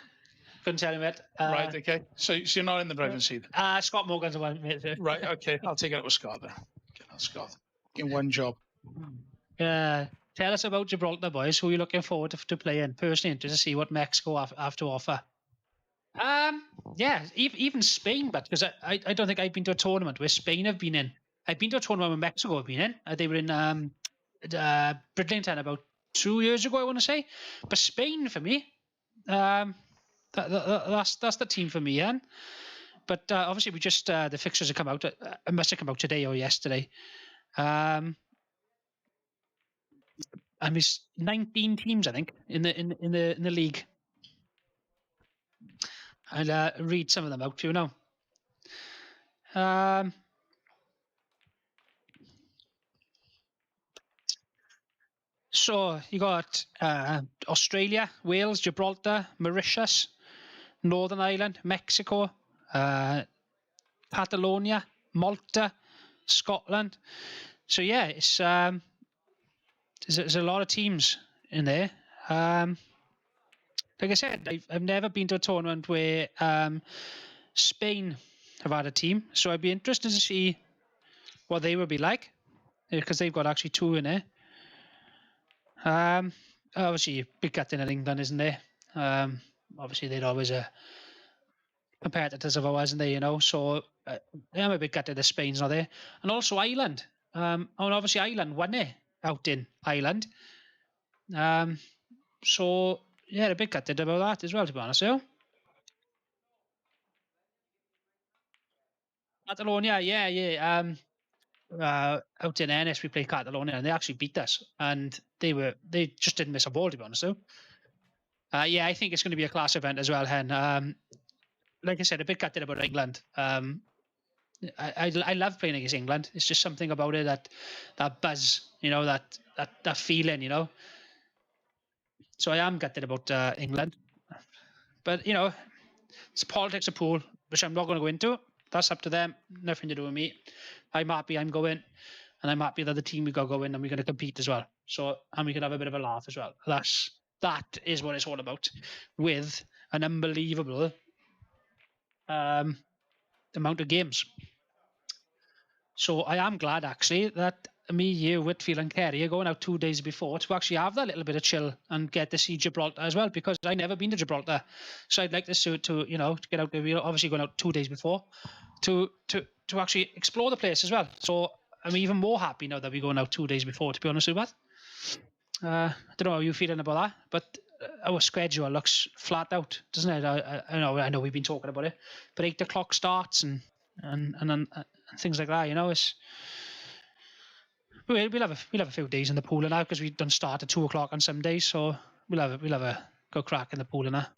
Couldn't tell you, mate. Right. Okay. So you're not in the driving seat. Scott Morgan's the one, mate. Right. Okay. I'll take it up with Scott then. Get on Scott. In one job. Tell us about Gibraltar, boys. Who are you looking forward to playing? Personally, interested to see what Mexico have to offer. Yeah, even Spain, but because I don't think I've been to a tournament where Spain have been in. I've been to a tournament where Mexico have been in. They were in Bridlington about 2 years ago, I want to say. But Spain for me, that's the team for me, Ian. But obviously, we just the fixtures have come out. It must have come out today or yesterday. And there's 19 teams, I think, in the league. I'll read some of them out for you now. So you got Australia, Wales, Gibraltar, Mauritius, Northern Ireland, Mexico, Catalonia, Malta, Scotland. So yeah, it's there's a lot of teams in there. Like I said, I've never been to a tournament where Spain have had a team, so I'd be interested to see what they would be like, because they've got actually 2 in there. Obviously, big captain in England, isn't there? Obviously, they're always competitors of ours, isn't they? You know, so I'm a big gutted that Spain's not there, and also Ireland. And obviously, Ireland won it out in Ireland. So yeah, a big gutted about that as well, to be honest. So Catalonia, yeah. Out in Ennis, we played Catalonia, and they actually beat us, and they just didn't miss a ball, to be honest. So yeah, I think it's going to be a class event as well, Hen. Like I said, a bit gutted about England. I love playing against England. It's just something about it, that buzz, you know, that feeling, you know. So I am gutted about England, but you know, it's politics of pool, which I'm not going to go into. That's up to them. Nothing to do with me. I'm happy I'm going, and I'm happy that the team we got going, and we're going to compete as well. So, and we can have a bit of a laugh as well. That is what it's all about, with an unbelievable amount of games. So I am glad actually that me, you, Whitfield and Kerry are going out 2 days before to actually have that little bit of chill and get to see Gibraltar as well, because I've never been to Gibraltar. So I'd like to you know, to get out there. We're obviously going out 2 days before to actually explore the place as well. So I'm even more happy now that we're going out 2 days before, to be honest with you. I don't know how you're feeling about that, but our schedule looks flat out, doesn't it? I know we've been talking about it, but 8 o'clock starts and things like that. You know, we'll have a few days in the pool now, because we don't start at 2 o'clock on some days, so we'll have a go crack in the pool now.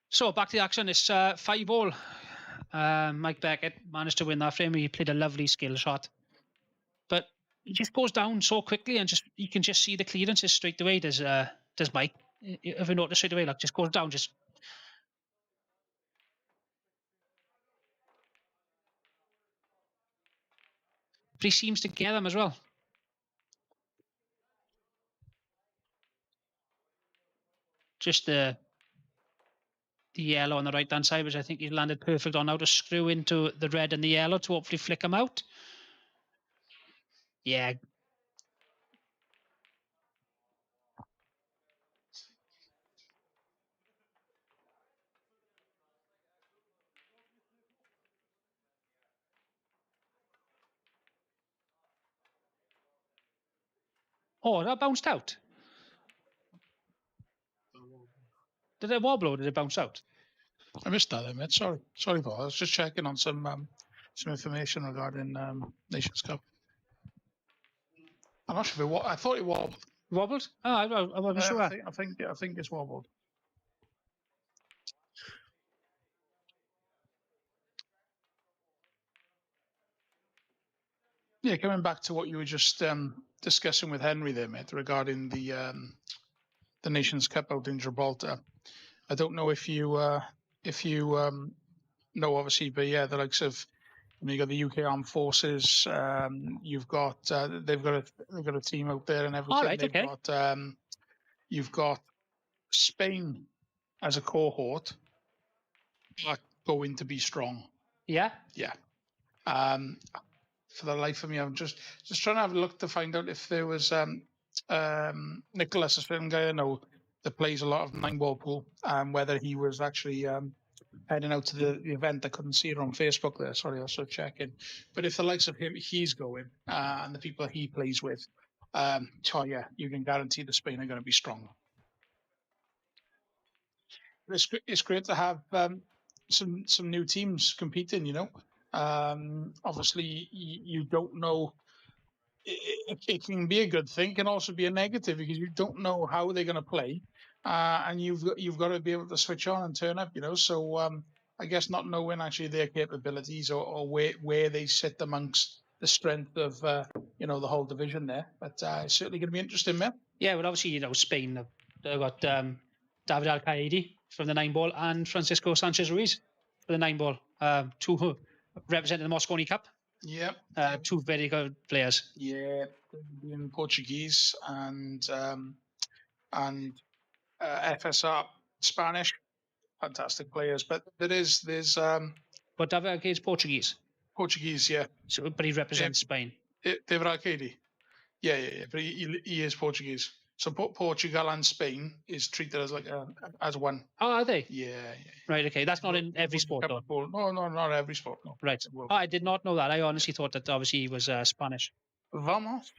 So back to the action. It's 5-all. Mike Beckett managed to win that frame. He played a lovely skill shot, but he just goes down so quickly, and just you can just see the clearances straight away. Does Mike? If you notice straight away, like, just goes down, just. But he seems to get them as well. Just the yellow on the right hand side, which I think he's landed perfect on, now to screw into the red and the yellow to hopefully flick him out. Yeah. Oh, that bounced out. Did it wobble or did it bounce out? I missed that there, mate. Sorry, Paul. I was just checking on some information regarding Nations Cup. I'm not sure if I thought it wobbled. Wobbled? Oh, I wasn't sure. I think it's wobbled. Yeah, coming back to what you were just discussing with Henry there, mate, regarding the Nations Cup out in Gibraltar. I don't know if you know, obviously, but yeah, the likes of, you got the UK Armed Forces. You've got they've got a team out there and everything. All right, They've okay. got you've got Spain as a cohort are going to be strong. Yeah. Yeah. For the life of me, I'm just trying to have a look to find out if there was Nicholas, a certain guy I know that plays a lot of 9-ball pool, whether he was actually heading out to the event. I couldn't see it on Facebook there. Sorry, I was sort of checking. But if the likes of him, he's going, and the people he plays with, oh yeah, you can guarantee the Spain are going to be strong. It's great to have some new teams competing, you know. Obviously, you don't know. It can be a good thing, can also be a negative, because you don't know how they're going to play, and you've got to be able to switch on and turn up, you know. So I guess not knowing actually their capabilities or where they sit amongst the strength of you know, the whole division there, but it's certainly going to be interesting, man. Yeah, well, obviously, you know, Spain, they've got David Al-Qaedi from the 9-ball and Francisco Sanchez-Ruiz for the 9-ball, two representing the Mosconi Cup. Yeah. Two very good players. Yeah, in Portuguese and FSR Spanish, fantastic players. But there's But David Al-Qaedi's Portuguese, Portuguese, yeah. so, but he represents Spain. David Arcadi. Yeah. But he is Portuguese. So Portugal and Spain is treated as like as one. Oh, are they? Yeah. Right, okay. That's not in every sport, though. No, not every sport. No. Right. Oh, I did not know that. I honestly thought that obviously he was Spanish. Vamos.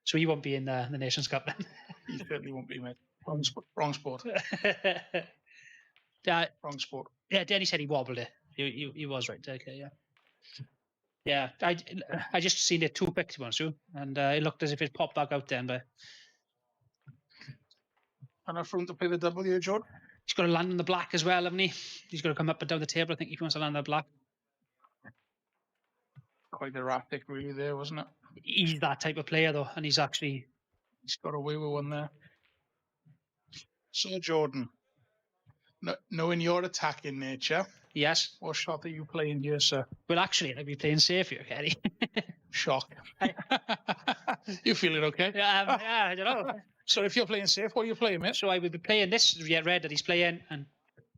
So he won't be in the Nations Cup then. He certainly won't be, mate. Wrong sport. Wrong sport. Yeah, Danny said he wobbled it. He was right. Okay, yeah. Yeah, I just seen it too quick, to be honest with you, and it looked as if it popped back out then, but... Enough for him to play the W, John? He's got to land on the black as well, hasn't he? He's got to come up and down the table, I think, if he wants to land on the black. Quite erratic, really, there, wasn't it? He's that type of player, though, and he's got away with one there. So, Jordan, knowing your attacking nature, yes. What shot are you playing here, sir? Well, actually, I'd be playing safe here, Kerry. Shock. You feeling okay? Yeah, I don't know. So if you're playing safe, what are you playing, mate? So I would be playing this red that he's playing, and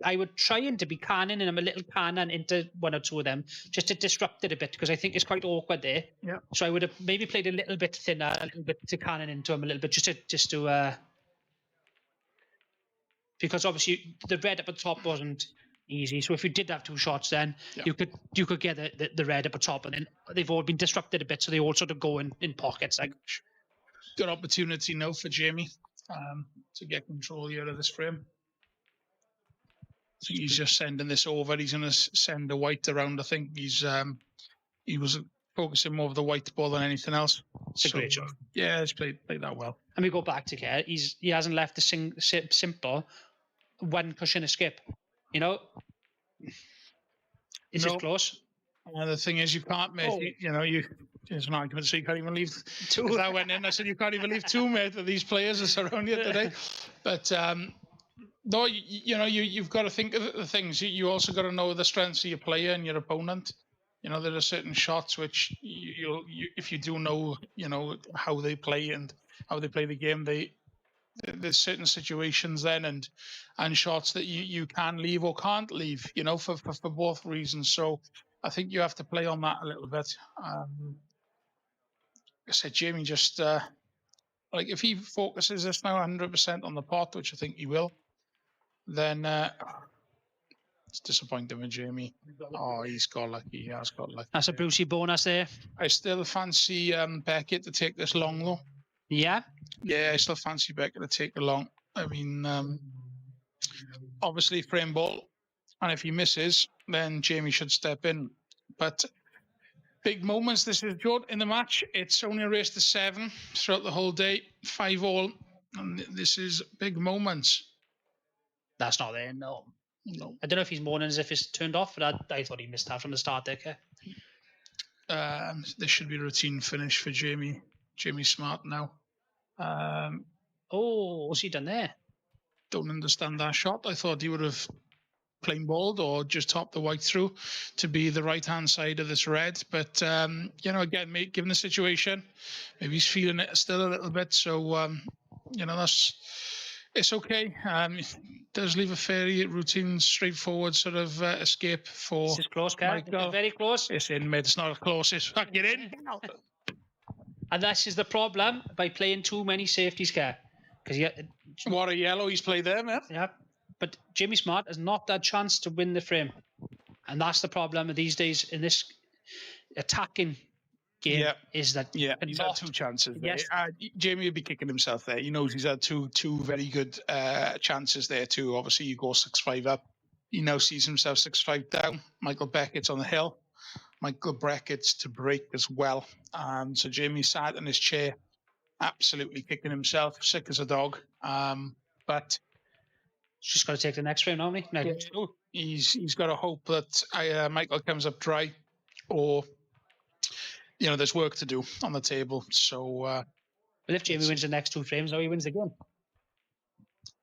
I would try to be cannon, and I'm a little cannon into one or two of them, just to disrupt it a bit, because I think it's quite awkward there. Yeah. So I would have maybe played a little bit thinner, a little bit to cannon into him a little bit, just to because obviously the red up at top wasn't easy. So if you did have two shots, then you could get the red up at top, and then they've all been disrupted a bit, so they all sort of go in pockets. Like, good opportunity now for Jamie to get control here of this frame. I think he's just sending this over. He's going to send the white around. I think he was focusing more of the white ball than anything else. It's a great shot. Yeah, he's played that well. And we go back to Kerr. He hasn't left the simple one cushion escape. You know, is it close? And the thing is, you can't make there's an argument, so you can't even leave two. I went in, I said, you can't even leave two, mate, of these players that surround you today. But no, you've got to think of the things. You also got to know the strengths of your player and your opponent. You know, there are certain shots which you if you do know, how they play and how they play the game, there's certain situations then and shots that you can leave or can't leave, for both reasons. So I think you have to play on that a little bit. Like I said, Jamie just if he focuses this now 100% on the pot, which I think he will, then it's disappointing with Jamie. Oh, he's got lucky. He has got lucky. That's a Brucey bonus there. I still fancy Beckett to take this long though. Yeah. Yeah, I still fancy Becker to take along. I mean, obviously frame ball, and if he misses, then Jamie should step in. But big moments. This is Jordan in the match. It's only a race to 7 throughout the whole day, 5-all, and this is big moments. That's not there, no. No. I don't know if he's mourning as if it's turned off, but I thought he missed that from the start there, okay? This should be a routine finish for Jamie Smart now. Oh, what's he done there? Don't understand that shot. I thought he would have plain balled or just topped the white through to be the right-hand side of this red. But, again, given the situation, maybe he's feeling it still a little bit. So, it's okay. It does leave a fairly routine, straightforward sort of escape for This is close, Kat. Michael. It's very close. It's in mid. It's not close. It's get in. And this is the problem by playing too many safeties, Kat. What a yellow he's played there, man. Yeah. But Jimmy Smart has not that chance to win the frame. And that's the problem these days in this attacking game is that he's had 2 chances there. Yes. Jamie would be kicking himself there. He knows he's had two very good chances there too. Obviously, you go 6-5 up. He now sees himself 6-5 down. Michael Beckett's on the hill. Michael Beckett's to break as well. So Jamie sat in his chair, absolutely kicking himself, sick as a dog. But just got to take the next frame, haven't he? No. He's got to hope that Michael comes up dry, or there's work to do on the table. So, well, if Jamie wins the next 2 frames, he wins the game.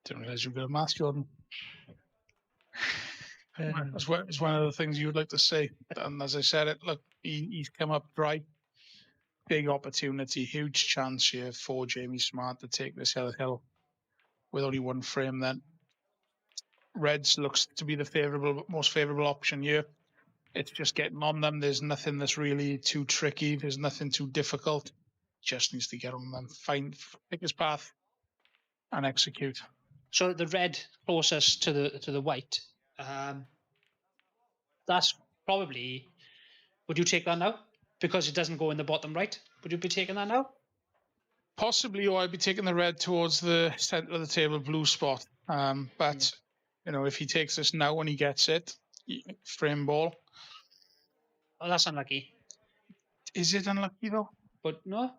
Didn't realize you were good at maths, Jordan. It's one of the things you would like to say. And as I said, he's come up dry. Big opportunity, huge chance here for Jamie Smart to take this hill with only 1 frame. Then Reds looks to be the most favourable option here. It's just getting on them. There's nothing that's really too tricky. There's nothing too difficult. Just needs to get on them, pick his path, and execute. So the red closest to the white. That's probably. Would you take that now? Because it doesn't go in the bottom right. Would you be taking that now? Possibly, or I'd be taking the red towards the centre of the table blue spot. But if he takes this now when he gets it, frame ball. Oh, that's unlucky. Is it unlucky though? But no.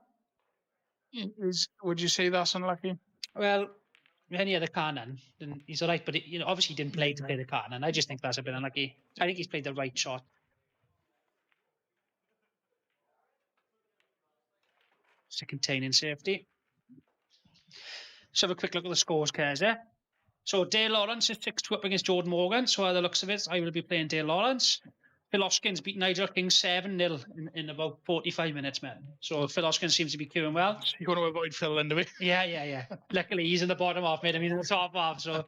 Would you say that's unlucky? Well, any other Carnan, then he's all right. But obviously he didn't play to play the Carnan. I just think that's a bit unlucky. I think he's played the right shot. To containing safety. Let's have a quick look at the scores, Kez, there. So Dale Lawrence is 6-2 up against Jordan Morgan. So by the looks of it, I will be playing Dale Lawrence. Phil Hoskins beat Nigel King 7-0 in about 45 minutes, man. So Phil Hoskins seems to be queuing well. You want to avoid Phil then, do we? Yeah. Luckily, he's in the bottom half, mate. He's in the top half. So,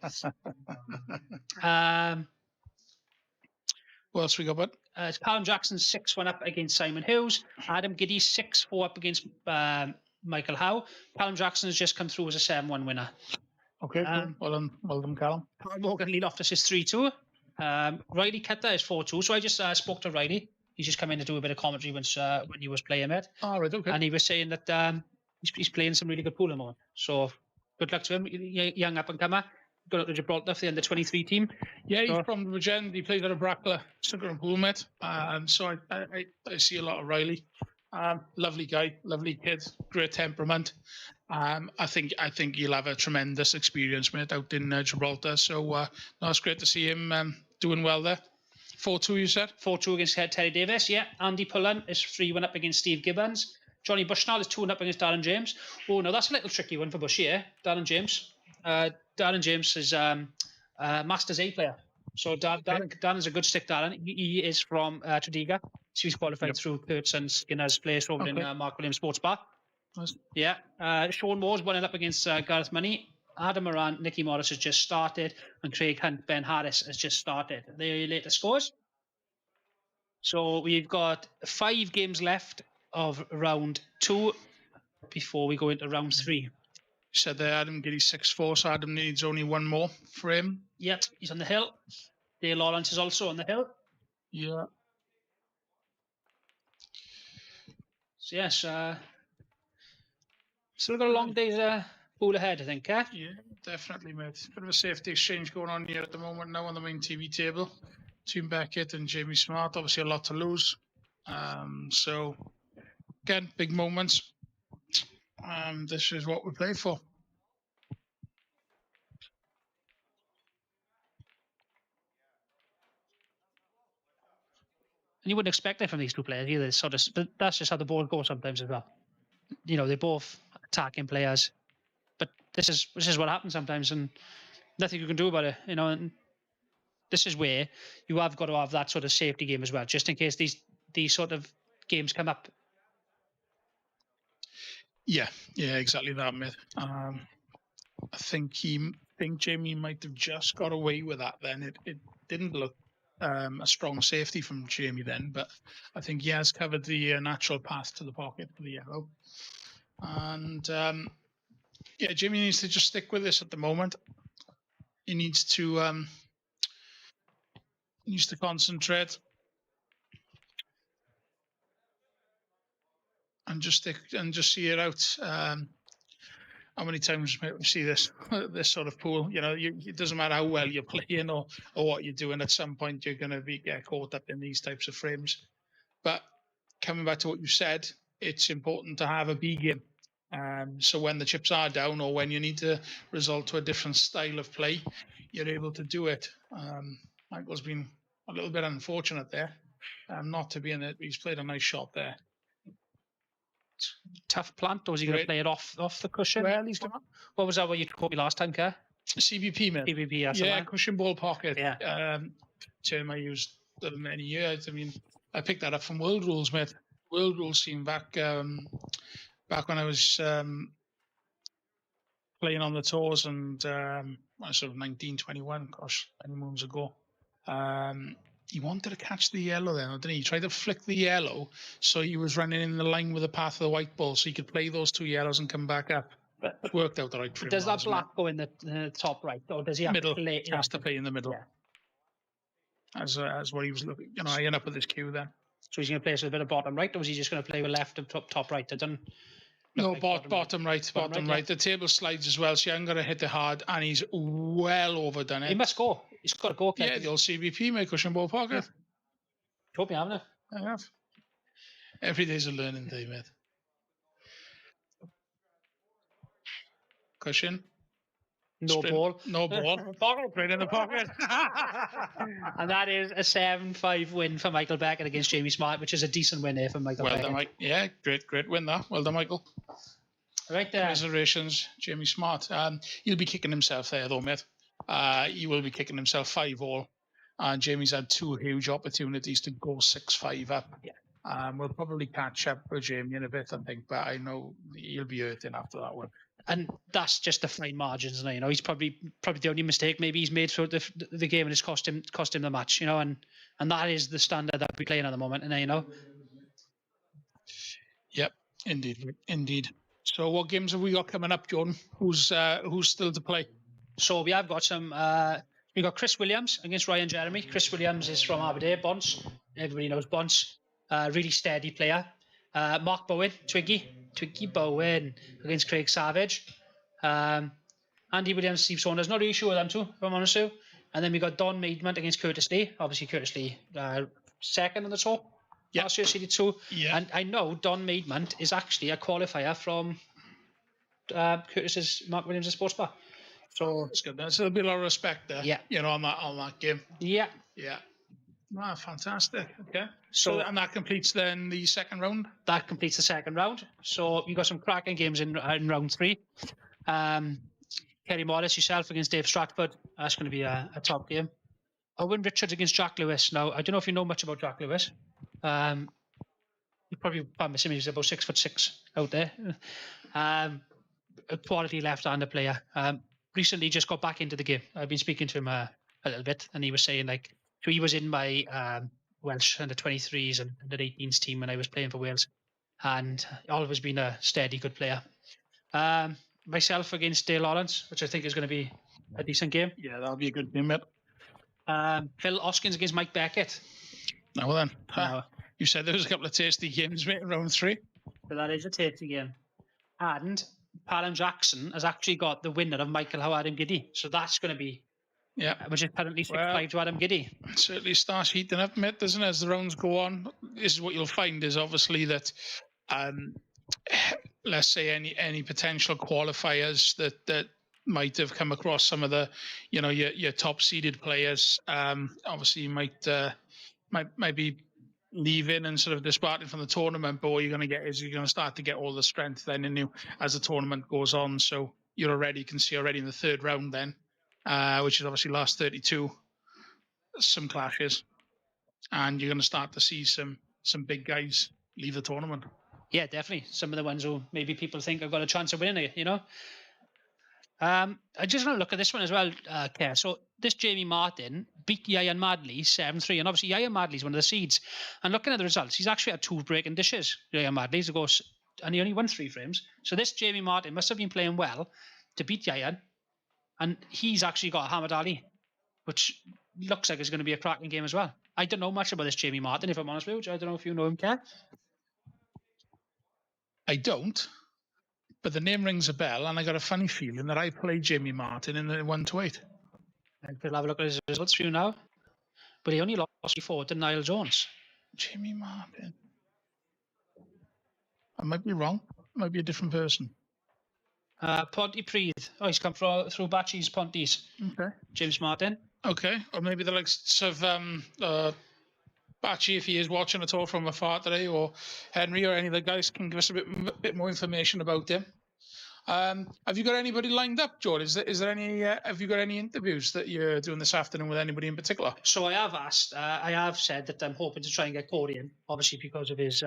what else we got, bud? It's Callum Jackson 6-1 up against Simon Hughes. Adam Giddy 6-4 up against Michael Howe. Callum Jackson has just come through as a 7-1 winner. Okay, well done, Callum. Morgan Lee Loftus is 3-2. Riley Cutter is 4-2. So I just spoke to Riley. He's just come in to do a bit of commentary when he was playing, mate. All right, okay. And he was saying that he's playing some really good pool at the moment. So good luck to him, young up and comer. Got up to Gibraltar for the under-23 team. Yeah, he's from Regent. He plays at a Brackler, Snooker and Pool, mate. So I see a lot of Riley. Lovely guy, lovely kid, great temperament. I think he'll have a tremendous experience, mate, out in Gibraltar. So it's great to see him doing well there. 4-2, you said? 4-2 against Terry Davis, yeah. Andy Pullen is 3-1 up against Steve Gibbons. Johnny Bushnell is 2-1 up against Darren James. Oh, no, that's a little tricky one for Bushy, yeah? Darren James. Darren James is Masters A player. So Dan is a good stick, Darren. He is from Tredegar. So he's qualified through Kurtz and Skinner's place over in Mark Williams Sports Bar. Nice. Yeah. Sean Moore's 1-1 up against Gareth Money. Adam Moran, Nicky Morris has just started, and Craig Hunt, Ben Harris has just started. The latest scores. So we've got 5 games left of round 2 before we go into round 3. You said there Adam Giddy 6-4, so Adam needs only 1 more for him. Yep, he's on the hill. Dale Lawrence is also on the hill. Yeah. So yes, Still got a long day's pool ahead, I think, eh? Yeah, definitely, mate. Bit of a safety exchange going on here at the moment now on the main TV table. Team Beckett and Jamie Smart, obviously a lot to lose. So, again, big moments. This is what we play for. And you wouldn't expect it from these two players either. But that's just how the ball goes sometimes as well. You know, they're both attacking players, but this is what happens sometimes, and nothing you can do about it. You know, and this is where you have got to have that sort of safety game as well, just in case these sort of games come up. Yeah, exactly that, mate. I think Jamie might have just got away with that then. It didn't look a strong safety from Jamie then, but I think he has covered the natural path to the pocket for the yellow. And yeah, Jamie needs to just stick with this at the moment. He needs to concentrate and just see it out. How many times we see this sort of pool? You know, it doesn't matter how well you're playing or what you're doing. At some point, you're going to get caught up in these types of frames. But coming back to what you said, it's important to have a B game. So when the chips are down or when you need to resort to a different style of play, you're able to do it. Michael's been a little bit unfortunate there, not to be in it. He's played a nice shot there. Tough plant, or was he going to play it off the cushion? Well, he's got What was that? What you caught me last time, Kerr? CBP, man. CBP, yeah, cushion ball pocket. Yeah. Term I used for many years. I mean, I picked that up from World Rules, mate. World Rules team back when I was playing on the tours, and I was sort of 19, 21, gosh, many moons ago. He wanted to catch the yellow then, didn't he? He tried to flick the yellow, so he was running in the line with the path of the white ball, so he could play those two yellows and come back up. It worked out all right for him. Does that black go in the top right, or does he have middle? To play? Has to play in the middle. Yeah. As what he was looking. You know, I end up with this cue then. So he's going to play us a bit of bottom right, or was he just going to play with left and top right? I don't. No, bottom right. Yeah. The table slides as well, so you haven't got to hit it hard, and he's well overdone it. He must go. He's got to go. Yeah, the old CBP, mate, cushion ball pocket. Yeah. Told me, haven't I have. Every day's a learning day, mate. Cushion. No ball. No ball. Pocket. Right in the pocket. And that is a 7-5 win for Michael Beckett against Jamie Smart, which is a decent win here for Michael Beckett. Well done, Mike. Yeah, great win there. Well done, Michael. Right there. Congratulations, Jamie Smart. He'll be kicking himself there, though, mate. He will be kicking himself 5-all. And Jamie's had two huge opportunities to go 6-5 up. Yeah. We'll probably catch up with Jamie in a bit, I think, but I know he'll be hurting after that one. And that's just the fine margins, you know. He's probably the only mistake maybe he's made throughout the game, and it's cost him the match, you know. And that is the standard that we're playing at the moment, and you know. Yep, indeed. So, what games have we got coming up, Jordan? Who's still to play? So we have got some. We got Chris Williams against Ryan Jeremy. Chris Williams is from Aberdeen, Bonds. Everybody knows Bonds. Really steady player. Mark Bowen, Twiggy Bowen against Craig Savage. Andy Williams, Steve Saunders. Not really sure with them two, if I'm honest with you. And then we got Don Maidment against Curtis Lee. Obviously, Curtis Lee second on the tour. Yep. Last year, CD2. Yeah. And I know Don Maidment is actually a qualifier from Curtis's Mark Williams' Sports Bar. So it's good. There's a bit of respect there. Yeah. You know, on that game. Yeah. Yeah. Wow, fantastic. Okay. So and that completes then the second round? That completes the second round. So you got some cracking games in round 3. Kerry Morris, yourself against Dave Stratford. That's going to be a top game. Owen Richards against Jack Lewis. Now, I don't know if you know much about Jack Lewis. You probably miss him. He's about 6'6" out there. A quality left-hander player. Recently just got back into the game. I've been speaking to him a little bit, and he was saying, like, so he was in my Welsh under 23s and under 18s team when I was playing for Wales, and always been a steady, good player. Myself against Dale Lawrence, which I think is going to be a decent game. Yeah, that'll be a good game, mate. Phil Oskins against Mike Beckett. Now then, you said there was a couple of tasty games, mate, in round 3. But that is a tasty game. And Palin Jackson has actually got the winner of Michael Howe Adam Giddy. So that's going to be, which is currently 6-5 to Adam Giddy. It certainly starts heating up, mate, doesn't it, as the rounds go on? This is what you'll find is obviously that, let's say any potential qualifiers that might have come across some of the, your top seeded players, obviously might be leaving and sort of disparting from the tournament, but what you're going to get is you're going to start to get all the strength then in you as the tournament goes on. So you can see already in the third round then, which is obviously last 32, some clashes, and you're going to start to see some big guys leave the tournament. Yeah, definitely. Some of the ones who maybe people think have got a chance of winning it, I just want to look at this one as well, Kerr. So this Jamie Martin beat Ian Madley 7-3, and obviously Ian Madley's one of the seeds. And looking at the results, he's actually had 2 breaking dishes, Ian Madley's, and he only won 3 frames. So this Jamie Martin must have been playing well to beat Ian, and he's actually got Hamad Ali, which looks like it's going to be a cracking game as well. I don't know much about this Jamie Martin, if I'm honest with you. I don't know if you know him, Kerr. I don't. But the name rings a bell, and I got a funny feeling that I played Jamie Martin in the 1-8. I'll have a look at his results for you now. But he only lost 4 to Niall Jones. Jamie Martin. I might be wrong. Might be a different person. Pontypridd. Oh, he's come through Batchy's Ponties. Okay. James Martin. Okay. Or maybe the likes of Batchy, if he is watching at all from afar today, or Henry or any of the guys can give us a bit more information about him. Have you got anybody lined up, George? Is there any? Have you got any interviews that you're doing this afternoon with anybody in particular? So I have asked. I have said that I'm hoping to try and get Corey in, obviously because of his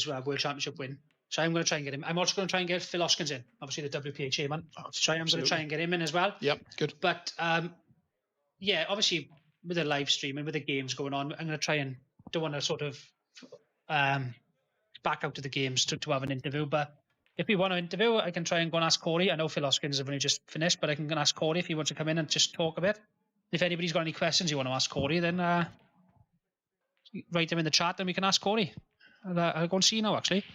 World Championship win. So I'm going to try and get him. I'm also going to try and get Phil Hoskins in, obviously the WPA chairman. So I'm going to try and get him in as well. Yep, good. But yeah, obviously with the live stream and with the games going on, I'm going to try and don't want to sort of back out to the games to have an interview. But if we want to interview, I can try and go and ask Corey. I know Phil Hoskins have only just finished, but I can go and ask Corey if he wants to come in and just talk a bit. If anybody's got any questions you want to ask Corey, then write them in the chat and we can ask Corey. I'll go and see you now, actually.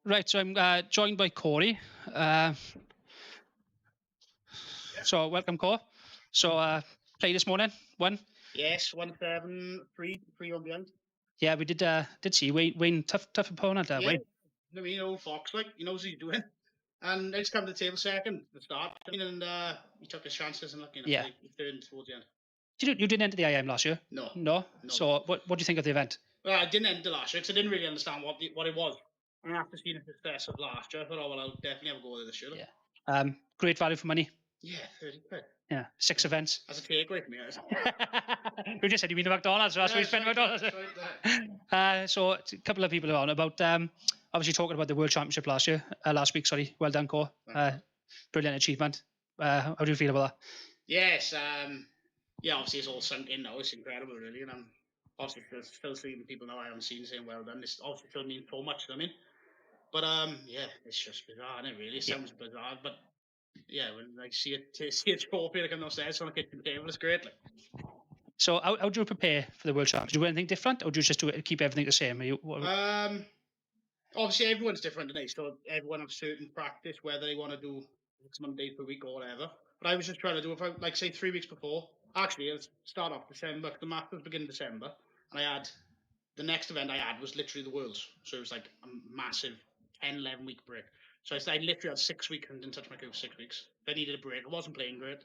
Right, so I'm joined by Corey. So welcome, Corey. So play this morning, won? Yes, 1-7, 3 on the end. Yeah, we did see Wayne tough opponent. Yeah, Wayne. I mean, old Fox, like, he knows what he's doing. And I just come to the table second at the start. And he took his chances and lucky enough, Yeah. he third towards the end. You didn't enter the IM last year? No. No? So what do you think of the event? Well, I didn't enter last year because I didn't really understand what it was. And after seeing the success of last year, I thought, oh, well, I'll definitely have a go there this year. Yeah. Great value for money. Yeah, 30 quid. Yeah, 6 events. That's a takeaway for me. You just said you mean to McDonald's, so that's what you spent McDonald's. So a couple of people are on about obviously talking about the World Championship last week. Sorry, well done, Cor. Brilliant achievement. How do you feel about that? Yes, yeah, obviously it's all sunk in now. It's incredible, really, and I'm obviously still seeing people now I haven't seen saying well done. This obviously still means so much to them, but yeah, it's just bizarre, isn't it? Really, it sounds bizarre, but yeah, when I see a trophy like on those stairs on the kitchen table, it's great. Like. So how do you prepare for the World Championship? Do you do anything different, or do you just keep everything the same? Obviously everyone's different today, so everyone has certain practice, whether they want to do 6 days per week or whatever. But I was just trying to do, if I, like say 3 weeks before, actually it'll start off December, the Masters begin in December, and the next event I had was literally the Worlds, so it was like a massive 10-11 week break. So I literally had 6 weeks and didn't touch my cue for 6 weeks. I needed a break. I wasn't playing great.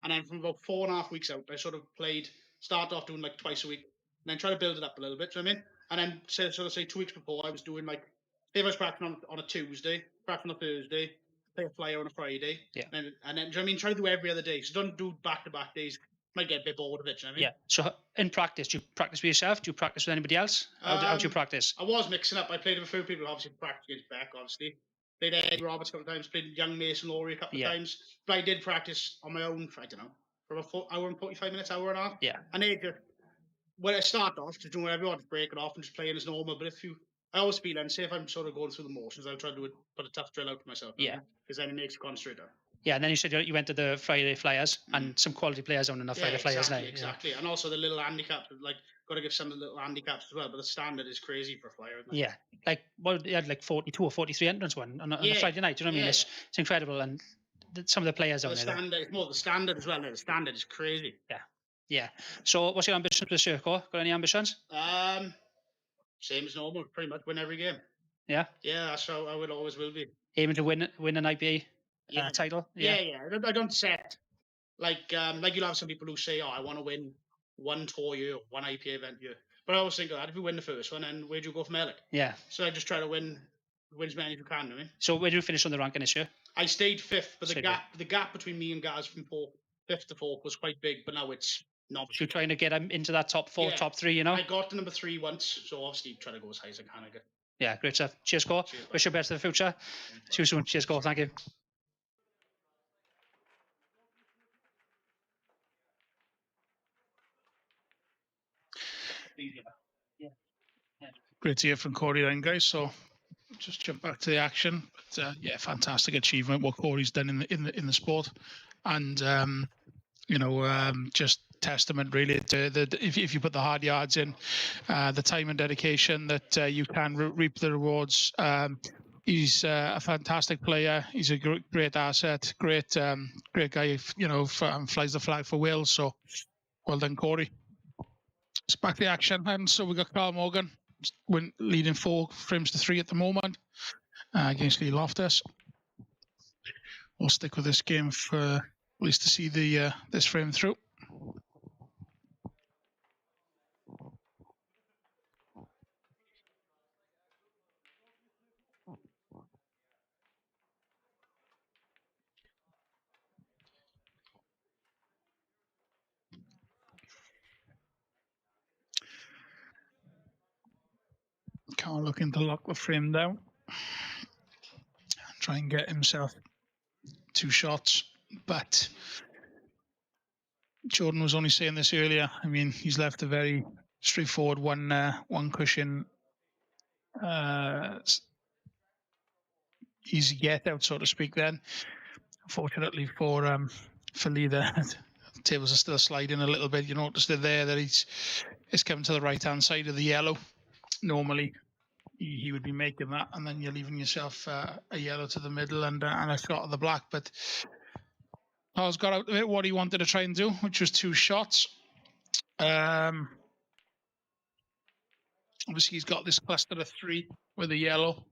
And then from about 4.5 weeks out, I sort of started off doing like twice a week, and then try to build it up a little bit, do you know what I mean? And then say 2 weeks before, I was doing like, if I was practicing on a Tuesday, practicing on a Thursday, play a flyer on a Friday, and then do you know what I mean? Try to do every other day. So don't do back-to-back days. Might get a bit bored of it, do you know what I mean? Yeah. So in practice, do you practice with yourself? Do you practice with anybody else? How do you practice? I was mixing up. I played with a few people, obviously practiced against Beck, obviously. Played Eddie Roberts a couple of times, played young Mason Laurie a couple of times. But I did practice on my own for, I don't know, for about hour and 45 minutes, hour and a half. Yeah. And they just, when I start off, just doing whatever I want to break it off and just playing as normal. But I always feel, and say if I'm sort of going through the motions, I'll try to put a tough drill out for myself. Yeah. Because then it makes you concentrate. Yeah, and then you said you went to the Friday Flyers and some quality players on the Friday Flyers now. Exactly. And also the little handicaps, like, got to give some of the little handicaps as well, but the standard is crazy for a flyer, isn't it? Yeah. Like, you had like 42 or 43 entrants on a Friday night, do you know what I mean? It's incredible, and some of the players on there. It's more the standard as well. The standard is crazy. Yeah. Yeah. So what's your ambitions this year, Cor? Got any ambitions? Same as normal, pretty much win every game. Yeah? Yeah, that's how I will always will be. Aiming to win an IPA title? Yeah. I don't set, like you'll have some people who say, oh, I want to win one tour year, one IPA event year. But I always think of that, if you win the first one, then where do you go from there? Yeah. So I just try to win as many as you can, I mean. So where did you finish on the ranking this year? I stayed 5th, but the gap between me and Gaz from 5th to 4th was quite big, but now it's not. So you're trying to get into that top 4, top 3, you know? I got to number 3 once, so obviously try to go as high as I can again. Yeah, great stuff. Cheers, Cor. Wish you best for the future. See you soon. Cheers, Cor. Thank you. Great to hear from Corey then, guys. So just jump back to the action. But, fantastic achievement what Corey's done in the sport, and just testament really to if you put the hard yards in, the time and dedication that you can reap the rewards. He's a fantastic player. He's a great asset. Great guy. Flies the flag for Wales. So well done, Corey. It's back to the action, and so we got Carl Morgan leading 4 frames to 3 at the moment against Lee Loftus. We'll stick with this game for at least to see this frame through. Carl looking to lock the frame down. Try and get himself 2 shots, but Jordan was only saying this earlier. I mean, he's left a very straightforward one cushion easy get out, so to speak. Then, unfortunately for Lee, the tables are still sliding a little bit. You noticed it there that it's coming to the right hand side of the yellow. Normally, he would be making that, and then you're leaving yourself a yellow to the middle and a shot of the black. But Carl's got out of it what he wanted to try and do, which was 2 shots. Obviously, he's got this cluster of 3 with a yellow.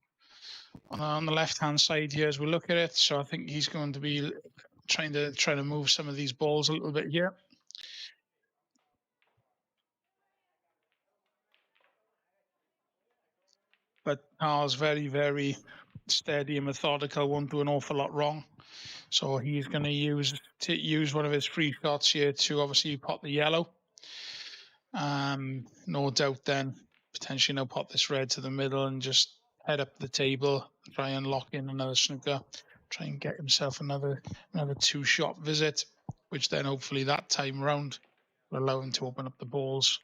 on the left-hand side here as we look at it. So I think he's going to be trying to move some of these balls a little bit here. But Carl's very, very steady and methodical, won't do an awful lot wrong. So he's going to use one of his free shots here to obviously pot the yellow. No doubt then potentially now pot this red to the middle and just head up the table, try and lock in another snooker, try and get himself another 2-shot visit, which then hopefully that time round will allow him to open up the balls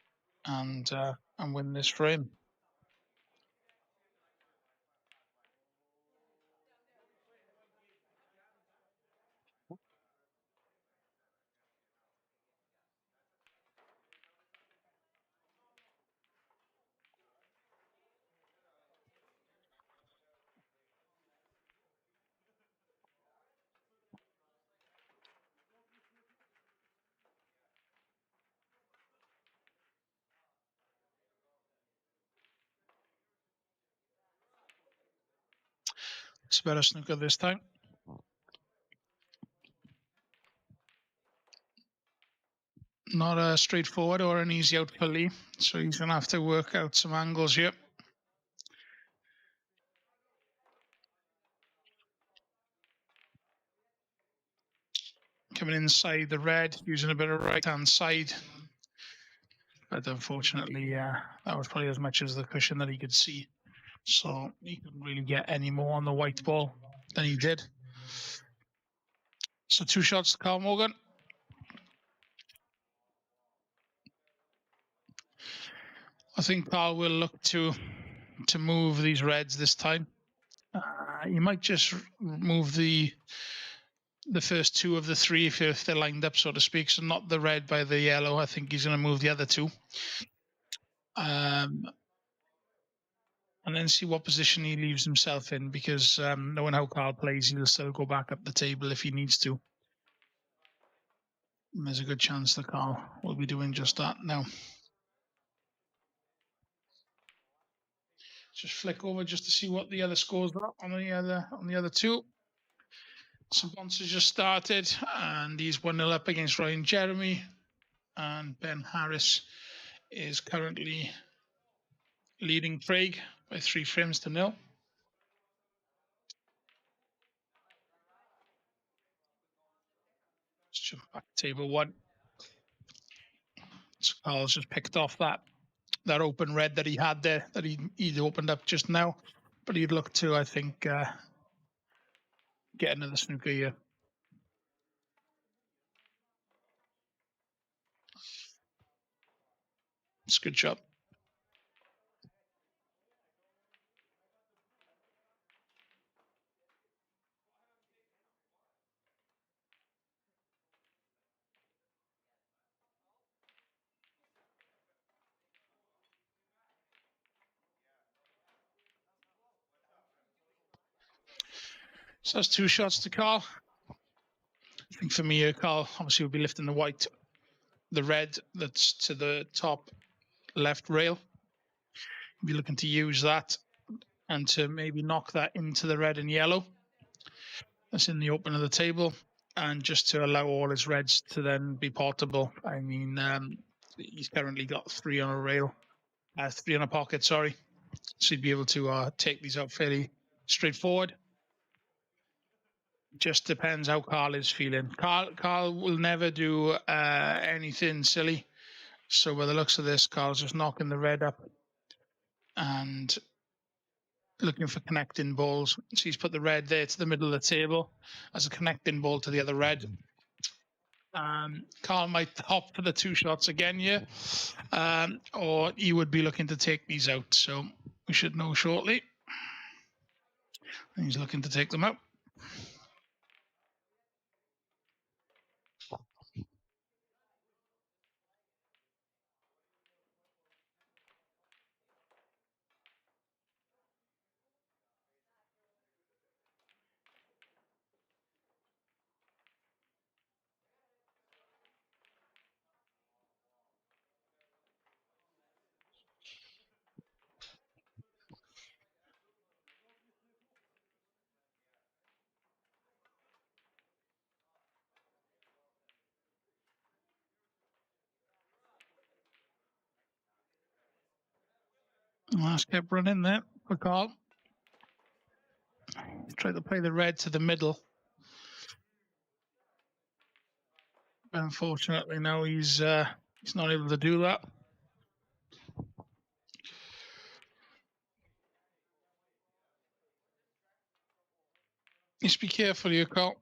and win this frame. It's a better snooker this time. Not straightforward or an easy out for Lee, so he's going to have to work out some angles here. Coming inside the red, using a bit of right-hand side. But unfortunately, that was probably as much as the cushion that he could see. So he couldn't really get any more on the white ball than he did. So 2 shots to Carl Morgan. I think Carl will look to move these reds this time. He might just move the first 2 of the 3 if they're lined up, so to speak. So not the red by the yellow. I think he's going to move the other 2. And then see what position he leaves himself in, because knowing how Carl plays, he'll still go back up the table if he needs to. And there's a good chance that Carl will be doing just that now. Just flick over just to see what the other scores are on the other 2. So Bonds has just started, and he's 1-0 up against Ryan Jeremy, and Ben Harris is currently leading Craig by 3 frames to 0. Let's jump back to table 1. So Carl's just picked off that open red that he had there, that he'd opened up just now, but he'd look to, I think, get another snooker here. It's a good shot. So that's 2 shots to Carl. I think for me, Carl obviously will be lifting the red that's to the top left rail. He'll be looking to use that and to maybe knock that into the red and yellow that's in the open of the table, and just to allow all his reds to then be portable. I mean, he's currently got 3 on a rail, 3 on a pocket, sorry. So he'd be able to take these out fairly straightforward. Just depends how Carl is feeling. Carl will never do anything silly. So by the looks of this, Carl's just knocking the red up and looking for connecting balls. So he's put the red there to the middle of the table as a connecting ball to the other red. Carl might hop for the 2 shots again here, or he would be looking to take these out. So we should know shortly. And he's looking to take them out. Last kept running there for Carl. Tried to play the red to the middle. But unfortunately, now he's not able to do that. Just be careful here, Carl.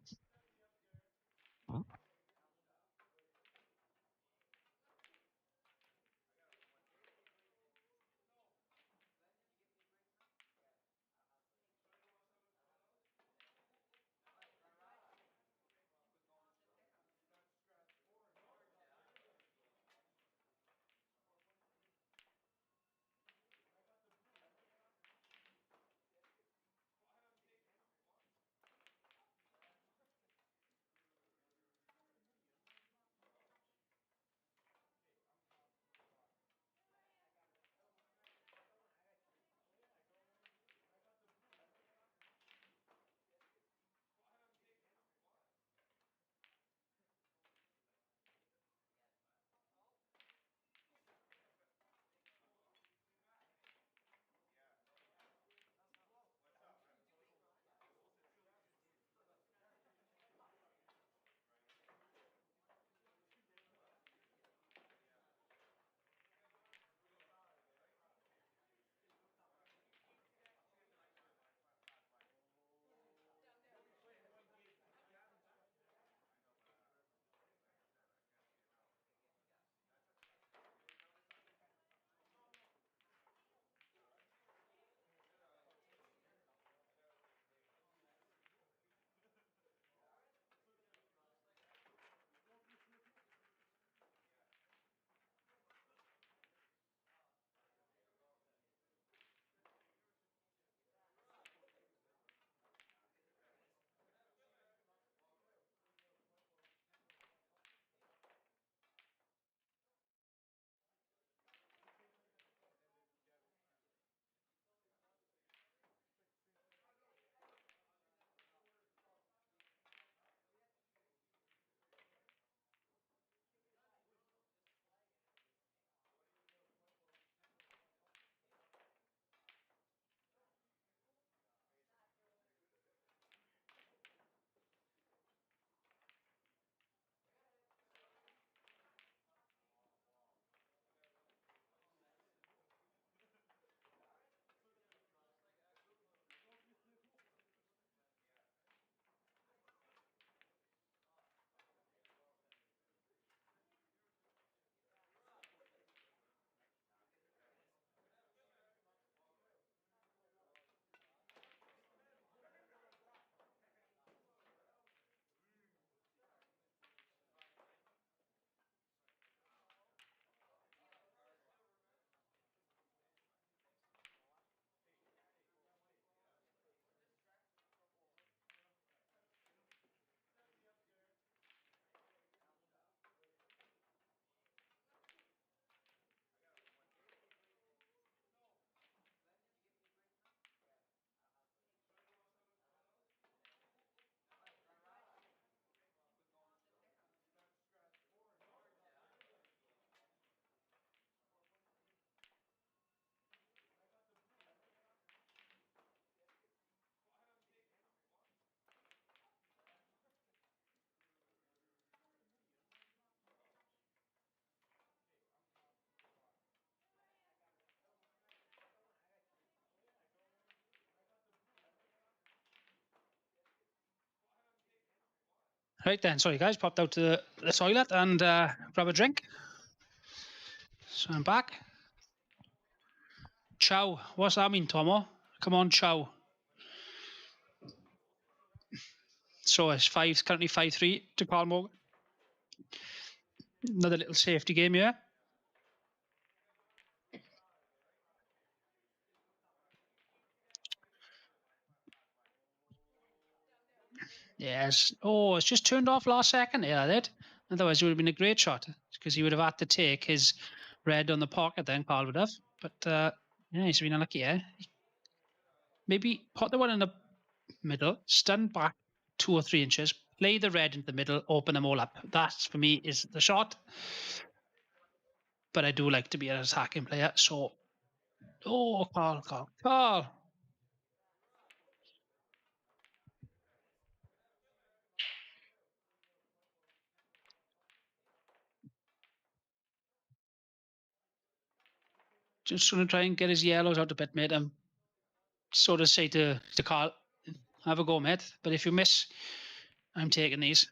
Right then, sorry guys, popped out to the toilet and grab a drink. So I'm back. Ciao. What's that mean, Tomo? Come on, ciao. So it's currently 5-3 to Carl Morgan. Another little safety game here. Yes. Oh, it's just turned off last second. Yeah, that. Otherwise, it would have been a great shot because he would have had to take his red on the pocket then, Carl would have. But yeah, he's been unlucky, yeah. Maybe put the one in the middle, stand back 2 or 3 inches, play the red into the middle, open them all up. That, for me, is the shot. But I do like to be an attacking player, so Oh, Carl. Just going to try and get his yellows out a bit, mate. I'm sort of say to Carl, have a go, mate. But if you miss, I'm taking these.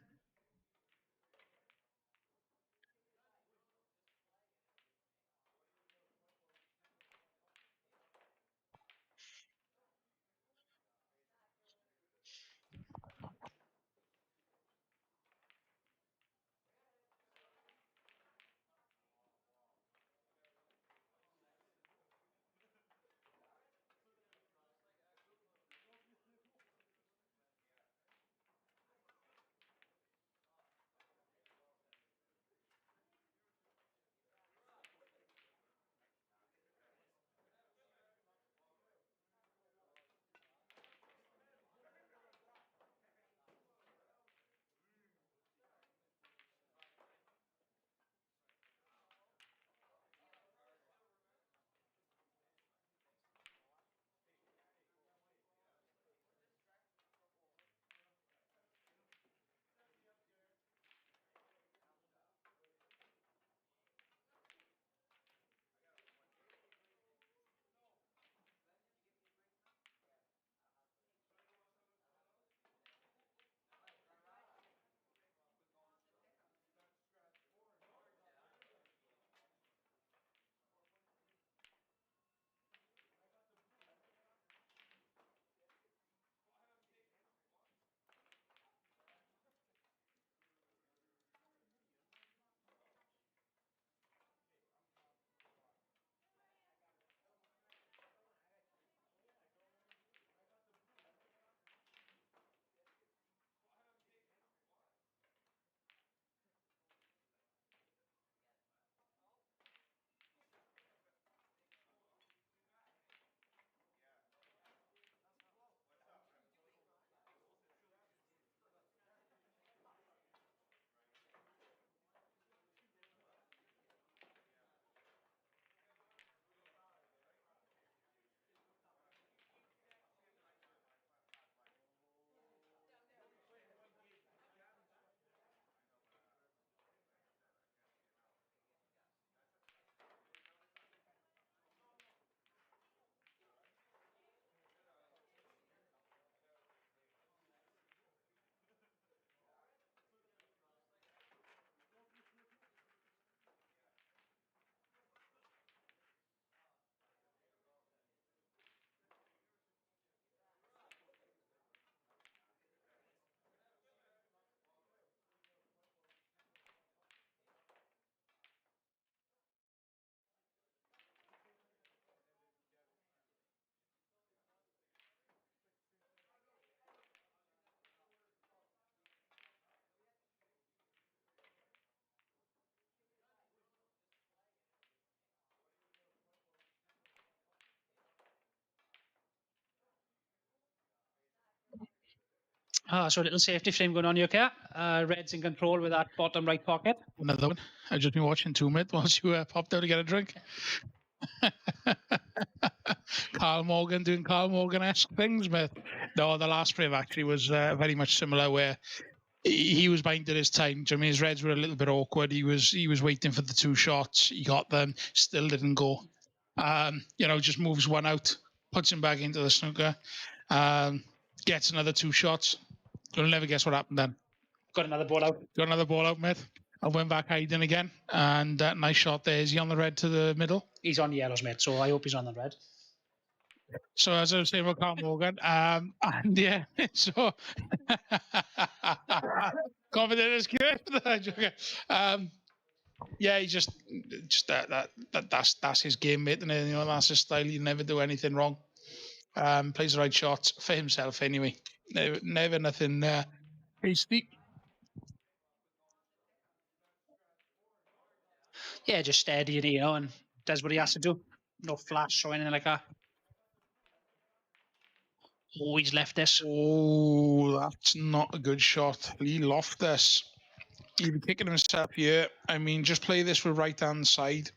So a little safety frame going on here, okay? Red's in control with that bottom right pocket. Another one. I've just been watching 2 minutes whilst you popped out to get a drink. Carl Morgan doing Carl Morgan-esque things, mate. No, the last frame actually was very much similar, where he was binding his time. I mean, his reds were a little bit awkward. He was waiting for the 2 shots. He got them, still didn't go. Just moves one out, puts him back into the snooker, gets another 2 shots. You'll never guess what happened then. Got another ball out, mate. I went back hiding again, and nice shot there. Is he on the red to the middle? He's on yellows, mate, so I hope he's on the red. So as I was saying about Carl Morgan, and yeah, so confident is good. Yeah, he just that's his game, mate. And that's his style. He'll never do anything wrong. Plays the right shots for himself anyway. Never nothing hasty. Yeah, just steady, and does what he has to do. No flash or anything like that. Oh, he's left this. Oh, that's not a good shot. Lee Loftus. He'd be kicking himself here. I mean, just play this with right-hand side.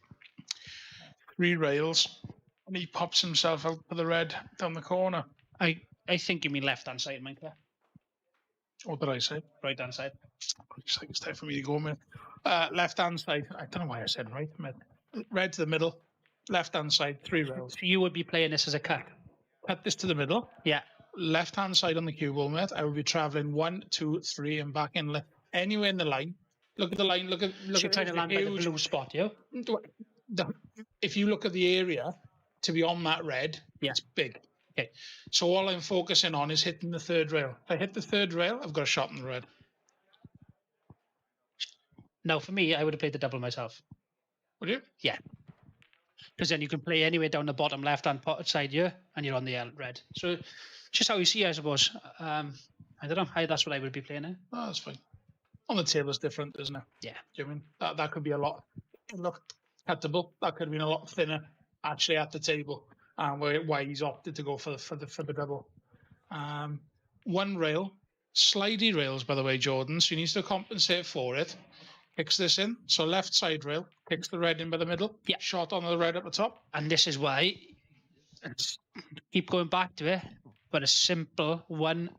3 rails. And he pops himself out for the red down the corner. I think you mean left-hand side, Michael. What did I say? Right-hand side. It's like it's time for me to go, mate. Left-hand side. I don't know why I said right, mate. Red to the middle. Left-hand side, 3 rails. So you would be playing this as a cut. Cut this to the middle. Yeah. Left-hand side on the cue ball, mate. I will be travelling 1, 2, 3, and back in anywhere in the line. Look at the line. Look So at you're trying to land by the blue spot, you? If you look at the area to be on that red, Yeah. it's big. Okay. So all I'm focusing on is hitting the 3rd rail. If I hit the 3rd rail, I've got a shot in the red. Now, for me, I would have played the double myself. Would you? Yeah. Because then you can play anywhere down the bottom left-hand side here, and you're on the red. So it's just how you see, I suppose. I don't know. That's what I would be playing now. Oh, that's fine. On the table, it's different, isn't it? Yeah. Do you know what I mean? That could be a lot. Look, cuttable. That could have been a lot thinner, actually, at the table. Why he's opted to go for the double. 1 rail, slidey rails, by the way, Jordan. So he needs to compensate for it. Kicks this in. So left side rail, kicks the red in by the middle. Yeah. Shot on the red at the top. And this is why, keep going back to it, but a simple 1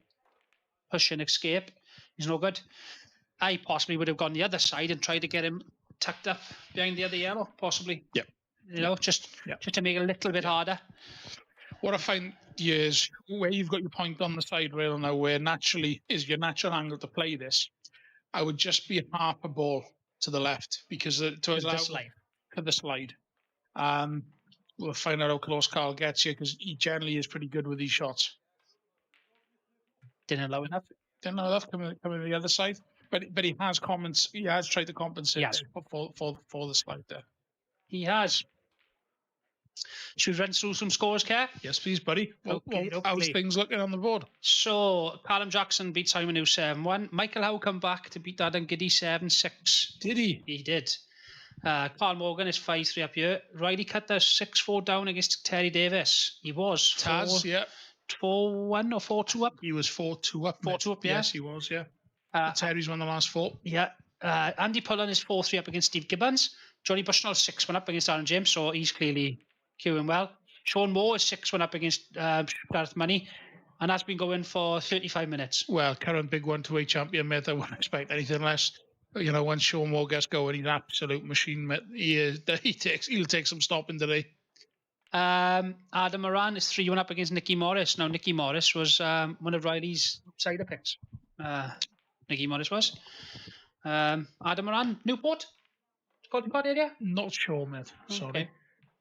push and escape is no good. I possibly would have gone the other side and tried to get him tucked up behind the other yellow, possibly. Yeah. You know, just to make it a little bit harder. What I find is where you've got your point on the side rail now, where naturally is your natural angle to play this, I would just be half a ball to the left because to allow for the slide. We'll find out how close Carl gets you because he generally is pretty good with these shots. Didn't allow enough. Didn't know enough coming the other side, but he has tried to compensate for the slide there. He has. Should we run through some scores, Kerr? Yes, please, buddy. Okay. How's things looking on the board? So, Callum Jackson beat Simon New 7-1. Michael Howe come back to beat Adam Giddy 7-6. Did he? He did. Carl Morgan is 5-3 up here. Riley Cutter 6-4 down against Terry Davis. He was Taz, 4-1 or 4-2 up. He was 4-2 up. 4-2 up, yeah. Yes, he was, yeah. Terry's won the last 4. Yeah. Andy Pullen is 4-3 up against Steve Gibbons. Johnny Bushnell 6-1 up against Aaron James, so he's clearly queuing well. Sean Moore is 6-1 up against Gareth Money, and that's been going for 35 minutes. Well, current big 1-2-8 champion, mate. I wouldn't expect anything less. You know, once Sean Moore gets going, he's an absolute machine, mate. He'll take some stopping today. Adam Moran is 3-1 up against Nicky Morris. Now, Nicky Morris was one of Riley's cider picks. Nicky Morris was. Adam Moran, Newport? Caldecott area? Not sure, mate. Sorry. Okay.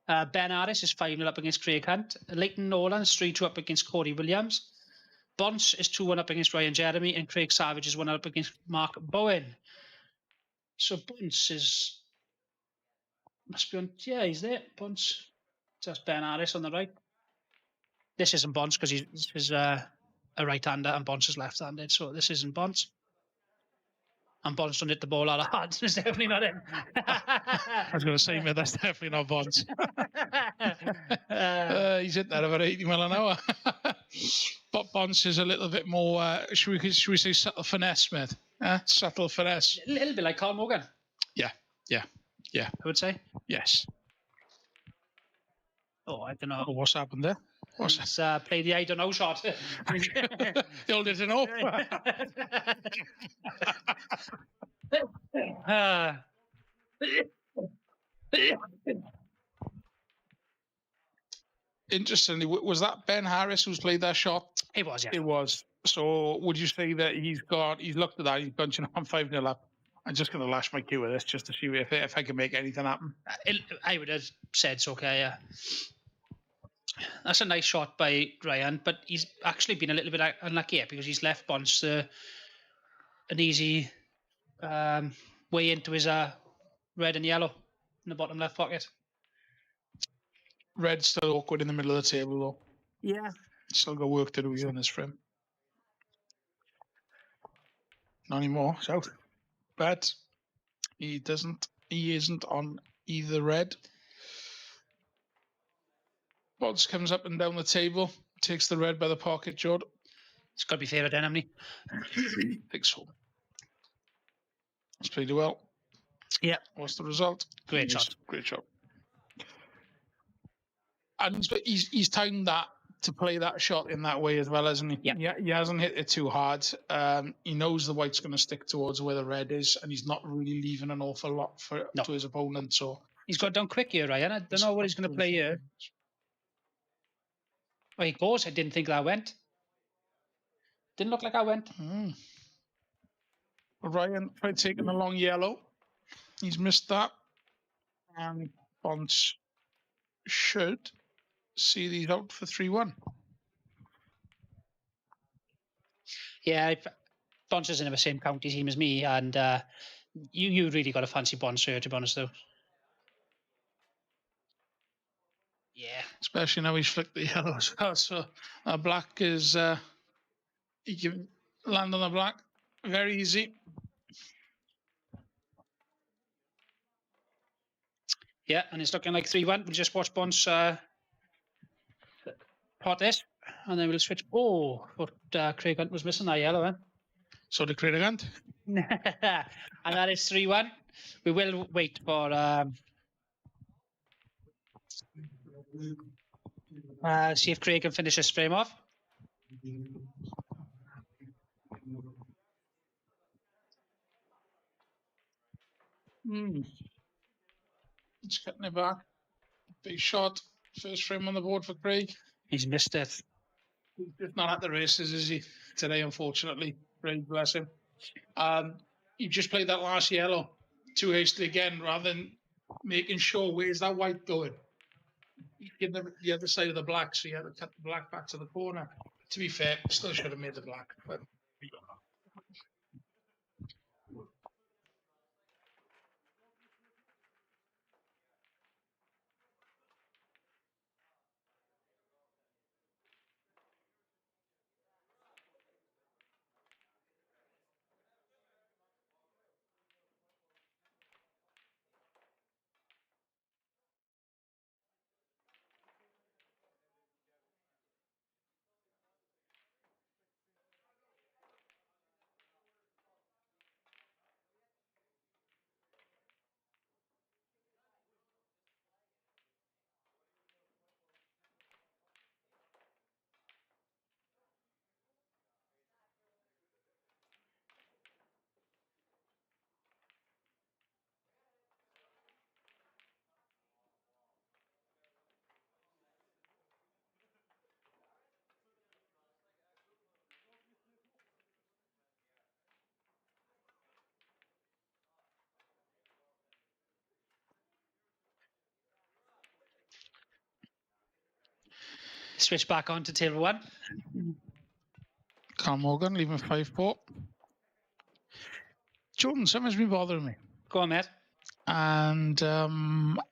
Ben Harris is 5-0 up against Craig Hunt. Leighton Nolan is 3-2 up against Corey Williams. Bonce is 2-1 up against Ryan Jeremy. And Craig Savage is 1 up against Mark Bowen. So Bonce is... must be on... yeah, he's there. Bonce. Just Ben Harris on the right. This isn't Bonce because he's a right-hander and Bonce is left-handed. So this isn't Bonce. And Bonds don't hit the ball out of hard. It's definitely not him. I was going to say, mate, that's definitely not Bonds. He's hit that about 80 mile an hour. But Bonds is a little bit more, should we say subtle finesse, mate? Subtle finesse. A little bit like Carl Morgan. Yeah. I would say. Yes. Oh, I don't know. Oh, what's happened there? Let's play the I don't know shot. The old didn't know. Interestingly, was that Ben Harris who's played that shot? It was, yeah. It was. So would you say that he's looked at that, he's bunching on 5-0 up? I'm just going to lash my cue with this just to see if I can make anything happen. I would have said it's okay, yeah. That's a nice shot by Ryan, but he's actually been a little bit unlucky here because he's left Bonds an easy way into his red and yellow in the bottom left pocket. Red's still awkward in the middle of the table, though. Yeah. Still got work to do here on this frame. Not anymore. It's out. But he isn't on either red. Bonds comes up and down the table, takes the red by the pocket, Jord. It's got to be favourite, then, haven't he? I think so. He's played it well. Yeah. What's the result? Great shot. Great shot. And he's timed that to play that shot in that way as well, hasn't he? Yeah. He hasn't hit it too hard. He knows the white's going to stick towards where the red is, and he's not really leaving an awful lot to his opponent. So he's got down quick here, Ryan. I don't know what he's going to play here. Oh, he goes. I didn't think that went. Didn't look like I went. Ryan tried taking a long yellow. He's missed that. And Bonds should see these out for 3-1. Yeah, Bonds is in the same county team as me, and you really got a fancy Bonds here, to be honest, though. Yeah. Especially now he's flicked the yellow as well. So black is, he can land on the black very easy. Yeah, and it's looking like 3-1. We'll just watch Bonds pot this, and then we'll switch. Oh, but Craig Hunt was missing that yellow, eh? So did Craig Hunt. And that is 3-1. We will wait for see if Craig can finish his frame off. It's cutting it back. Big shot. First frame on the board for Craig. He's missed it. He's just not at the races, is he, today, unfortunately. Craig, bless him. He just played that last yellow too hastily again, rather than making sure where's that white going. He's getting the other side of the black, so you had to cut the black back to the corner. To be fair, still should have made the black, but we got that. Switch back on to table 1. Carl Morgan leaving 5-4. Jordan, something's been bothering me. Go on, mate. And I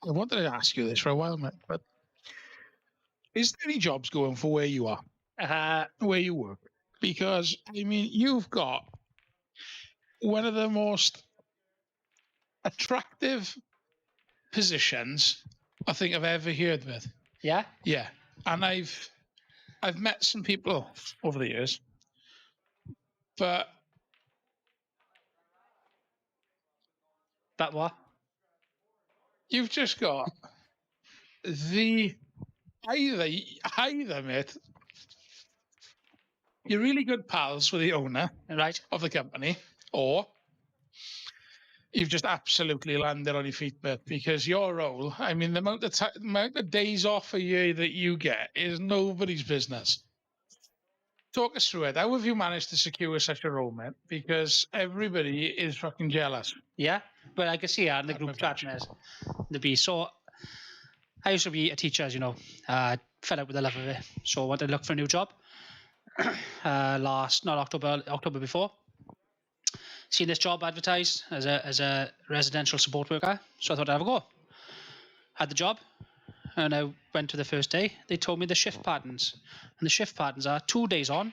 wanted to ask you this for a while, mate, but is there any jobs going for where you are, where you work? Because, I mean, you've got one of the most attractive positions I think I've ever heard with. Yeah? Yeah. And I've met some people over the years, but what? You've just got the either, mate. You're really good pals with the owner, right, of the company, or you've just absolutely landed on your feet, mate. Because your role, I mean, the amount of days off a year that you get is nobody's business. Talk us through it. How have you managed to secure such a role, mate? Because everybody is fucking jealous. Yeah, but I can see in the group chat the B. So I used to be a teacher, as you know, fed up with the love of it. So I wanted to look for a new job. Not October before. Seen this job advertised as a residential support worker. So I thought I'd have a go. Had the job. And I went to the first day. They told me the shift patterns. And the shift patterns are 2 days on,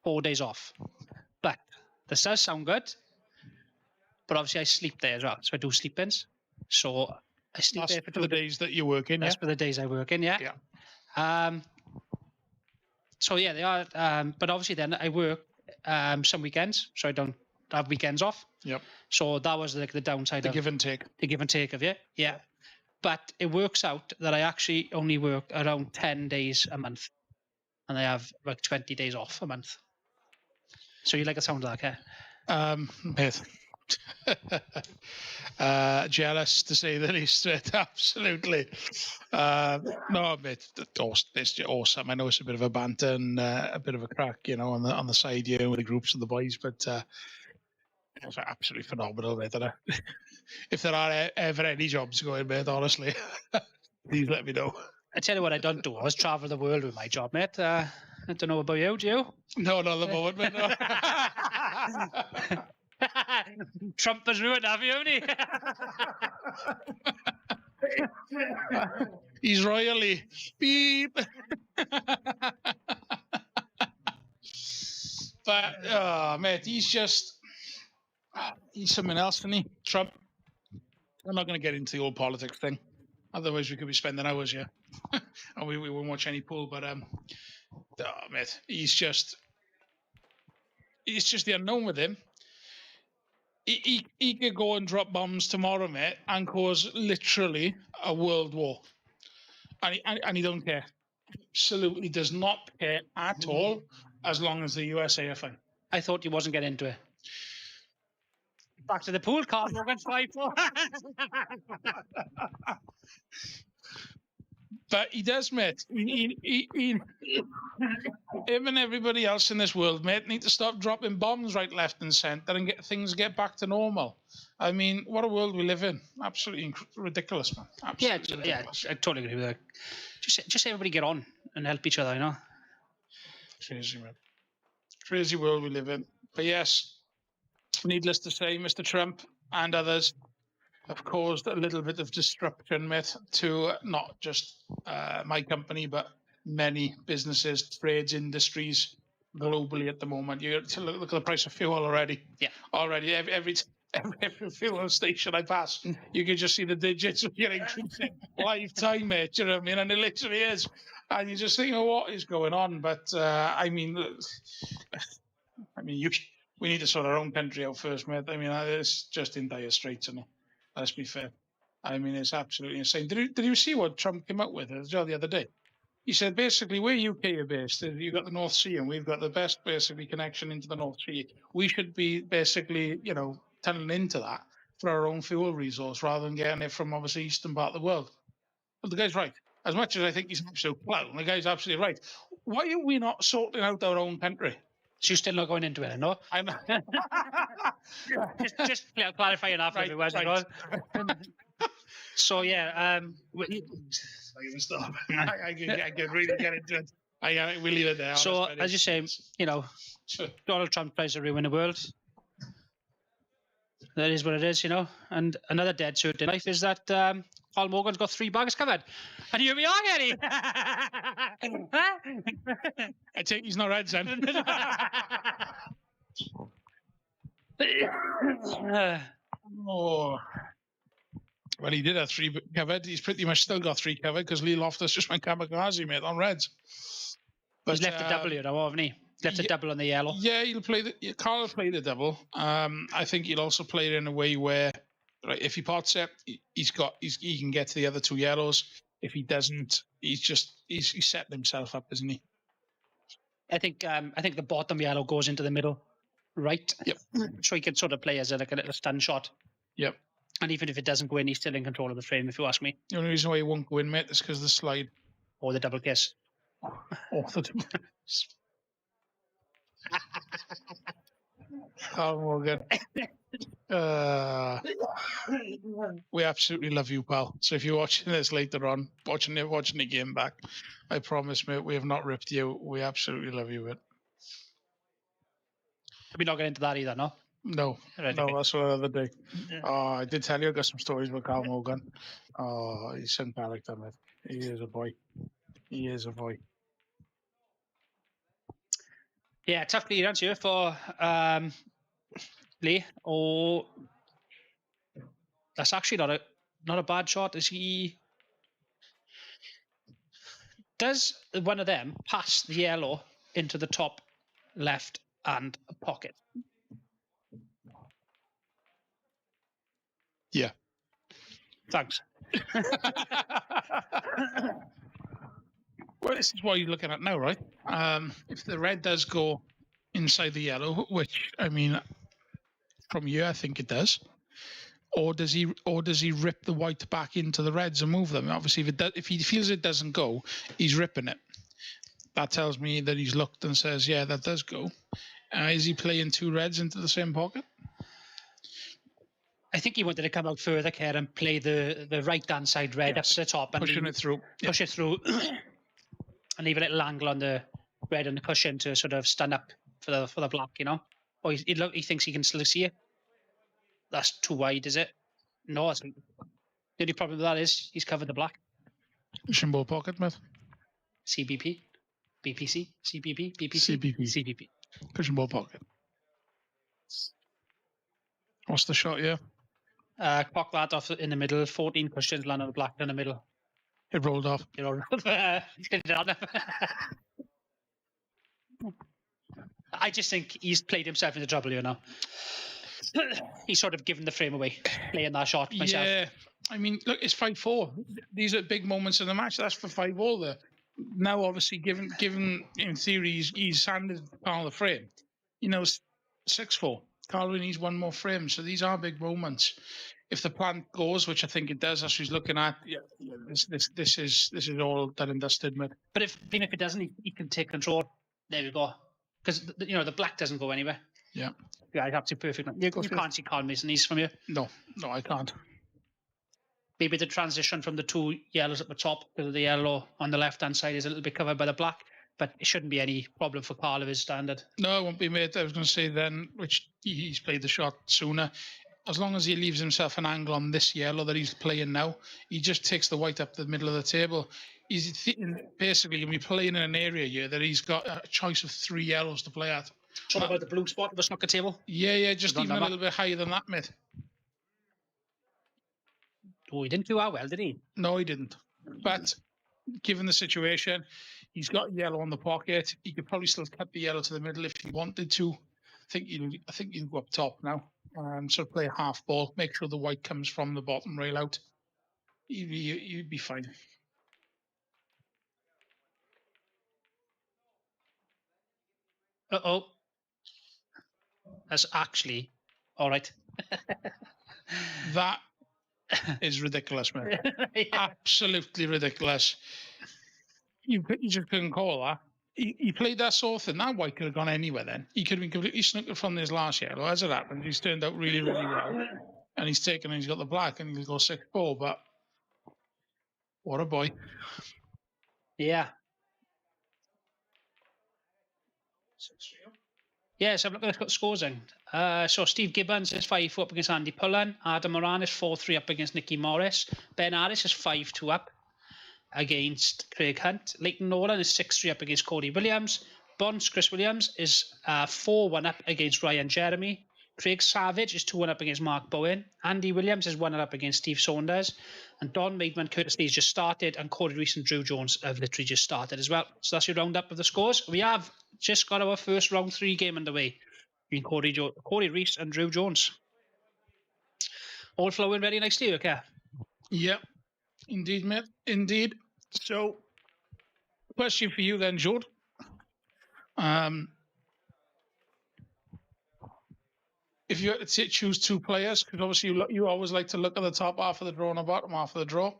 4 days off. But this does sound good. But obviously I sleep there as well. So I do sleep-ins. So I sleep there for the days that you work in, That's for the days I work in, yeah. So yeah, they are. But obviously then I work some weekends. So I don't have weekends off. Yep. So that was like the downside of... The give and take. The give and take of it, yeah. But it works out that I actually only work around 10 days a month. And I have like 20 days off a month. So you like the sound of that, Mate. Jealous to say the least, mate. Absolutely. No, mate, it's awesome. I know it's a bit of a banter and a bit of a crack, on the side here with the groups of the boys, but it's absolutely phenomenal, mate. If there are ever any jobs going, mate, honestly, please let me know. I tell you what I don't do. I was travel the world with my job, mate. I don't know about you, do you? No, not at the moment, mate. No. Trump has ruined that for you, hasn't he? He's royally beep. But mate, he's something else, isn't he? Trump. I'm not going to get into the old politics thing. Otherwise, we could be spending hours here, and we won't watch any pool. But mate, he's just the unknown with him. He could go and drop bombs tomorrow, mate, and cause literally a world war, and he don't care. Absolutely does not care at all, as long as the USA are fine. I thought you wasn't getting into it. Back to the pool, Carl Morgan 5-4. But he does, mate. Him and everybody else in this world, mate, need to stop dropping bombs right, left, and centre and get back to normal. I mean, what a world we live in. Absolutely ridiculous, man. Absolutely ridiculous. I totally agree with that. Just everybody get on and help each other, Crazy, man. Crazy world we live in. But yes, needless to say, Mr. Trump and others have caused a little bit of disruption, mate, to not just my company, but many businesses, trades, industries globally at the moment. You look at the price of fuel already. Yeah. Already, every fuel station I pass, you can just see the digits of your increasing lifetime, mate. You know what I mean? And it literally is. And you just think, what is going on? But we need to sort our own country out first, mate. I mean, it's just in dire straits, isn't it? Let's be fair. I mean, it's absolutely insane. Did you see what Trump came out with the other day? He said, basically, we're UK are based. You've got the North Sea, and we've got the best, basically, connection into the North Sea. We should be basically, tunneling into that for our own fuel resource rather than getting it from, obviously, eastern part of the world. But the guy's right. As much as I think he's an absolute clown, the guy's absolutely right. Why are we not sorting out our own country? So you're still not going into it, no? I'm just clarifying that for everyone. Right. So yeah, stop. I can really get into it. We'll leave it there. So as you say, Donald Trump tries to ruin the world. That is what it is, And another dead cert in life is that Paul Morgan's got 3 bags covered. And here we are, Eddie. I take he's not red, son. Oh. Well, he did have 3 covered. He's pretty much still got 3 covered because Lee Loftus just went kamikaze, mate, on reds. But, he's left a double here now, hasn't he? Left a double on the yellow. Yeah, Carl will play the double. I think he'll also play it in a way where, right, if he pots it, he can get to the other 2 yellows. If he doesn't, he's setting himself up, isn't he? I think the bottom yellow goes into the middle, right? Yep. So he can sort of play as a little stun shot. Yep. And even if it doesn't go in, he's still in control of the frame, if you ask me. The only reason why he won't go in, mate, is because of the slide. Or the double kiss. The double kiss. Carl Morgan. We absolutely love you, pal. So if you're watching this later on, watching the game back, I promise, mate, we have not ripped you. We absolutely love you, mate. We're not getting into that either, no? No, Right, no, okay. that's for another day. Yeah. I did tell you I got some stories about Carl Morgan. He's some character, mate. He is a boy. He is a boy. Yeah, tough clearance here for Lee. Oh, that's actually not a bad shot. Does one of them pass the yellow into the top left hand pocket? Yeah. Thanks. Well, this is what you're looking at now, right? If the red does go inside the yellow, which I mean, from here I think it does, or does he rip the white back into the reds and move them? Obviously, if he feels it doesn't go, he's ripping it. That tells me that he's looked and says, yeah, that does go. Is he playing 2 reds into the same pocket? I think he wanted to come out further, Kerr, and play the right-hand side red up to the top and Pushing it through. push it through, and leave a little angle on the red and the cushion to sort of stand up for the black, you know. Or he thinks he can still see it. That's too wide, is it? No. The only problem with that is he's covered the black. Pushing ball pocket, mate. CBP, BPC, CBP, BPC, CBP. CBP. Pushing ball pocket. What's the shot, yeah? Cock that off in the middle, 14 cushions land on the black in the middle. It rolled off. You know, he's getting it on. I just think he's played himself into trouble, you know. He's sort of given the frame away, playing that shot myself. Yeah, I mean, look, it's 5-4. These are big moments in the match. That's for 5-all there. Now, obviously, given in theory, he's handed part of the frame. You know, 6-4. Carl needs one more frame, so these are big moments. If the plan goes, which I think it does, as she's looking at, this is all done and dusted, mate. But even if it doesn't, he can take control. There we go. Because the black doesn't go anywhere. Yeah. Yeah, I have to perfect. You can't see Carl Mason these from here. No, I can't. Maybe the transition from the 2 yellows at the top to the yellow on the left-hand side is a little bit covered by the black, but it shouldn't be any problem for Carl of his standard. No, it won't be, mate. I was going to say then, which he's played the shot sooner. As long as he leaves himself an angle on this yellow that he's playing now, he just takes the white up the middle of the table. He's basically going to be playing in an area here that he's got a choice of 3 yellows to play at. What about the blue spot of the snooker table? Yeah, just even a little bit higher than that, mate. Oh, he didn't do that well, did he? No, he didn't. But given the situation, he's got yellow on the pocket. He could probably still cut the yellow to the middle if he wanted to. I think he'll go up top now. So play a half ball. Make sure the white comes from the bottom rail out. You'd be fine. Uh-oh. That's actually all right. That is ridiculous, man. Yeah. Absolutely ridiculous. You just couldn't call that. He played that so thin. That white could have gone anywhere then. He could have been completely snookered from this last yellow. As it happened, he's turned out really, really well. And he's got the black and he'll go 6-4. But what a boy. Yeah. Yes, I'm looking at scores in. So Steve Gibbons is 5-4 up against Andy Pullen. Adam Moran is 4-3 up against Nicky Morris. Ben Harris is 5-2 up against Craig Hunt. Leighton Nolan is 6-3 up against Cody Williams. Bonds Chris Williams is 4-1 up against Ryan Jeremy. Craig Savage is 2-1 up against Mark Bowen. Andy Williams is 1-1 up against Steve Saunders. And Don Maidman Curtis Lee's just started, and Corey Reese and Drew Jones have literally just started as well. So that's your roundup of the scores. We have just got our first round 3 game underway between Corey Reese and Drew Jones. All flowing very nicely, okay? Yep. Indeed, mate. Indeed. So, question for you then, Jord. If you had to choose 2 players, because obviously you always like to look at the top half of the draw and the bottom half of the draw.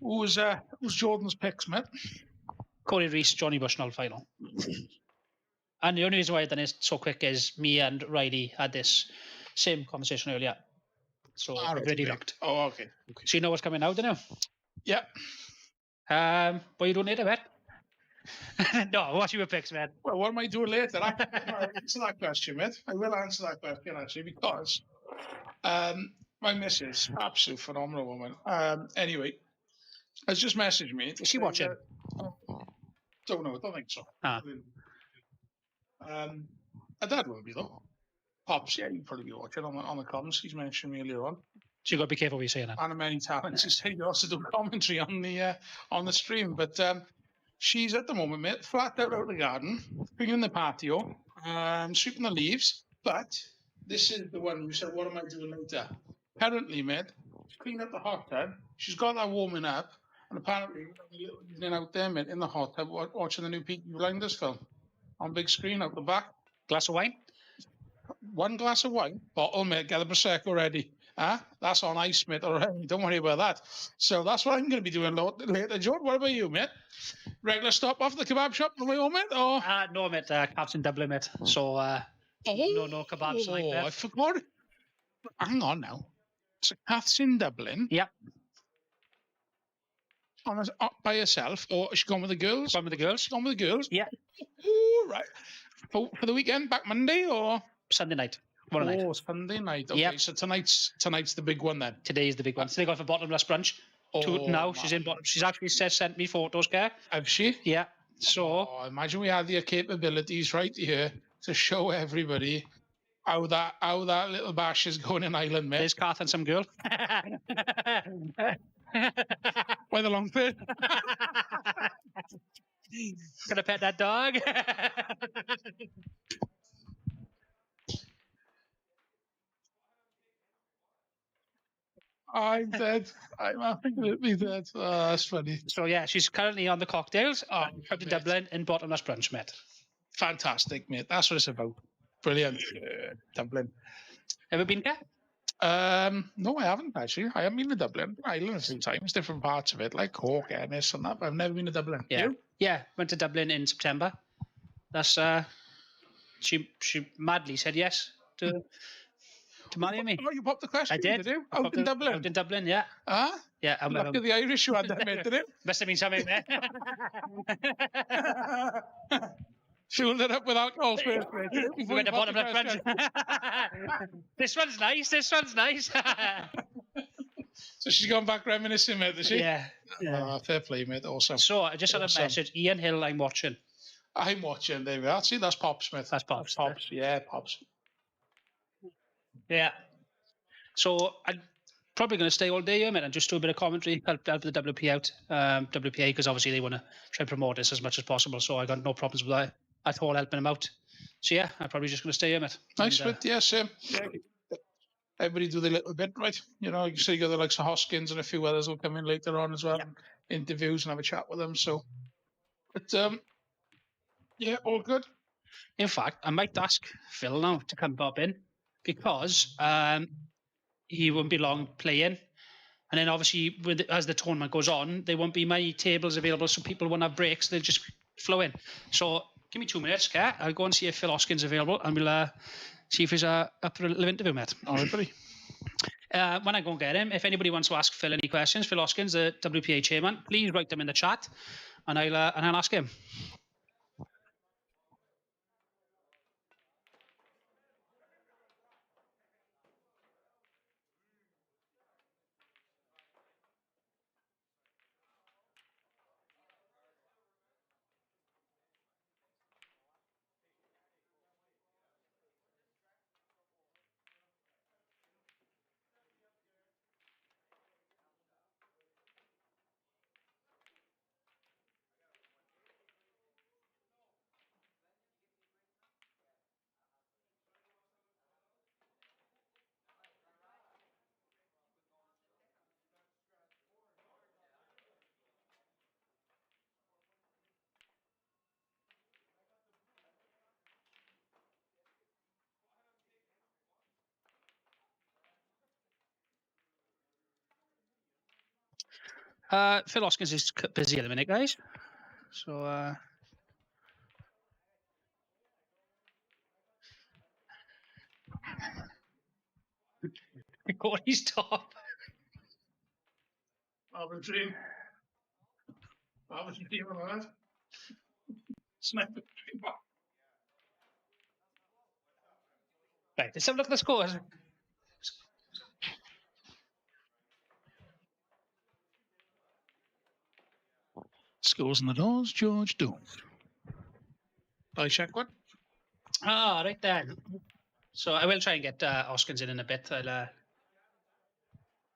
Who's Jordan's picks, mate? Corey Reese, Johnny Bushnell final. And the only reason why I've done it so quick is me and Riley had this same conversation earlier. So I've already looked. Oh, okay. So you know what's coming out, don't you? Yeah. But you don't need it, mate. No, what's your picks, man? Well, what am I doing later? I'll answer that question, mate. I will answer that question, actually, because my missus, absolute phenomenal woman. Anyway, has just messaged me. Is she watching? Don't know. I don't think so. Her dad will be, though. Pops, yeah, you'll probably be watching on the comms. He's mentioned me earlier on. So you've got to be careful what you're saying. And many talents. He said he also do commentary on the stream. But she's at the moment, mate, flat out the garden, cleaning the patio, sweeping the leaves. But this is the one you said, what am I doing later? Apparently, mate, clean up the hot tub. She's got that warming up, and apparently evening out there, mate, in the hot tub, watching the new Peaky Blinders film on big screen out the back. Glass of wine? One glass of wine, bottle, mate, get the Prosecco ready. That's on ice, mate, already. Don't worry about that. So that's what I'm going to be doing later, George. What about you, mate? Regular stop off the kebab shop on the way home, mate? Or? No, mate. Cabs in Dublin, mate. So, no kebabs like that. I forgot. Hang on now. So Kath's in Dublin. Yep. By herself, or is she gone with the girls? Gone with the girls. She's gone with the girls? Yeah. Oh, right. For the weekend, back Monday, or? Sunday night. One night. Oh, Sunday night. Okay, Yep. so tonight's the big one then. Today is the big one. Today got for bottomless brunch. Now she's in bottom. She's actually sent me photos, Care. Have she? Yeah. So. Oh, imagine we had the capabilities right here to show everybody how that little bash is going in Ireland, mate. There's Kath and some girl. Why the long bit? Gonna pet that dog. I'm dead. I'm absolutely dead. Oh, that's funny. So yeah, she's currently on the cocktails. Out in mate. Dublin in bottomless brunch, mate. Fantastic, mate. That's what it's about. Brilliant. Dublin. Ever been there? No, I haven't actually. I haven't been to Dublin. Ireland a few times, different parts of it, like Cork, Ennis, and that. But I've never been to Dublin. Yeah. You? Yeah, went to Dublin in September. That's she madly said yes to marry me. Oh, you popped the question. I did. You? Out in Dublin. Out in Dublin, yeah. Huh? Yeah. Look at the Irish you had that, mate, did it? Must have been something there. Fueled it up with alcohol first, mate. We went to bottomless brunch. This one's nice. This one's nice. So she's gone back reminiscing, mate, has she? Yeah. Oh, fair play, mate. Awesome. So I just had a message. Ian Hill, I'm watching. I'm watching. There we are. See, that's Pops, mate. That's Pops. Pops. Yeah, Pops. Yeah. So I'm probably going to stay all day here, mate, and just do a bit of commentary, help the WPA out. WPA, because obviously they want to try and promote this as much as possible. So I got no problems with that at all, helping them out. So yeah, I'm probably just going to stay here, mate. Nice bit, yeah, same. Yeah. Everybody do their little bit, right? You know, you see the likes of Hoskins and a few others will come in later on as well, interviews and have a chat with them. So, but yeah, all good. In fact, I might ask Phil now to come pop in because he won't be long playing. And then obviously, as the tournament goes on, there won't be many tables available, so people won't have breaks. They'll just flow in. So give me 2 minutes, okay? I'll go and see if Phil Hoskins is available, and we'll see if he's up for a little interview, mate. All right, buddy. When I go and get him, if anybody wants to ask Phil any questions, Phil Hoskins, the WPA chairman, please write them in the chat, and I'll ask him. Phil Hoskins is busy at the minute, guys. So Cody's top. Marvin Dream. Marvin Dream, all right. Sniper Dream. Right, let's have a look at the scores. Scores in the doors, George Doom. I check one. Ah, right then. So I will try and get Hoskins in a bit. I'll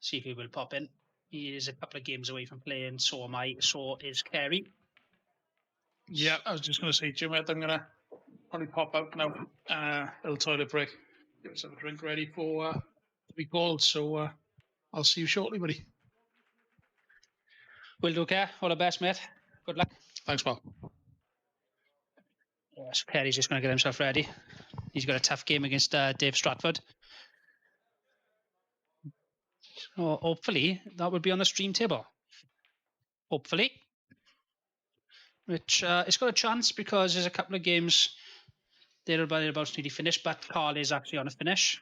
see if he will pop in. He is a couple of games away from playing, so am I, so is Kerry. Yeah, I was just going to say, Jim, I'm going to probably pop out now. Little toilet break. Get myself a drink ready for to be called. So I'll see you shortly, buddy. Will do, Kerr. All the best, mate. Good luck. Thanks, pal. Yes, Kerry's just going to get himself ready. He's got a tough game against Dave Stratford. So hopefully that will be on the stream table. Hopefully. Which it's got a chance because there's a couple of games thereabouts nearly finished, but Carl is actually on a finish.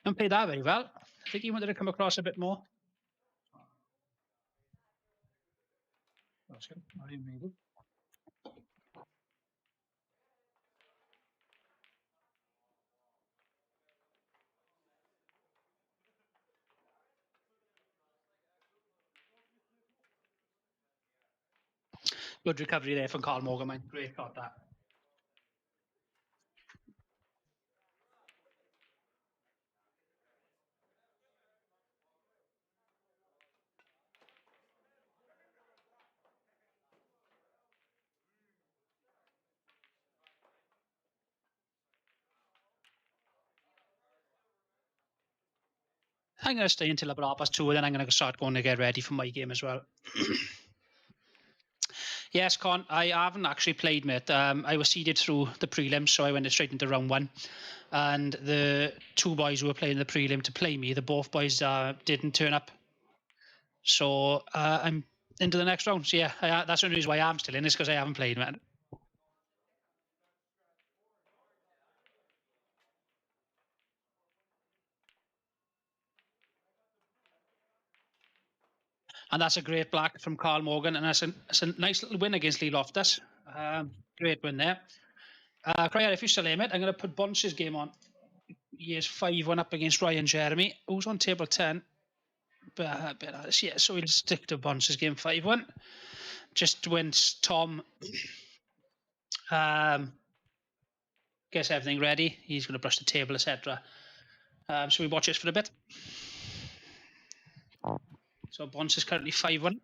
Don't play that very well. I think he wanted to come across a bit more. That's good. Not even maybe. Good recovery there from Carl Morgan, man. Great shot that. I'm going to stay until about 2:30, and then I'm going to start going to get ready for my game as well. Yes, Con, I haven't actually played, mate. I was seeded through the prelims, so I went straight into round 1. And the 2 boys who were playing the prelim to play me, the both boys didn't turn up. So I'm into the next round. So yeah, that's the only reason why I'm still in, is because I haven't played, man. And that's a great black from Carl Morgan, and that's a nice little win against Lee Loftus. Great win there. Cryer, if you still aim it, I'm going to put Bonch's game on. He is 5-1 up against Ryan Jeremy, who's on table 10. But yeah, so we'll stick to Bonch's game 5-1. Just when Tom gets everything ready, he's going to brush the table, etc. So we watch this for a bit. So Bonch is currently 5-1.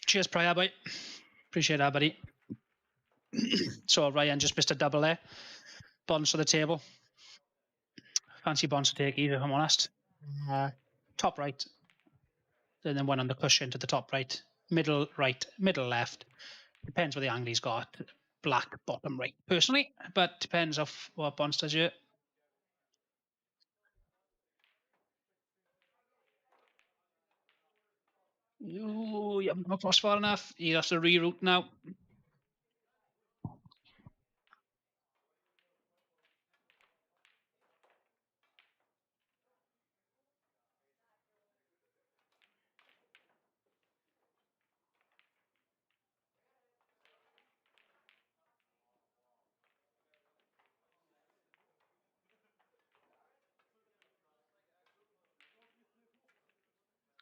Cheers, Prior, boy. Appreciate that, buddy. So Ryan just missed a double there. Bonds to the table. Fancy Bonds to take either, if I'm honest. Top right. And then one on the cushion to the top right. Middle right, middle left. Depends what the angle he's got. Black bottom right, personally. But depends of what Bonds does here. Oh, you haven't come across far enough. He has to reroute now.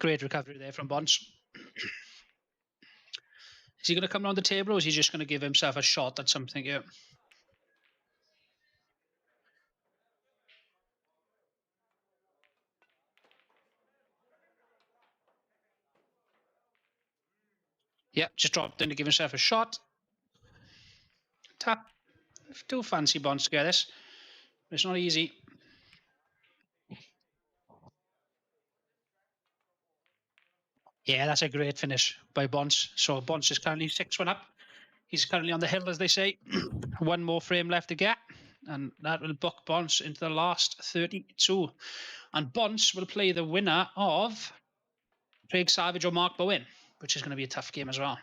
Great recovery there from Bonds. Is he going to come around the table, or is he just going to give himself a shot at something here? Yeah, just dropped in to give himself a shot. Tap. Two fancy Bonds to get this. It's not easy. Yeah, that's a great finish by Bonds. So Bonds is currently 6-1 up. He's currently on the hill, as they say. One more frame left to get, and that will book Bonds into the last 32. And Bonds will play the winner of Craig Savage or Mark Bowen, which is going to be a tough game as well.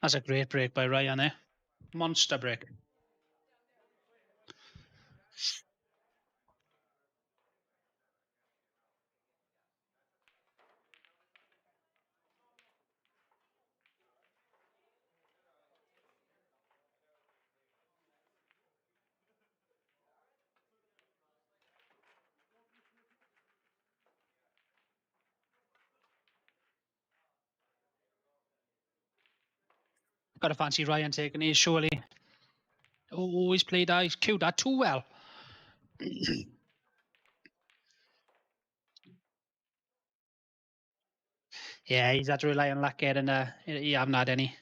That's a great break by Ryan there. Monster break. Got to fancy Ryan taking his, surely. Oh, he's played that. He's cued that too well. Yeah, he's had to rely on luck here, and he haven't had any.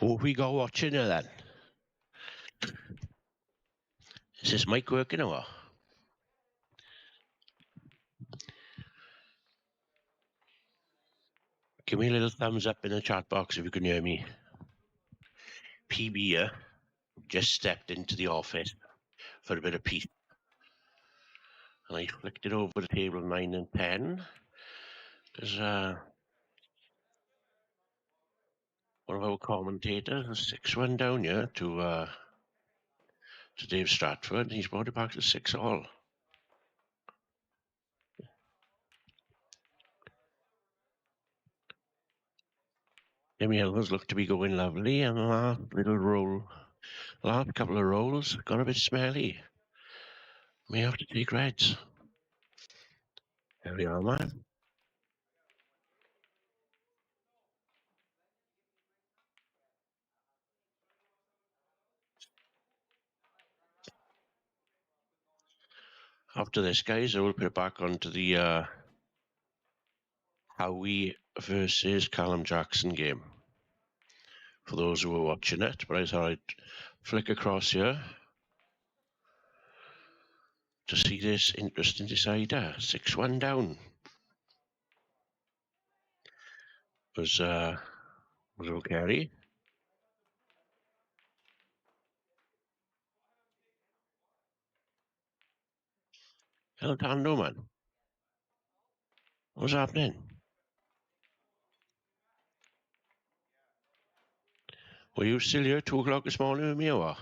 What have we got watching here then? Is this mic working or what? Give me a little thumbs up in the chat box if you can hear me. PB here just stepped into the office for a bit of peace. And I flicked it over to table 9 and 10. There's one of our commentators, a 6-1 down here to Dave Stratford. He's brought it back to 6-all. Jimmy Elvers look to be going lovely, and the last couple of rolls got a bit smelly. May have to take reds. There we are, man. After this, guys, I will put it back onto the Howie versus Callum Jackson game for those who were watching it. But I thought I'd flick across here to see this interesting decider. 6-1 down. Was O'Carey. El Tando, man. What's happening? Were you still here 2 o'clock this morning with me or what?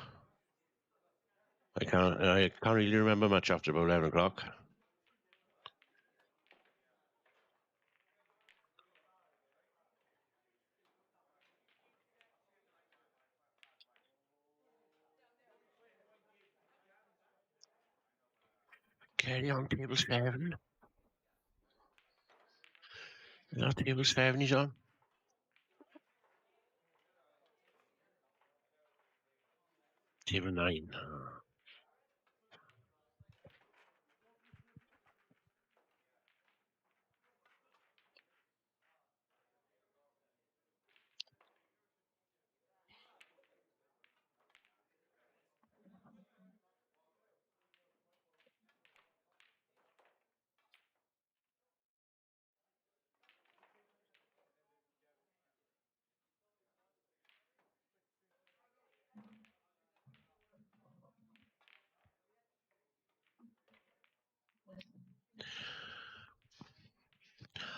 I can't really remember much after about 11 o'clock. Carry on table 7. Is that table 7 he's on? Table 9.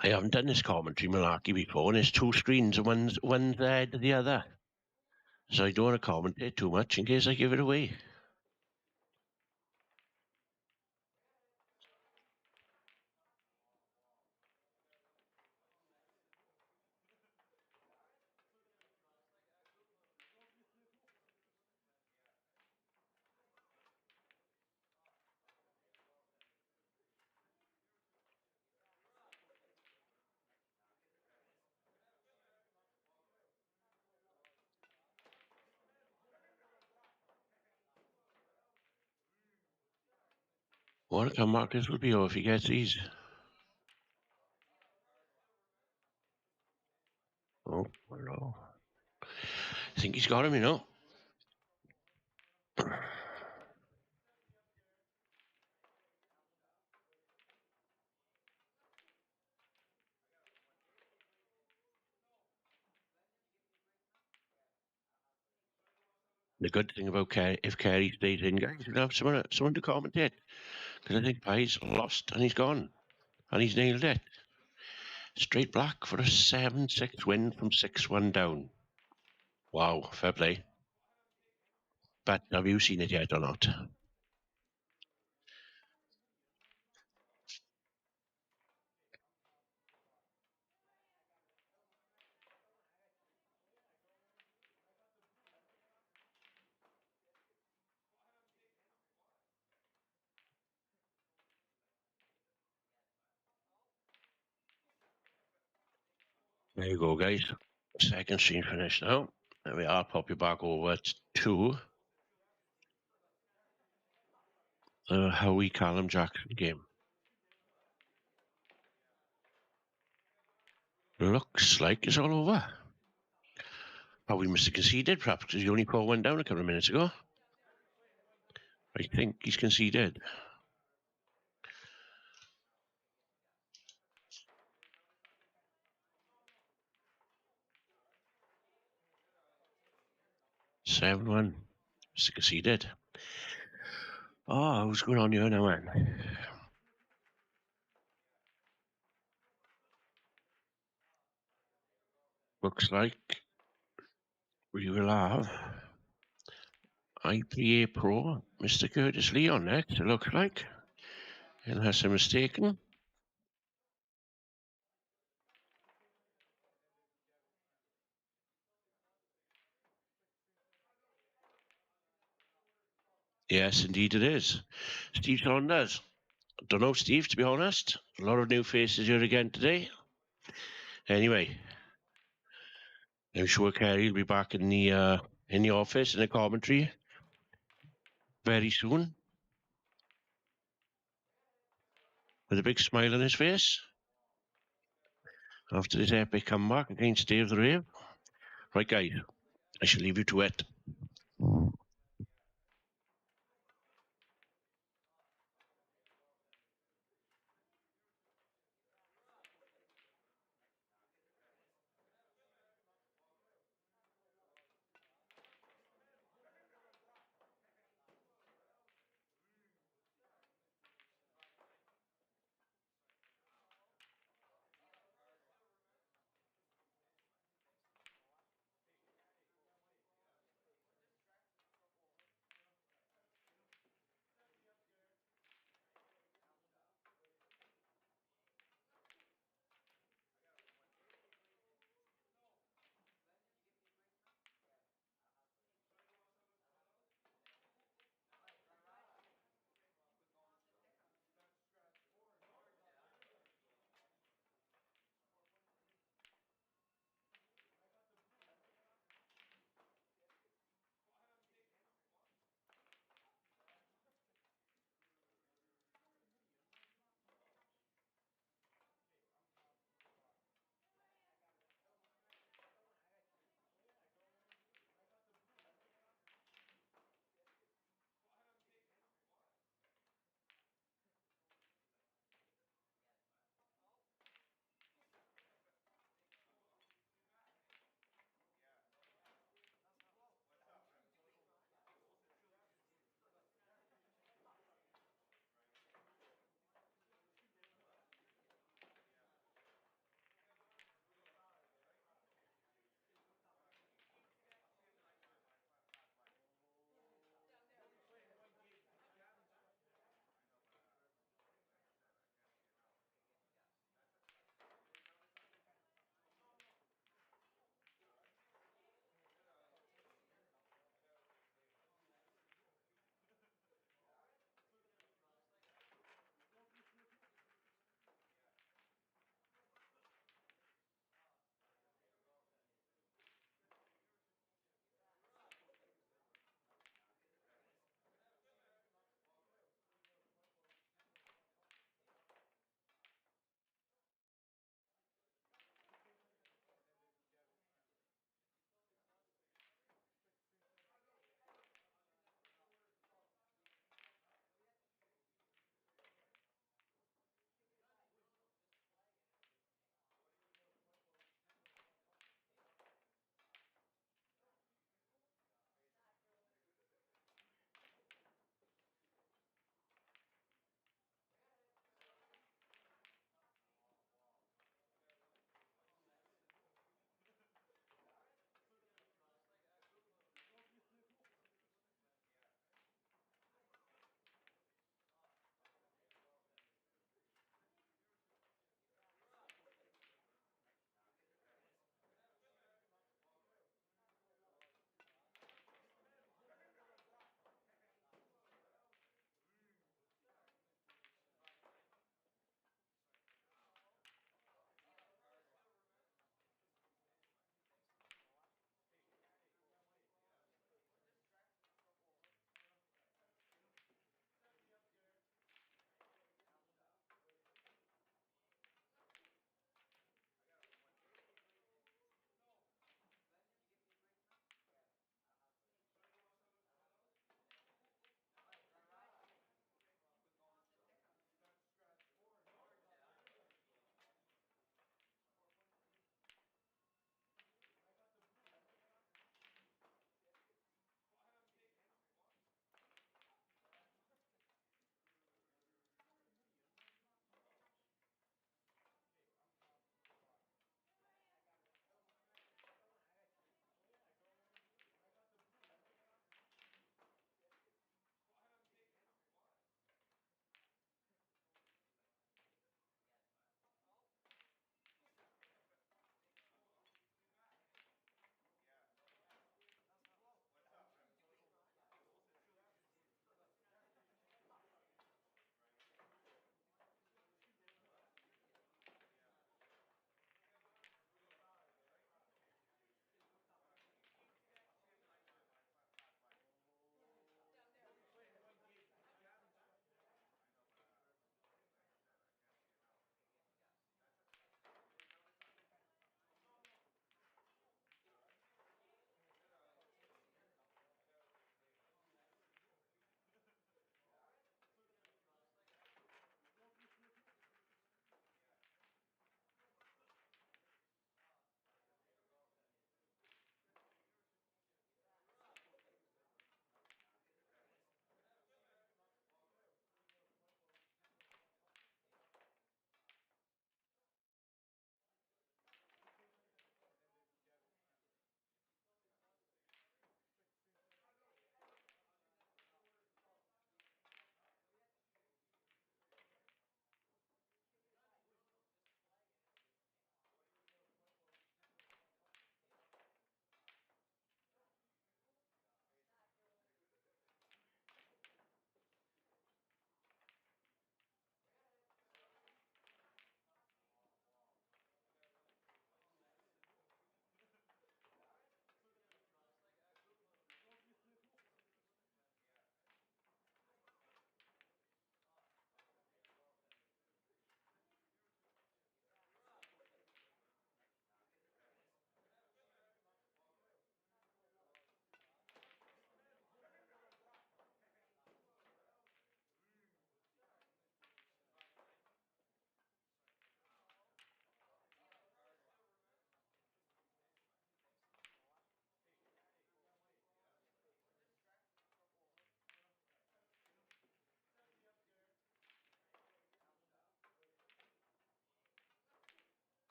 I haven't done this commentary malarkey before, and there's 2 screens, and one's the head of the other. So I don't want to commentate too much in case I give it away. What a comeback this will be if he gets these. Oh, hello. I think he's got him, you know. The good thing about if Carey stays in, guys, we'll have someone to commentate. Because I think Pye's lost and he's gone. And he's nailed it. Straight black for a 7-6 win from 6-1 down. Wow, fair play. But have you seen it yet or not? There you go, guys. Second stream finished now. There we are. Pop you back over to the Howie Callum Jackson game. Looks like it's all over. Oh, we must have conceded, perhaps, because he only put one down a couple of minutes ago. I think he's conceded. (7-1). Must have conceded. Oh, what's going on here now, man? Looks like we will have IPA Pro, Mr. Curtis Lee on next, it looks like. Unless I'm mistaken. Yes, indeed it is. Steve Saunders. Don't know, Steve, to be honest. A lot of new faces here again today. Anyway, I'm sure Kerry will be back in the office in the commentary very soon, with a big smile on his face after this epic comeback against Dave the Rave. Right, guys, I shall leave you to it.